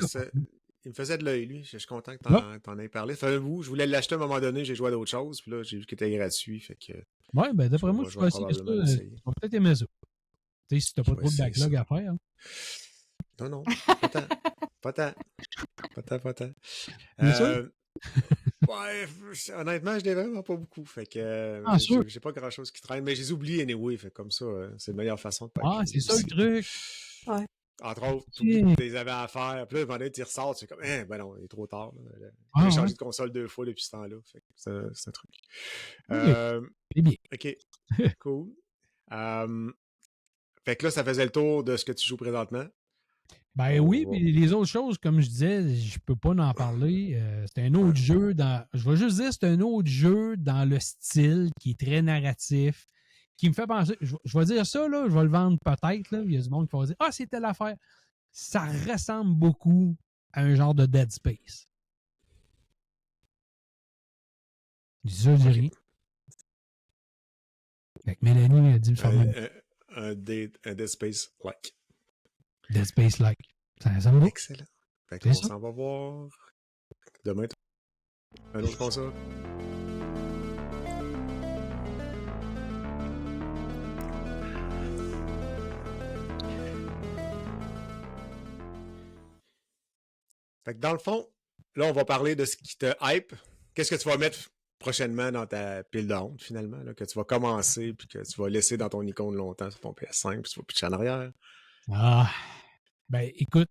Il me faisait de l'œil, lui. Je suis content que t'en aies parlé. Je voulais l'acheter à un moment donné, j'ai joué à d'autres choses, puis là, j'ai vu qu'il était gratuit. Fait que. Oui, ben d'après moi, je vais essayer ça. Tu vas peut-être aimer ça. Si t'as pas trop de backlog à faire. Hein. Non. Pas tant. Honnêtement, je l'ai vraiment pas beaucoup. Fait que j'ai pas grand chose qui traîne, mais je les oublie anyway. Fait comme ça, c'est la meilleure façon de pas. C'est ça le truc. Ouais. Entre autres, tu les avais à faire. Puis là, ben, tu ressors, tu es comme, ben non, il est trop tard. J'ai changé de console 2 fois depuis ce temps-là. Fait que c'est un truc. Bien. OK. Cool. Fait que là, ça faisait le tour de ce que tu joues présentement. Ben oui, mais les autres choses, comme je disais, je peux pas en parler. C'est un autre jeu je vais juste dire, c'est un autre jeu dans le style qui est très narratif, qui me fait penser. Je vais dire ça, là, je vais le vendre peut-être. Là. Il y a du monde qui va dire c'est telle affaire. Ça ressemble beaucoup à un genre de Dead Space. Je dis ça, je dis rien. Fait que Mélanie a dit le format. Un Dead Space-like. Dead Space-like. Ça me va. Excellent. Fait qu'on s'en va voir demain un autre console. Fait que dans le fond, là, on va parler de ce qui te hype. Qu'est-ce que tu vas mettre prochainement dans ta pile de honte, finalement, là, que tu vas commencer puis que tu vas laisser dans ton icône longtemps sur ton PS5 puis tu vas pitcher en arrière? Ben, écoute,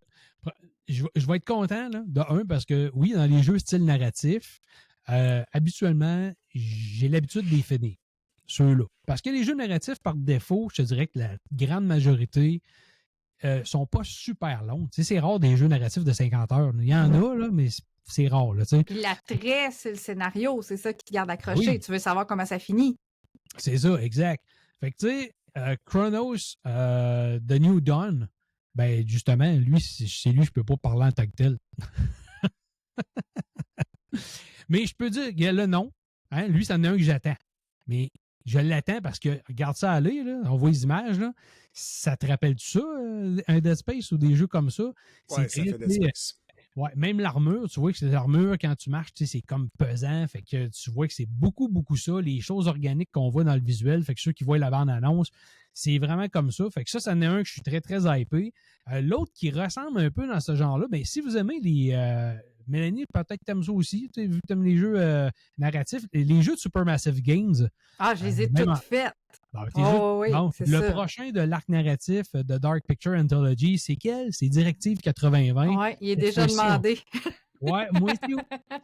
je vais être content, là, de un, parce que, oui, dans les jeux style narratif, habituellement, j'ai l'habitude de les finir, ceux-là. Parce que les jeux narratifs, par défaut, je te dirais que la grande majorité sont pas super longs. Tu sais, c'est rare des jeux narratifs de 50 heures. Il y en a, là, mais c'est rare, là, tu sais. Puis l'attrait, c'est le scénario, c'est ça qui te garde accroché. Oui. Tu veux savoir comment ça finit. C'est ça, exact. Fait que, tu sais, Chronos, The New Dawn, ben, justement, lui, c'est lui, je peux pas parler en tant que tel. Mais je peux dire, le nom, hein, lui, c'en est un que j'attends. Mais je l'attends parce que, regarde ça aller, là, on voit les images, là, ça te rappelle-tu ça, un Dead Space ou des jeux comme ça? Ouais, ça fait Dead Space. Ouais, même l'armure, tu vois que l'armure, quand tu marches, tu sais, c'est comme pesant. Fait que tu vois que c'est beaucoup, beaucoup ça. Les choses organiques qu'on voit dans le visuel, fait que ceux qui voient la bande-annonce, c'est vraiment comme ça. Fait que ça en est un que je suis très, très hypé. L'autre qui ressemble un peu dans ce genre-là, ben si vous aimez les... Mélanie, peut-être que t'aimes ça aussi, vu que t'aimes les jeux narratifs. Les jeux de Supermassive Games. Ah, je les ai toutes faites. Bon, oui, c'est le ça. prochain de l'arc narratif de Dark Picture Anthology, c'est quel? C'est Directive 8020. Oui, il est déjà demandé. Ouais, moi aussi.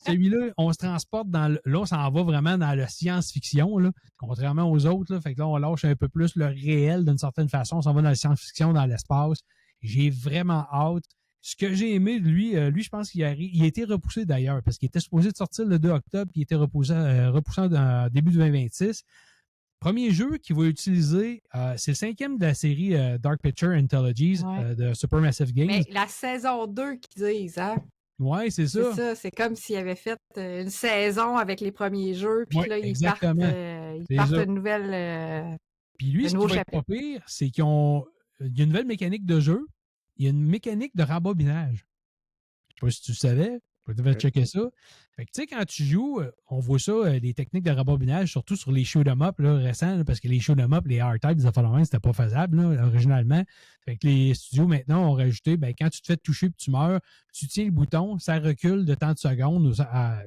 Celui-là, on se transporte dans là, on s'en va vraiment dans la science-fiction, là, contrairement aux autres. Là, fait que là, on lâche un peu plus le réel d'une certaine façon. On s'en va dans la science-fiction, dans l'espace. J'ai vraiment hâte. Ce que j'ai aimé de lui, je pense qu'il a été repoussé d'ailleurs, parce qu'il était supposé de sortir le 2 octobre, puis il était repoussé en début de 2026. Premier jeu qu'il va utiliser, c'est le 5e de la série Dark Picture Anthologies de Supermassive Games. Mais la saison 2 qu'ils disent, hein? Oui, c'est ça. C'est ça, c'est comme s'ils avaient fait une saison avec les premiers jeux, puis là, ils partent une nouvelle. Puis lui, ce qui va être pas pire, c'est qu'il y a une nouvelle mécanique de jeu. Il y a une mécanique de rembobinage. Je ne sais pas si tu le savais. Tu devais checker ça. Fait que, tu sais, quand tu joues, on voit ça, les techniques de rembobinage, surtout sur les shoot-em-up récents, là, parce que les shoot-em-up, les R-Type, c'était pas faisable originalement. Fait que les studios, maintenant, ont rajouté, ben, quand tu te fais toucher et tu meurs, tu tiens le bouton, ça recule de tant de secondes.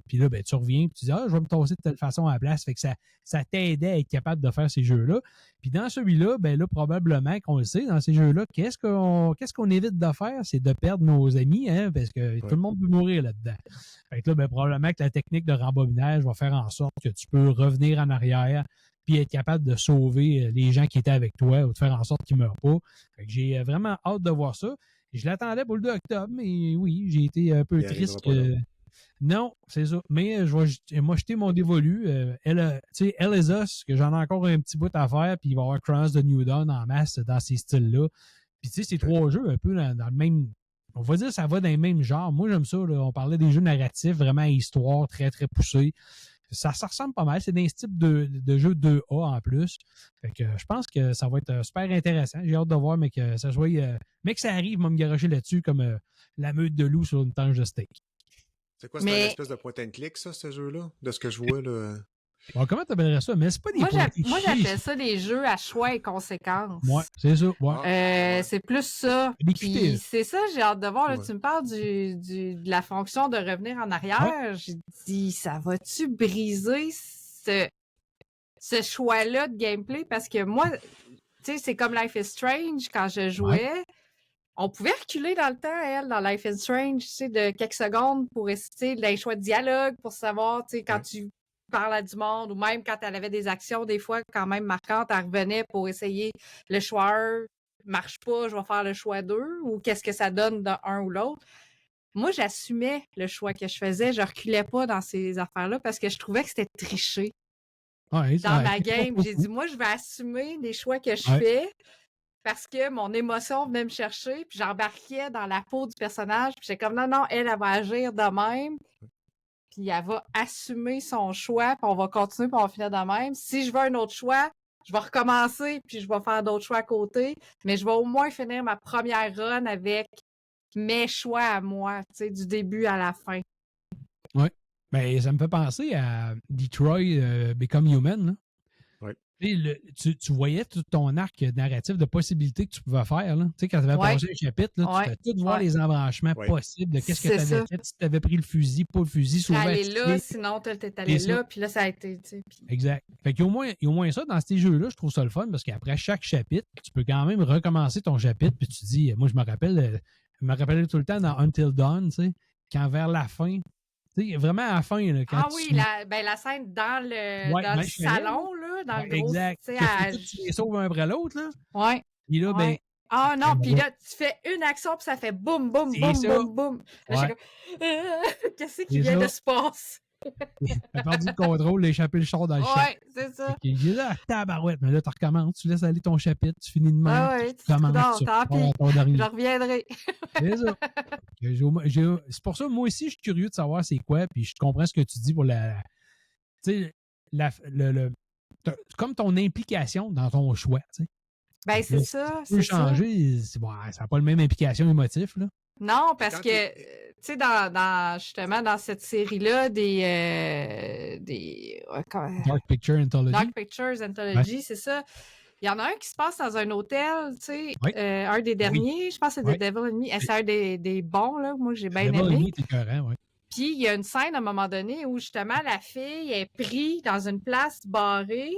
Puis là, ben, tu reviens et tu dis, je vais me tasser de telle façon à la place. Fait que ça t'aidait à être capable de faire ces jeux-là. Puis dans celui-là, ben là, probablement qu'on le sait, dans ces jeux-là, qu'est-ce qu'on évite de faire? C'est de perdre nos amis, hein, parce que tout le monde peut mourir là-dedans. Fait que là, ben, probablement que la technique de rembobinage va faire en sorte que tu peux revenir en arrière puis être capable de sauver les gens qui étaient avec toi ou de faire en sorte qu'ils ne meurent pas. Fait que j'ai vraiment hâte de voir ça. Je l'attendais pour le 2 octobre, mais oui, j'ai été un peu triste. Non, c'est ça. Mais je vais m'acheter mon dévolu. Elle et Us, que j'en ai encore un petit bout à faire, puis il va y avoir Chronos de New Dawn en masse dans ces styles-là. Puis tu sais, c'est 3 jeux un peu dans le même... On va dire que ça va dans le même genre. Moi, j'aime ça. Là. On parlait des jeux narratifs, vraiment histoire, très, très poussée. Ça ressemble pas mal. C'est d'un type de jeu 2A en plus. Fait que je pense que ça va être super intéressant. J'ai hâte de voir, mais que ça soit... mais que ça arrive, moi, me garocher là-dessus comme la meute de loup sur une tange de steak. C'est quoi, c'est une espèce de point and click, ça, ce jeu-là? De ce que je vois, là... Bon, comment t'appellerais ça? Mais c'est pas des Moi, j'appelle ça des jeux à choix et conséquences. Ouais, c'est ça. Ouais. C'est plus ça. Puis c'est ça, j'ai hâte de voir. Là, tu me parles de la fonction de revenir en arrière. Ouais. J'ai dit, ça va-tu briser ce choix-là de gameplay? Parce que moi, tu sais, c'est comme Life is Strange quand je jouais. Ouais. On pouvait reculer dans le temps, dans Life is Strange, tu sais, de quelques secondes pour essayer d'un choix de dialogue, pour savoir, tu sais, quand tu parles à du monde, ou même quand elle avait des actions, des fois, quand même marquantes, elle revenait pour essayer le choix 1, marche pas, je vais faire le choix 2, ou qu'est-ce que ça donne dans un ou l'autre. Moi, j'assumais le choix que je faisais, je reculais pas dans ces affaires-là parce que je trouvais que c'était triché. Ouais, dans ma game, j'ai dit, moi, je vais assumer les choix que je fais, parce que mon émotion venait me chercher, puis j'embarquais dans la peau du personnage, puis j'étais comme, non, elle va agir de même, puis elle va assumer son choix, puis on va continuer, puis on va finir de même. Si je veux un autre choix, je vais recommencer, puis je vais faire d'autres choix à côté, mais je vais au moins finir ma première run avec mes choix à moi, tu sais, du début à la fin. Oui. Ben, ça me fait penser à Detroit Become Human, là. Tu voyais tout ton arc narratif de possibilités que tu pouvais faire. Là. Tu sais, quand tu avais passé un chapitre, là, tu pouvais tout voir les embranchements possibles de qu'est-ce que tu avais fait, si tu avais pris le fusil, pas le fusil, souvent. Tu allé là, sinon tu étais allé là, puis là, ça a été. Tu sais, puis... Exact. Fait qu'il y a au moins ça dans ces jeux-là, je trouve ça le fun parce qu'après chaque chapitre, tu peux quand même recommencer ton chapitre, puis tu dis, moi, je me rappelle tout le temps dans Until Dawn, tu sais, quand vers la fin, vraiment à la fin. Là, quand la scène dans le salon, là, dans le gros... Exact. Tu les sauves un après l'autre. Là. Ouais. Et là, Ah non, puis là, tu fais une action, puis ça fait boum, boum, boum, boum, boum. Là, je suis comme, qu'est-ce qui vient de se passer? T'as perdu le contrôle, l'échapper le char dans le champ. Ouais, c'est ça. Il dit là, tabarouette, mais là, tu recommences, tu laisses aller ton chapitre, tu finis de même. Ah ouais, tu commences, tant pis, je reviendrai. C'est ça. C'est pour ça, moi aussi, je suis curieux de savoir c'est quoi, puis je comprends ce que tu dis pour la. Tu sais, comme ton implication dans ton choix, tu sais. Ben, c'est ça. Tu peux changer, ça n'a pas la même implication émotive, là. Non, parce que, tu sais, justement, dans cette série-là, Dark Pictures Anthology. Dark Pictures Anthology, c'est ça. Il y en a un qui se passe dans un hôtel, tu sais, un des derniers, je pense que c'est The Devil in Me. C'est un des bons, là, moi, j'ai bien aimé. Devil in Me, t'es écœurant, oui. Puis, il y a une scène, à un moment donné, où, justement, la fille est prise dans une place barrée,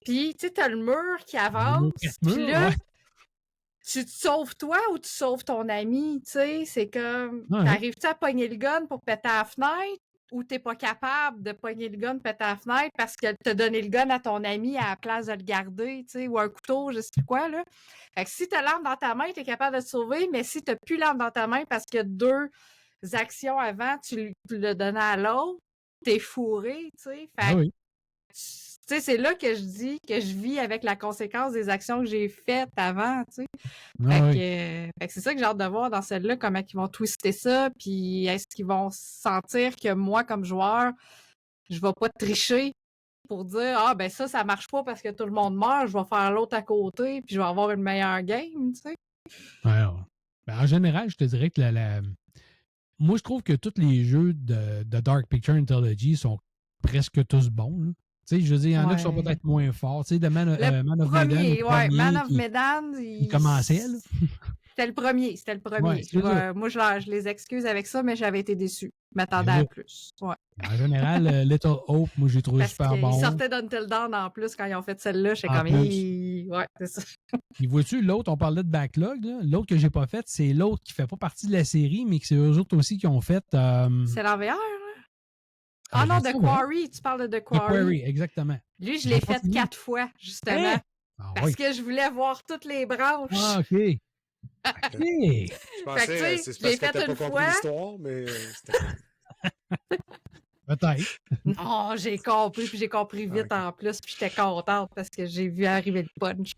puis, tu sais, t'as le mur qui avance, puis là... Ouais. Tu te sauves toi ou tu sauves ton ami, tu sais, c'est comme, t'arrives-tu à pogner le gun pour péter la fenêtre ou t'es pas capable de pogner le gun, péter la fenêtre parce que t'as donné le gun à ton ami à la place de le garder, tu sais, ou un couteau, je sais plus quoi, là. Fait que si t'as l'arme dans ta main, t'es capable de te sauver, mais si t'as plus l'arme dans ta main parce que 2 actions avant, tu le donnais à l'autre, t'es fourré, tu sais. Fait que, tu sais, c'est là que je dis que je vis avec la conséquence des actions que j'ai faites avant, tu sais. Fait que c'est ça que j'ai hâte de voir dans celle-là, comment ils vont twister ça, puis est-ce qu'ils vont sentir que moi, comme joueur, je vais pas tricher pour dire « Ah, ben ça marche pas parce que tout le monde meurt, je vais faire l'autre à côté, puis je vais avoir une meilleure game, tu sais. » Ben, en général, je te dirais que moi, je trouve que tous les jeux de Dark Picture Anthology sont presque tous bons, là. Tu sais, je veux dire, il y en a qui sont peut-être moins forts. Tu sais, Man of Medan. Man of Medan, il commençait, là. C'était le premier. Ouais, moi, je les excuse avec ça, mais j'avais été déçu. Je m'attendais à plus. Ouais. En général, Little Hope, moi, j'ai trouvé super bon. Ils sortaient d'Until Dawn en plus quand ils ont fait celle-là. J'étais comme, ouais, c'est ça. Puis vois-tu, l'autre, on parlait de backlog, là. L'autre que j'ai pas fait, c'est l'autre qui fait pas partie de la série, mais que c'est eux autres aussi qui ont fait. C'est l'envers, Ah non, The Quarry, tu parles de The Quarry. The Quarry, exactement. Lui, je l'ai fait 4 fois, justement. Parce que je voulais voir toutes les branches. Ah, OK. Je pensais que c'est parce que t'as pas compris l'histoire, mais peut-être. Non, j'ai compris, puis j'ai compris vite en plus, puis j'étais contente parce que j'ai vu arriver le punch.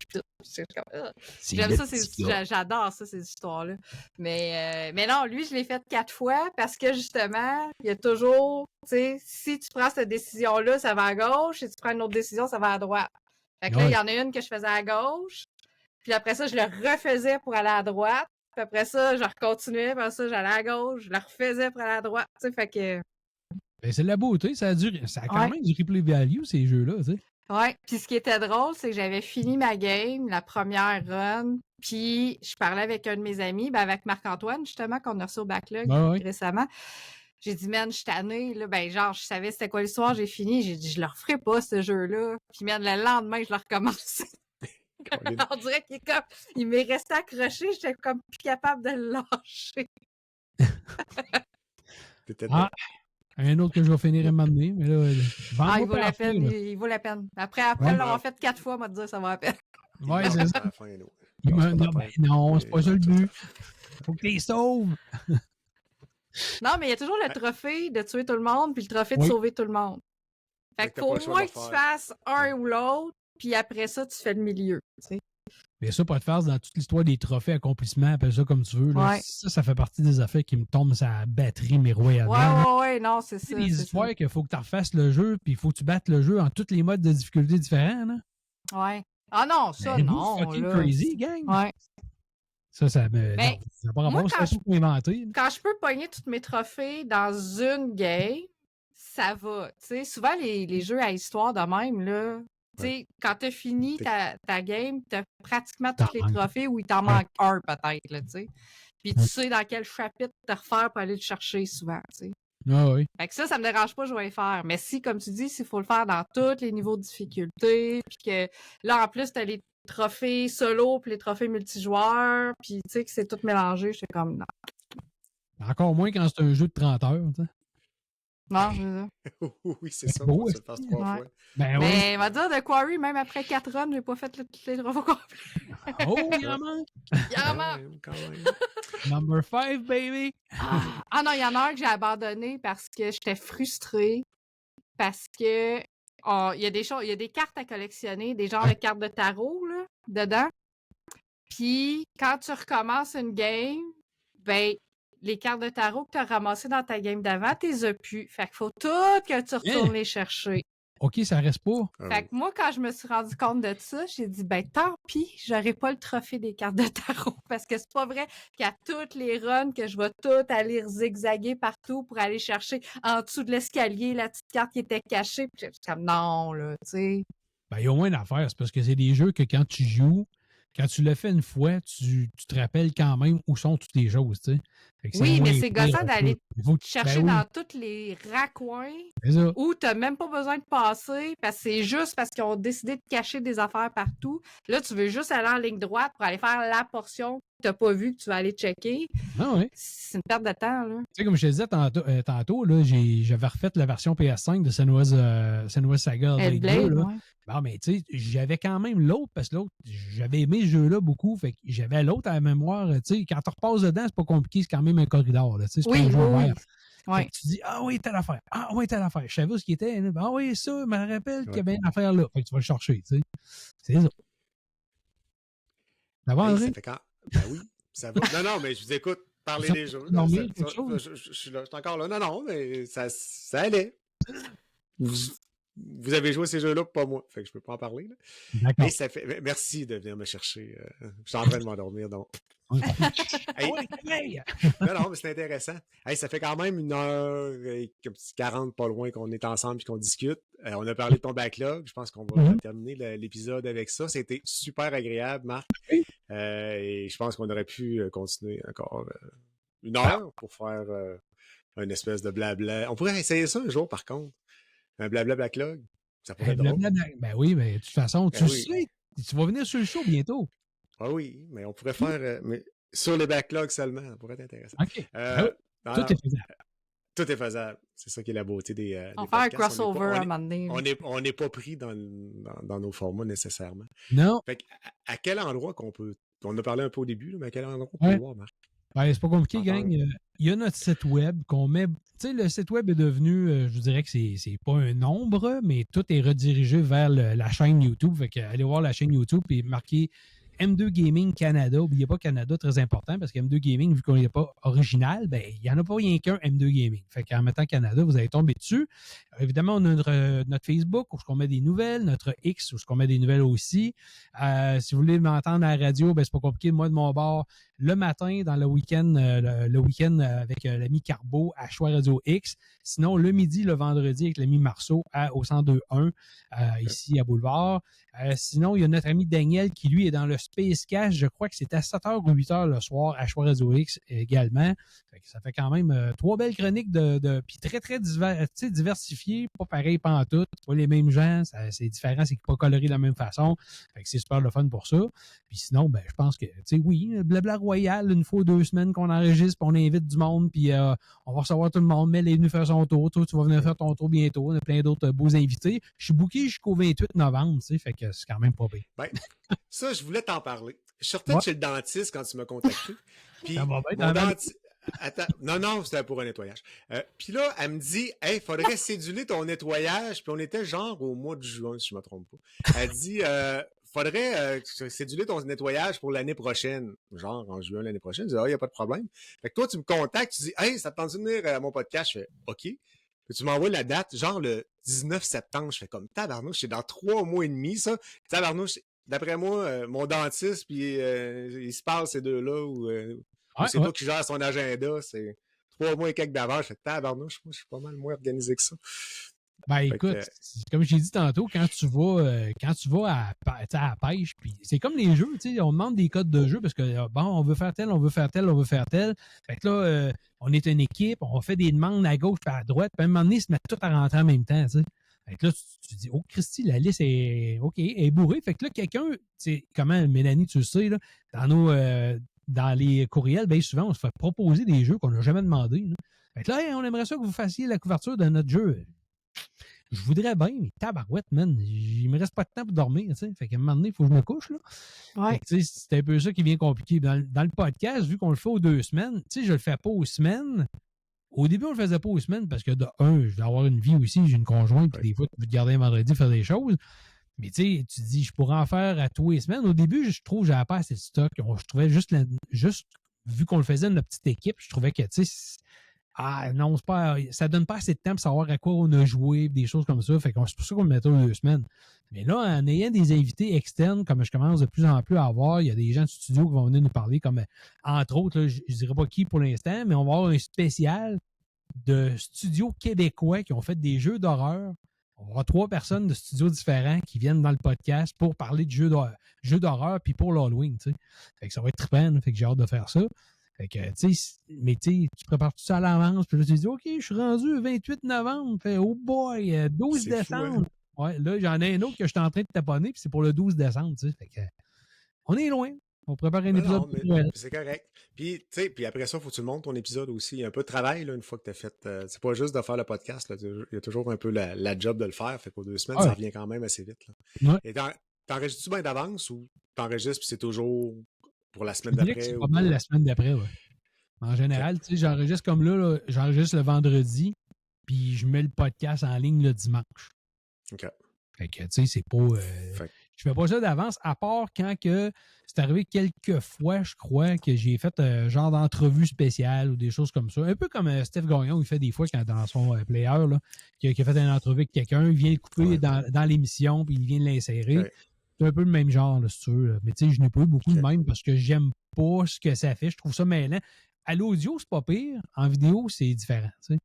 J'aime ça, j'adore ça, ces histoires-là. Mais non, lui, je l'ai fait 4 fois parce que justement, il y a toujours, tu sais, si tu prends cette décision-là, ça va à gauche, si tu prends une autre décision, ça va à droite. Fait que là, il y en a une que je faisais à gauche, puis après ça, je le refaisais pour aller à droite, puis après ça, je recontinuais, puis après ça, j'allais à gauche, je le refaisais pour aller à droite, tu sais, fait que... Ben, c'est de la beauté, ça a quand même du replay value, ces jeux-là, tu sais. Ouais, puis ce qui était drôle, c'est que j'avais fini ma game, la première run, puis je parlais avec un de mes amis, ben avec Marc-Antoine, justement, qu'on a reçu au backlog récemment. J'ai dit, man, je suis tannée, là. Ben, genre, je savais c'était quoi l'histoire, j'ai fini, j'ai dit, je le referai pas, ce jeu-là. Puis, man, le lendemain, je le recommence. On dirait qu'il est comme, il m'est resté accroché, j'étais comme plus capable de le lâcher. Un autre que je vais finir à m'amener, mais là, il vaut la peine, il vaut la peine. Après l'avoir fait 4 fois, on va te dire, ça va la peine. Ouais, c'est ça. Non, c'est pas ça le but. Faut que tu les sauves. Non, mais il y a toujours le trophée de tuer tout le monde, puis le trophée de sauver tout le monde. Fait qu'il faut au moins que tu fasses un ou l'autre, puis après ça, tu fais le milieu. Tu sais. Mais ça, pour te faire dans toute l'histoire des trophées, accomplissements, appelle ça comme tu veux. Là, ça fait partie des affaires qui me tombent sur la batterie, mes royaumes. Ouais, non, c'est ça. Les histoires qu'il faut que tu refasses le jeu, puis il faut que tu battes le jeu en tous les modes de difficulté différents. Là. Ouais. Ah non, ça, non. C'est fucking crazy, gang. Ouais. Ça me. Mais ça n'a pas rapport, c'est pas inventé. Quand je peux pogner tous mes trophées dans une game, ça va. Tu sais, souvent, les jeux à histoire de même, là. Tu sais, quand t'as fini ta game, t'as pratiquement tous les trophées ou il t'en manque un peut-être, là, tu sais. Puis tu sais dans quel chapitre te refaire pour aller le chercher souvent, tu sais. Ah oui. Fait que ça me dérange pas, je vais le faire. Mais si, comme tu dis, s'il faut le faire dans tous les niveaux de difficulté, puis que là, en plus, t'as les trophées solo puis les trophées multijoueurs, puis tu sais que c'est tout mélangé, je suis comme non. Encore moins quand c'est un jeu de 30 heures, tu sais. Non, c'est ça. Oui, c'est ça. beau, Faut que tu le fasses 3 Ouais. fois. Ben oui. Mais on va dire, The Quarry, même après 4 runs, j'ai pas fait toutes les travaux complets. Oh, il en manque. Vraiment. Quand même. Number 5, baby. Ah non, il y en a un que j'ai abandonné parce que j'étais frustrée. Parce que il y a des choses, il y a des cartes à collectionner, des genres de cartes de tarot là, dedans. Puis quand tu recommences une game, ben les cartes de tarot que tu as ramassées dans ta game d'avant, tu les as plus. Fait qu'il faut tout que tu retournes les chercher. OK, ça reste pas. Fait que moi, quand je me suis rendu compte de ça, j'ai dit, ben tant pis, j'aurai pas le trophée des cartes de tarot. Parce que c'est pas vrai qu'à toutes les runs, que je vais tout aller zigzaguer partout pour aller chercher en dessous de l'escalier la petite carte qui était cachée. Puis j'étais comme, non, là, tu sais. Ben, il y a au moins une affaire. C'est parce que c'est des jeux que quand tu joues, quand tu le fais une fois, tu te rappelles quand même où sont toutes les choses, tu sais. Fait que Oui, moins mais c'est pire gossant un d'aller peu. Il faut que- chercher ben oui, dans tous les raccoins c'est ça. où tu n'as même pas besoin de passer parce que c'est juste parce qu'ils ont décidé de cacher des affaires partout. Là, tu veux juste aller en ligne droite pour aller faire la portion que tu n'as pas vue que tu vas aller checker. Ah ouais. C'est une perte de temps, là. Tu sais, comme je te disais tantôt là, j'avais refait la version PS5 de Senua's Saga Blade 2. Hellblade, Là. ouais. Bon, mais tu sais, j'avais quand même l'autre, parce que l'autre, j'avais aimé ce jeu-là beaucoup, fait que j'avais l'autre à la mémoire. Tu sais, quand tu repasses dedans, c'est pas compliqué, c'est quand même un corridor, là, tu sais, c'est pas un jeu ouvert. Fait Oui. que tu dis, ah oui, telle affaire, ah oui, telle affaire. Je savais où ce qui était, là. Ah oui, ça, je me rappelle qu'il y avait une affaire là. Fait que tu vas le chercher, tu sais. C'est ça. Ça va, Hey, André? ça fait quand... Ben oui, ça va. Non, mais je vous écoute parler des jeux. Non, mais Je suis là, je suis encore là. Non, mais ça allait. Vous avez joué ces jeux-là, pas moi. Fait que je peux pas en parler. Là. D'accord. Hey, ça fait... Merci de venir me chercher. Je suis en train de m'endormir, donc. Hey. Non, mais c'est intéressant. Hey, ça fait quand même 1h40 pas loin qu'on est ensemble et qu'on discute. On a parlé de ton backlog. Je pense qu'on va terminer l'épisode avec ça. C'était super agréable, Marc. Et je pense qu'on aurait pu continuer encore 1 heure pour faire une espèce de blabla. On pourrait essayer ça un jour, par contre. Un blabla backlog. Ça pourrait être drôle. Ben oui, mais de toute façon, tu sais, tu vas venir sur le show bientôt. Ah oui, mais on pourrait faire mais sur les backlogs seulement. Ça pourrait être intéressant. OK. Tout est faisable. Tout est faisable. C'est ça qui est la beauté des on fait un crossover à un moment donné. On n'est pas pris dans nos formats nécessairement. Non. Fait à quel endroit qu'on peut... On a parlé un peu au début, là, mais à quel endroit on peut le voir, Marc? Ben, c'est pas compliqué, gang. Il y a notre site web qu'on met... Tu sais, le site web est devenu, je vous dirais que c'est pas un nombre, mais tout est redirigé vers la chaîne YouTube. Fait que allez voir la chaîne YouTube et marquez M2 Gaming Canada. N'oubliez pas Canada, très important, parce que M2 Gaming, vu qu'on n'est pas original, ben il n'y en a pas rien qu'un M2 Gaming. Fait qu'en mettant Canada, vous allez tomber dessus. Évidemment, on a notre Facebook où on met des nouvelles, notre X où on met des nouvelles aussi. Si vous voulez m'entendre à la radio, ben c'est pas compliqué. Moi, de mon bord, le matin, dans le week-end, le week-end avec l'ami Carbo à Choix Radio X. Sinon, le midi, le vendredi avec l'ami Marceau au 102.1 ici à Boulevard. Sinon, il y a notre ami Daniel qui, lui, est dans le Space Cash. Je crois que c'est à 7h ou 8h le soir à Choix Radio X également. Fait que ça fait quand même 3 belles chroniques puis très, très diversifiées. Pas pareil pantoute. Pas les mêmes gens. C'est différent. C'est pas coloré de la même façon. Fait que c'est super le fun pour ça. Puis sinon, ben, je pense que, tu sais, oui, blabla royal, une fois 2 semaines qu'on enregistre, puis on invite du monde, puis on va recevoir tout le monde. Mel est venu faire son tour. Toi, tu vas venir faire ton tour bientôt. On a plein d'autres beaux invités. Je suis booké jusqu'au 28 novembre, tu sais, fait que c'est quand même pas bien. Ben, ça, je voulais t'en parler. Je sortais de chez le dentiste quand tu m'as contacté. Puis ça va bien, mon dentiste... Attends, non, c'était pour un nettoyage. Puis là, elle me dit, hey, faudrait céduler ton nettoyage. Puis on était genre au mois de juin, si je me trompe pas. Elle dit, faudrait céduler ton nettoyage pour l'année prochaine. Genre en juin l'année prochaine. Je dis, il n'y a pas de problème. Fait que toi, tu me contactes, tu dis, hey, ça te tente de venir à mon podcast? Je fais, OK. Puis tu m'envoies la date, genre le 19 septembre. Je fais comme tabarnouche, c'est dans 3 mois et demi, ça. Tabarnouche, d'après moi, mon dentiste, puis il se parle ces deux-là, ou c'est toi qui gères son agenda, c'est 3 mois et quelques d'avance. Je fais tabarnouche, moi, je suis pas mal moins organisé que ça. Ben écoute, comme j'ai dit tantôt, quand tu vas à la pêche, puis c'est comme les jeux, tu sais, on demande des codes de jeu parce que bon, on veut faire tel, on veut faire tel, on veut faire tel. Fait que là, on est une équipe, on fait des demandes à gauche et à droite, puis à un moment donné, ils se mettent tout à rentrer en même temps, tu sais. Fait que là, tu dis, oh Christy, la liste est OK, elle est bourrée. Fait que là, quelqu'un, tu sais, comment, Mélanie, tu le sais, là, dans les courriels, bien souvent, on se fait proposer des jeux qu'on n'a jamais demandé. Là. Fait que là, hey, on aimerait ça que vous fassiez la couverture de notre jeu. Je voudrais bien, mais tabarouette, man, il me reste pas de temps pour dormir, tu sais. Fait qu'à un moment donné, il faut que je me couche, là. Ouais. Fait que, tu sais, c'est un peu ça qui vient compliqué. Dans le podcast, vu qu'on le fait aux 2 semaines, tu sais, je le fais pas aux semaines. Au début, on le faisait pas aux semaines parce que, de un, je vais avoir une vie aussi, j'ai une conjointe, puis des fois, tu veux te garder un vendredi, faire des choses. Mais tu sais, tu dis, je pourrais en faire à tous les semaines. Au début, je trouve que j'avais pas assez de stock. Je trouvais juste, vu qu'on le faisait notre petite équipe, je trouvais que, tu sais, non, c'est pas, ça donne pas assez de temps pour savoir à quoi on a joué, des choses comme ça. Fait que c'est pour ça qu'on le mettait aux 2 semaines. Mais là, en ayant des invités externes, comme je commence de plus en plus à avoir, il y a des gens de studio qui vont venir nous parler, comme, entre autres, là, je dirais pas qui pour l'instant, mais on va avoir un spécial de studios québécois qui ont fait des jeux d'horreur. On va avoir 3 personnes de studios différents qui viennent dans le podcast pour parler de jeux d'horreur puis pour l'Halloween, tu sais. Fait que ça va être trippant, fait que j'ai hâte de faire ça. Fait que, tu sais, mais tu sais, tu prépares tout ça à l'avance, puis là, tu dis, OK, je suis rendu le 28 novembre, fait, oh boy, 12 C'est décembre. fou, hein? Ouais, là, j'en ai un autre que je suis en train de taponner, puis c'est pour le 12 décembre, tu sais. Fait que, on est loin. On prépare un épisode Non, mais pour Noël. c'est correct. Puis, tu sais, puis après ça, il faut que tu montes ton épisode aussi. Il y a un peu de travail, là, une fois que tu as fait. C'est pas juste de faire le podcast, là. Il y a toujours un peu la job de le faire. Fait qu'aux 2 semaines, ça revient quand même assez vite, là. Ouais. Et t'enregistres-tu bien d'avance ou t'enregistres puis c'est toujours pour la Je semaine dirais que d'après c'est ou pas mal pour. la semaine d'après, ouais. En général, tu sais, j'enregistre comme là, j'enregistre le vendredi, puis je mets le podcast en ligne le dimanche. OK. Fait que, tu sais, c'est pas. Je fais pas ça d'avance, à part quand que c'est arrivé quelques fois, je crois, que j'ai fait genre d'entrevue spéciale ou des choses comme ça. Un peu comme Steph Gagnon, il fait des fois quand dans son player, là, qui a fait une entrevue avec quelqu'un, il vient le couper dans l'émission, puis il vient l'insérer. Ouais. C'est un peu le même genre, là, si tu veux. Mais tu sais, je n'ai pas eu beaucoup de même parce que j'aime pas ce que ça fait. Je trouve ça mêlant. À l'audio, c'est pas pire. En vidéo, c'est différent, tu sais.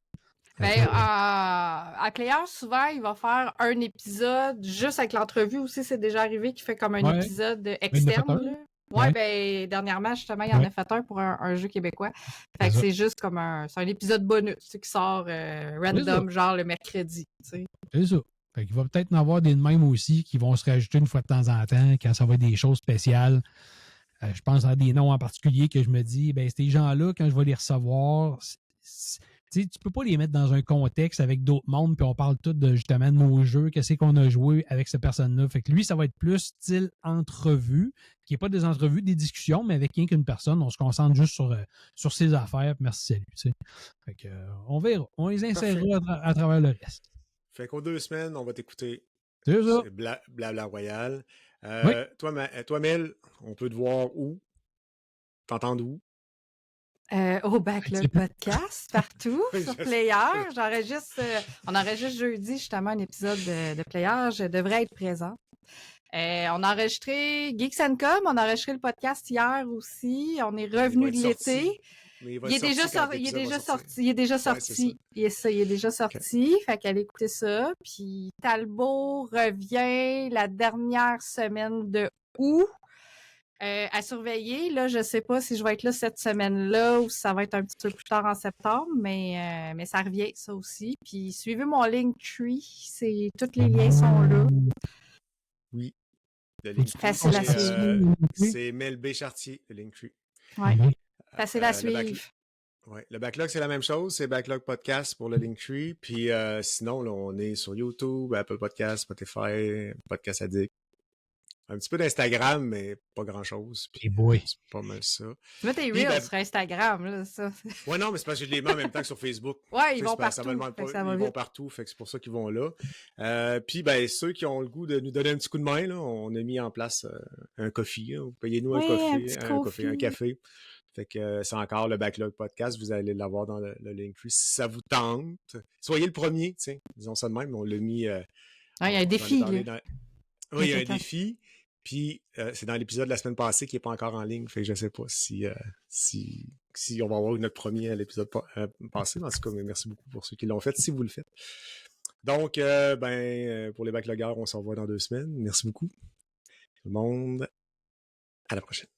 Ben, à Player, souvent, il va faire un épisode juste avec l'entrevue aussi. C'est déjà arrivé qu'il fait comme un épisode externe. Là. Ouais, ben, dernièrement, justement, il en a fait un pour un jeu québécois. Fait que c'est juste comme un épisode bonus qui sort random, genre le mercredi. T'sais. C'est ça. Fait qu'il va peut-être en avoir des de même aussi qui vont se rajouter une fois de temps en temps quand ça va être des choses spéciales. Je pense à des noms en particulier que je me dis, ben, ces gens-là, quand je vais les recevoir, tu peux pas les mettre dans un contexte avec d'autres mondes, puis on parle tout de justement de nos jeux, qu'est-ce qu'on a joué avec cette personne-là. Fait que lui, ça va être plus style entrevue, qui n'est pas des entrevues, des discussions, mais avec rien qu'une personne. On se concentre juste sur ses affaires, puis merci, salut. Tu sais. Fait que, on verra. On les insérera à travers le reste. Fait qu'aux 2 semaines, on va t'écouter. C'est ça. C'est Blabla Royal. Oui. Toi, Mel, on peut te voir où? T'entendre où? Au Backlog Podcast, partout, sur Player. On enregistre jeudi, justement, un épisode de Player. Je devrais être présent. On a enregistré Geeks & Com, on a enregistré le podcast hier aussi. On est revenu de l'été. Il est déjà sorti. Il est déjà sorti. Fait qu'allez écouter ça. Puis Talbot revient la dernière semaine de août. À surveiller. Là, je sais pas si je vais être là cette semaine-là ou si ça va être un petit peu plus tard en septembre, mais ça revient, ça aussi. Puis suivez mon Linktree. Tous les liens sont là. Oui. Facile à suivre. C'est Mel B. Chartier, le Linktree. Oui. Facile à suivre. Ouais. Le Backlog, c'est la même chose. C'est Backlog Podcast pour le Linktree. Puis sinon, là, on est sur YouTube, Apple Podcast, Spotify, Podcast Addict. Un petit peu d'Instagram, mais pas grand-chose. Puis c'est pas mal ça. Tu mets tes reels sur Instagram, là, ça. Ouais, non, mais c'est parce que je les mets en même temps que sur Facebook. Ouais, ils vont partout. Ils vont partout, fait que c'est pour ça qu'ils vont là. Puis, ben, ceux qui ont le goût de nous donner un petit coup de main, là, on a mis en place un coffee. Hein. Payez-nous un café. Fait que c'est encore le Backlog Podcast. Vous allez l'avoir dans le Linktree. Si ça vous tente, soyez le premier, tiens. Disons ça de même. On l'a mis... il y a un défi. Oui, il y a un défi. Puis, c'est dans l'épisode de la semaine passée qui n'est pas encore en ligne. Fait que je ne sais pas si on va avoir notre premier à l'épisode passé. En tout cas, mais merci beaucoup pour ceux qui l'ont fait, si vous le faites. Donc, pour les backloggers, on se revoit dans 2 semaines. Merci beaucoup. Tout le monde. À la prochaine.